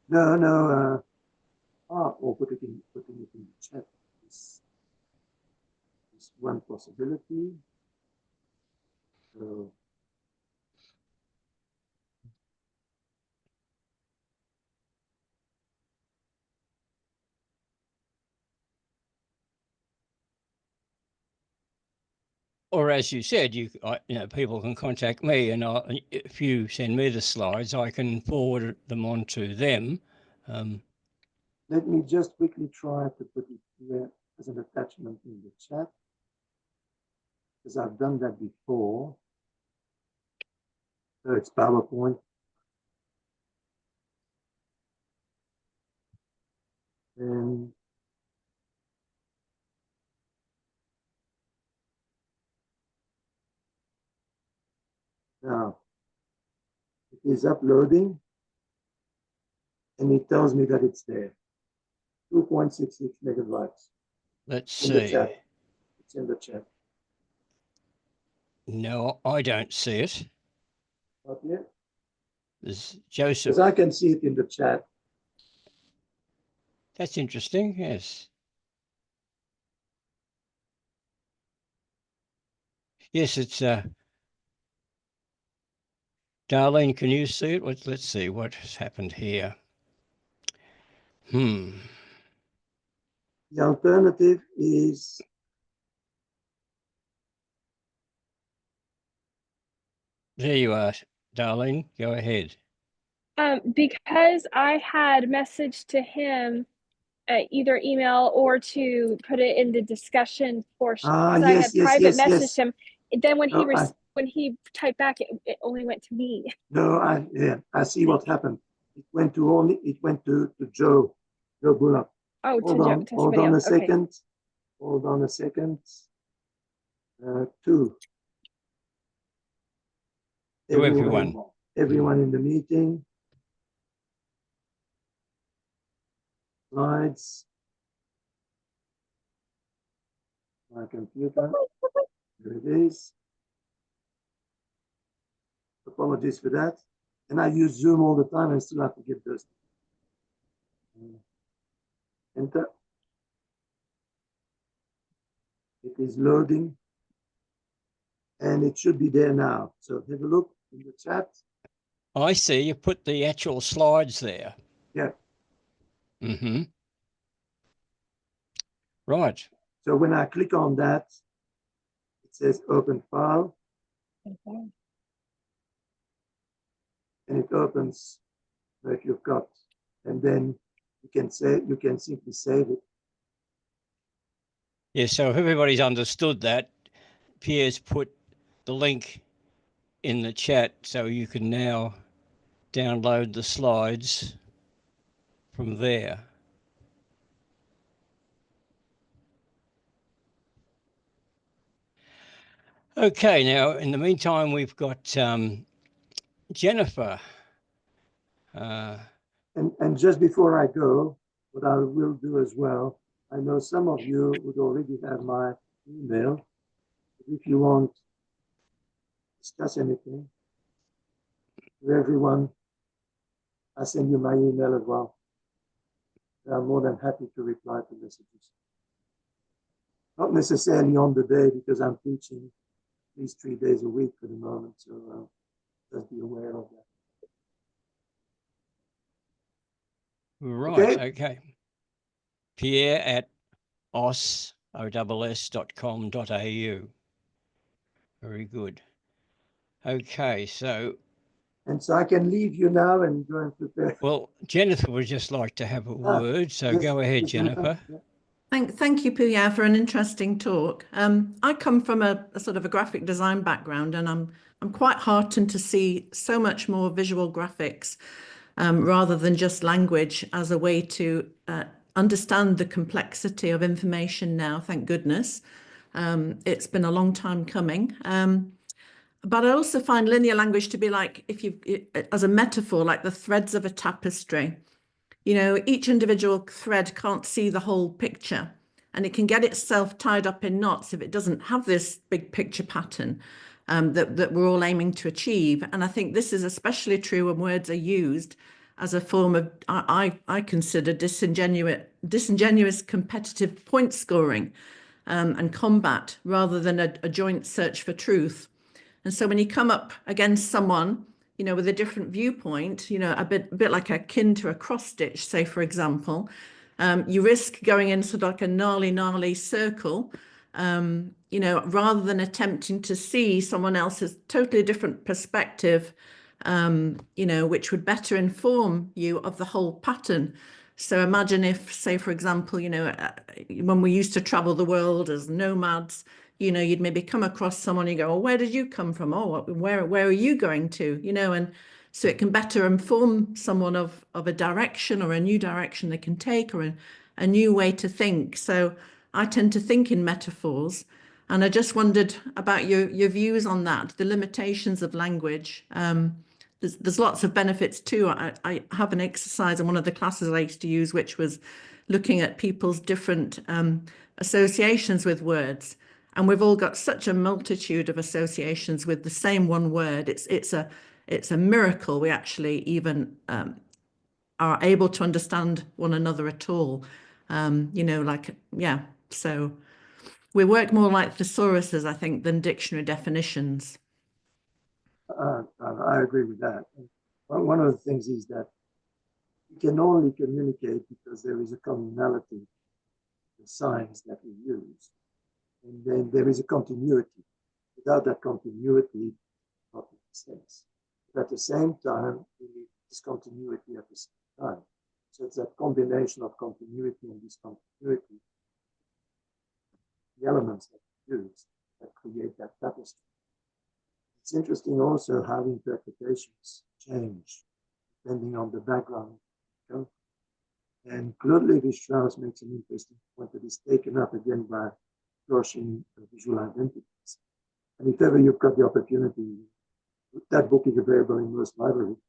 No. Or putting it in the chat is one possibility. So
Or as you said, people can contact me, and if you send me the slides, I can forward them on to them.
Let me just quickly try to put it here as an attachment in the chat, because I've done that before. So it's PowerPoint. And now it is uploading, and it tells me that it's there. 2.66 megabytes.
Let's
In the
see.
chat. It's in the chat.
No, I don't see it.
Not yet?
There's Joseph.
Because I can see it in the chat.
That's interesting, yes. Yes, it's Darlene, can you see it? Let's see what has happened here.
The alternative is
There you are, Darlene. Go ahead.
Because I had messaged to him either email or to put it in the discussion portion. Because I had private messaged him. And then when he typed back, it only went to me.
No, I see what happened. It went to Joe Bullock.
Oh,
hold on a second. Hold on a second. To everyone in the meeting. Slides. My computer. There it is. Apologies for that. And I use Zoom all the time. I still have to get this. Enter. It is loading. And it should be there now. So have a look in the chat.
I see you put the actual slides there.
Yeah.
Mm-hmm. Right.
So when I click on that, it says open file.
Okay.
And it opens like you've got. And then you can simply save it.
Yeah, so if everybody's understood that, Pierre's put the link in the chat so you can now download the slides from there. Okay, now in the meantime, we've got Jennifer.
And just before I go, what I will do as well, I know some of you would already have my email. If you want to discuss anything, to everyone, I send you my email as well. I'm more than happy to reply to messages. Not necessarily on the day because I'm teaching at least 3 days a week for the moment, so just be aware of that.
Right, okay. Pierre at oss.com.au. Very good. Okay, so.
And so I can leave you now and go and prepare.
Well, Jennifer would just like to have a word, so
yes,
go ahead, Jennifer.
Yeah.
Thank you, Pierre, for an interesting talk. I come from a sort of a graphic design background, and I'm quite heartened to see so much more visual graphics rather than just language as a way to understand the complexity of information now, thank goodness. It's been a long time coming. But I also find linear language to be like, as a metaphor, like the threads of a tapestry. You know, each individual thread can't see the whole picture, and it can get itself tied up in knots if it doesn't have this big picture pattern that we're all aiming to achieve. And I think this is especially true when words are used as a form of, I consider disingenuous competitive point scoring and combat rather than a joint search for truth. And so when you come up against someone, you know, with a different viewpoint, you know, a bit like akin to a cross stitch, say, for example, you risk going in sort of like a gnarly circle, you know, rather than attempting to see someone else's totally different perspective, you know, which would better inform you of the whole pattern. So imagine if, say, for example, you know, when we used to travel the world as nomads, you know, you'd maybe come across someone, you go, oh, where did you come from? Oh, where are you going to? You know, and so it can better inform someone of a direction or a new direction they can take or a new way to think. So I tend to think in metaphors. And I just wondered about your views on that, the limitations of language. There's lots of benefits too. I have an exercise in one of the classes I used to use, which was looking at people's different associations with words. And we've all got such a multitude of associations with the same one word. It's a miracle we actually even are able to understand one another at all. So we work more like thesauruses, I think, than dictionary definitions.
I agree with that. One of the things is that we can only communicate because there is a commonality in the signs that we use. And then there is a continuity. Without that continuity, it doesn't make sense. But at the same time, we need discontinuity at the same time. So it's that combination of continuity and discontinuity, the elements that we use that create that tapestry. It's interesting also how interpretations change depending on the background. And Claude Lévi-Strauss makes an interesting point that is taken up again by Josh in Visual Identities. And if ever you've got the opportunity, that book is available in most libraries.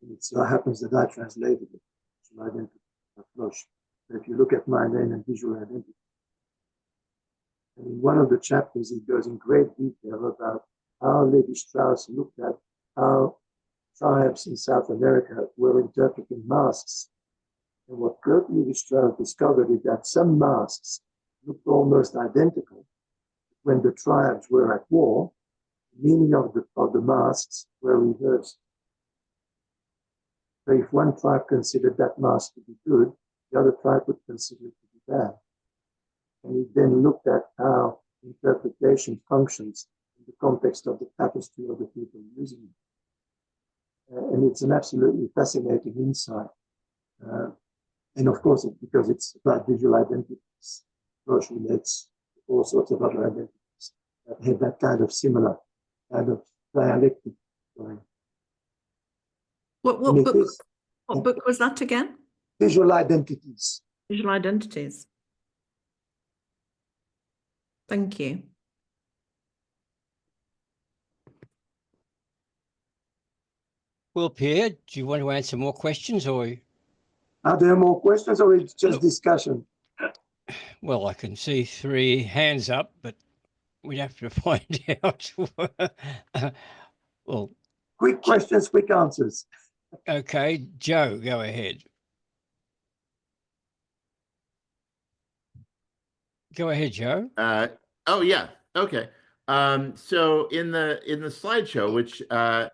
And it so happens that I translated it, Visual Identity by Josh. So if you look at my name and Visual Identity, and in one of the chapters, it goes in great detail about how Lévi-Strauss looked at how tribes in South America were interpreting masks. And what Claude Lévi-Strauss discovered is that some masks looked almost identical. When the tribes were at war, the meaning of the masks were reversed. So if one tribe considered that mask to be good, the other tribe would consider it to be bad. And he then looked at how interpretation functions in the context of the tapestry of the people using it. And it's an absolutely fascinating insight. And of course, because it's about visual identities, Roche relates to all sorts of other identities that have that kind of similar kind of dialectic going.
What book was that again?
Visual Identities.
Visual Identities. Thank you.
Well, Pierre, do you want to answer more questions, or?
Are there more questions, or it's just discussion?
Well, I can see 3 hands up, but we'd have to find out. Well,
quick questions, quick answers.
Okay, Joe, go ahead. Go ahead, Joe.
Oh yeah, okay. So in the slideshow, which I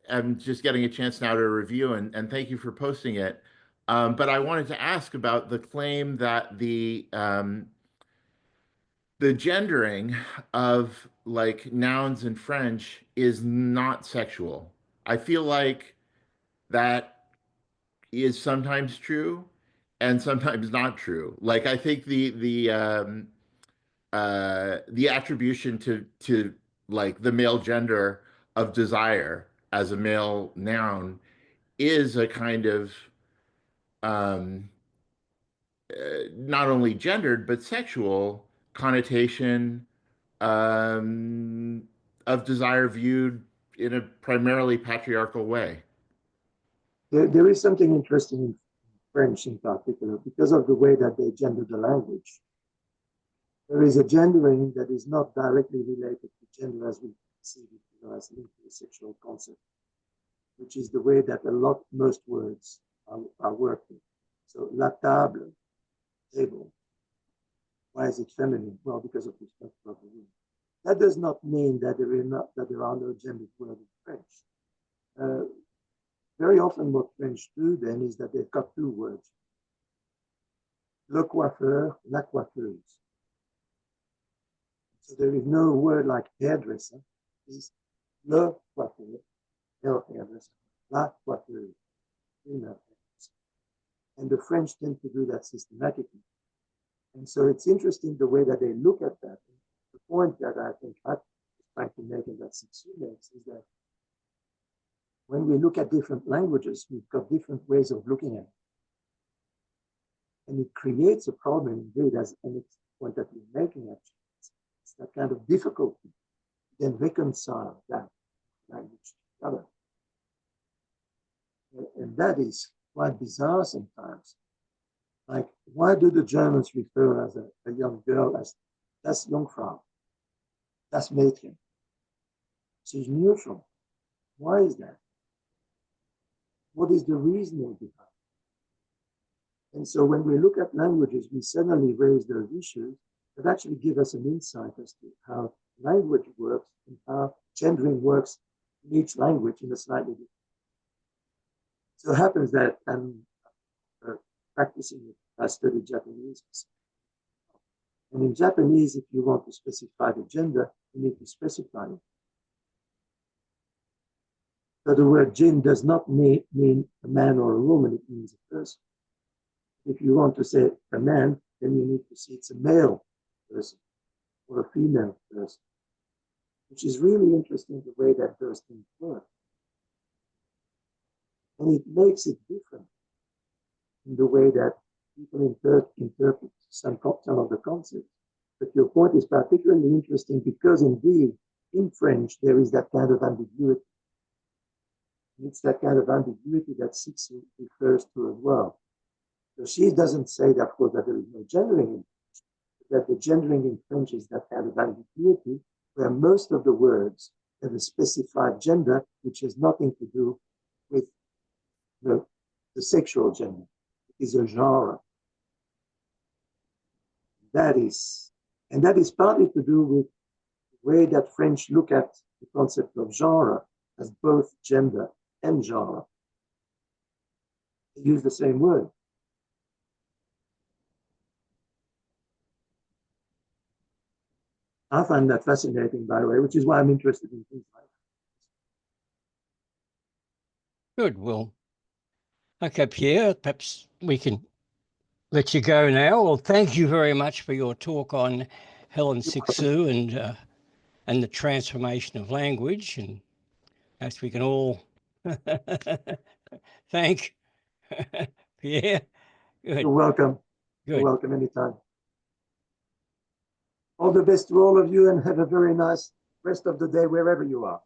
am just getting a chance now to review, and thank you for posting it. But I wanted to ask about the claim that the gendering of like nouns in French is not sexual. I feel like that is sometimes true and sometimes not true. Like I think the attribution to like the male gender of desire as a male noun is a kind of not only gendered but sexual connotation of desire viewed in a primarily patriarchal way.
There is something interesting in French in particular because of the way that they gender the language. There is a gendering that is not directly related to gender as we see it, as linked to a sexual concept, which is the way that most words are working. So la table, table. Why is it feminine? Well, because of the structure of the word. That does not mean that there are no gendered words in French. Very often what French do then is that they've got 2 words. Le coiffeur, la coiffeuse. So there is no word like hairdresser. It's le coiffeur, male hairdresser, la coiffeuse, female hairdresser. And the French tend to do that systematically. And so it's interesting the way that they look at that. The point that I think I'm trying to make in that Cixous makes is that when we look at different languages, we've got different ways of looking at it. And it creates a problem indeed, as any point that you're making, actually. It's that kind of difficulty to then reconcile that language to the other. And that is quite bizarre sometimes. Like, why do the Germans refer as a young girl as das Jungfrau, das Mädchen? She's neutral. Why is that? What is the reasoning behind it? And so when we look at languages, we suddenly raise those issues that actually give us an insight as to how language works and how gendering works in each language in a slightly different way. So it happens that I'm practicing it. I studied Japanese. And in Japanese, if you want to specify the gender, you need to specify it. So the word jin does not mean a man or a woman, it means a person. If you want to say a man, then you need to say it's a male person or a female person, which is really interesting the way that those things work. And it makes it different in the way that people interpret some of the concepts. But your point is particularly interesting because indeed, in French, there is that kind of ambiguity. It's that kind of ambiguity that Cixous refers to as well. So she doesn't say that, of course, that there is no gendering in French, that the gendering in French is that kind of ambiguity where most of the words have a specified gender, which has nothing to do with the sexual gender. It is a genre. That is partly to do with the way that French look at the concept of genre as both gender and genre. They use the same word. I find that fascinating, by the way, which is why I'm interested in things like that.
Good. Well, okay, Pierre, perhaps we can let you go now. Well, thank you very much for your talk on Helene Cixous and the transformation of language. And as we can all thank Pierre. Good.
You're welcome.
Good.
You're welcome anytime. All the best to all of you and have a very nice rest of the day wherever you are.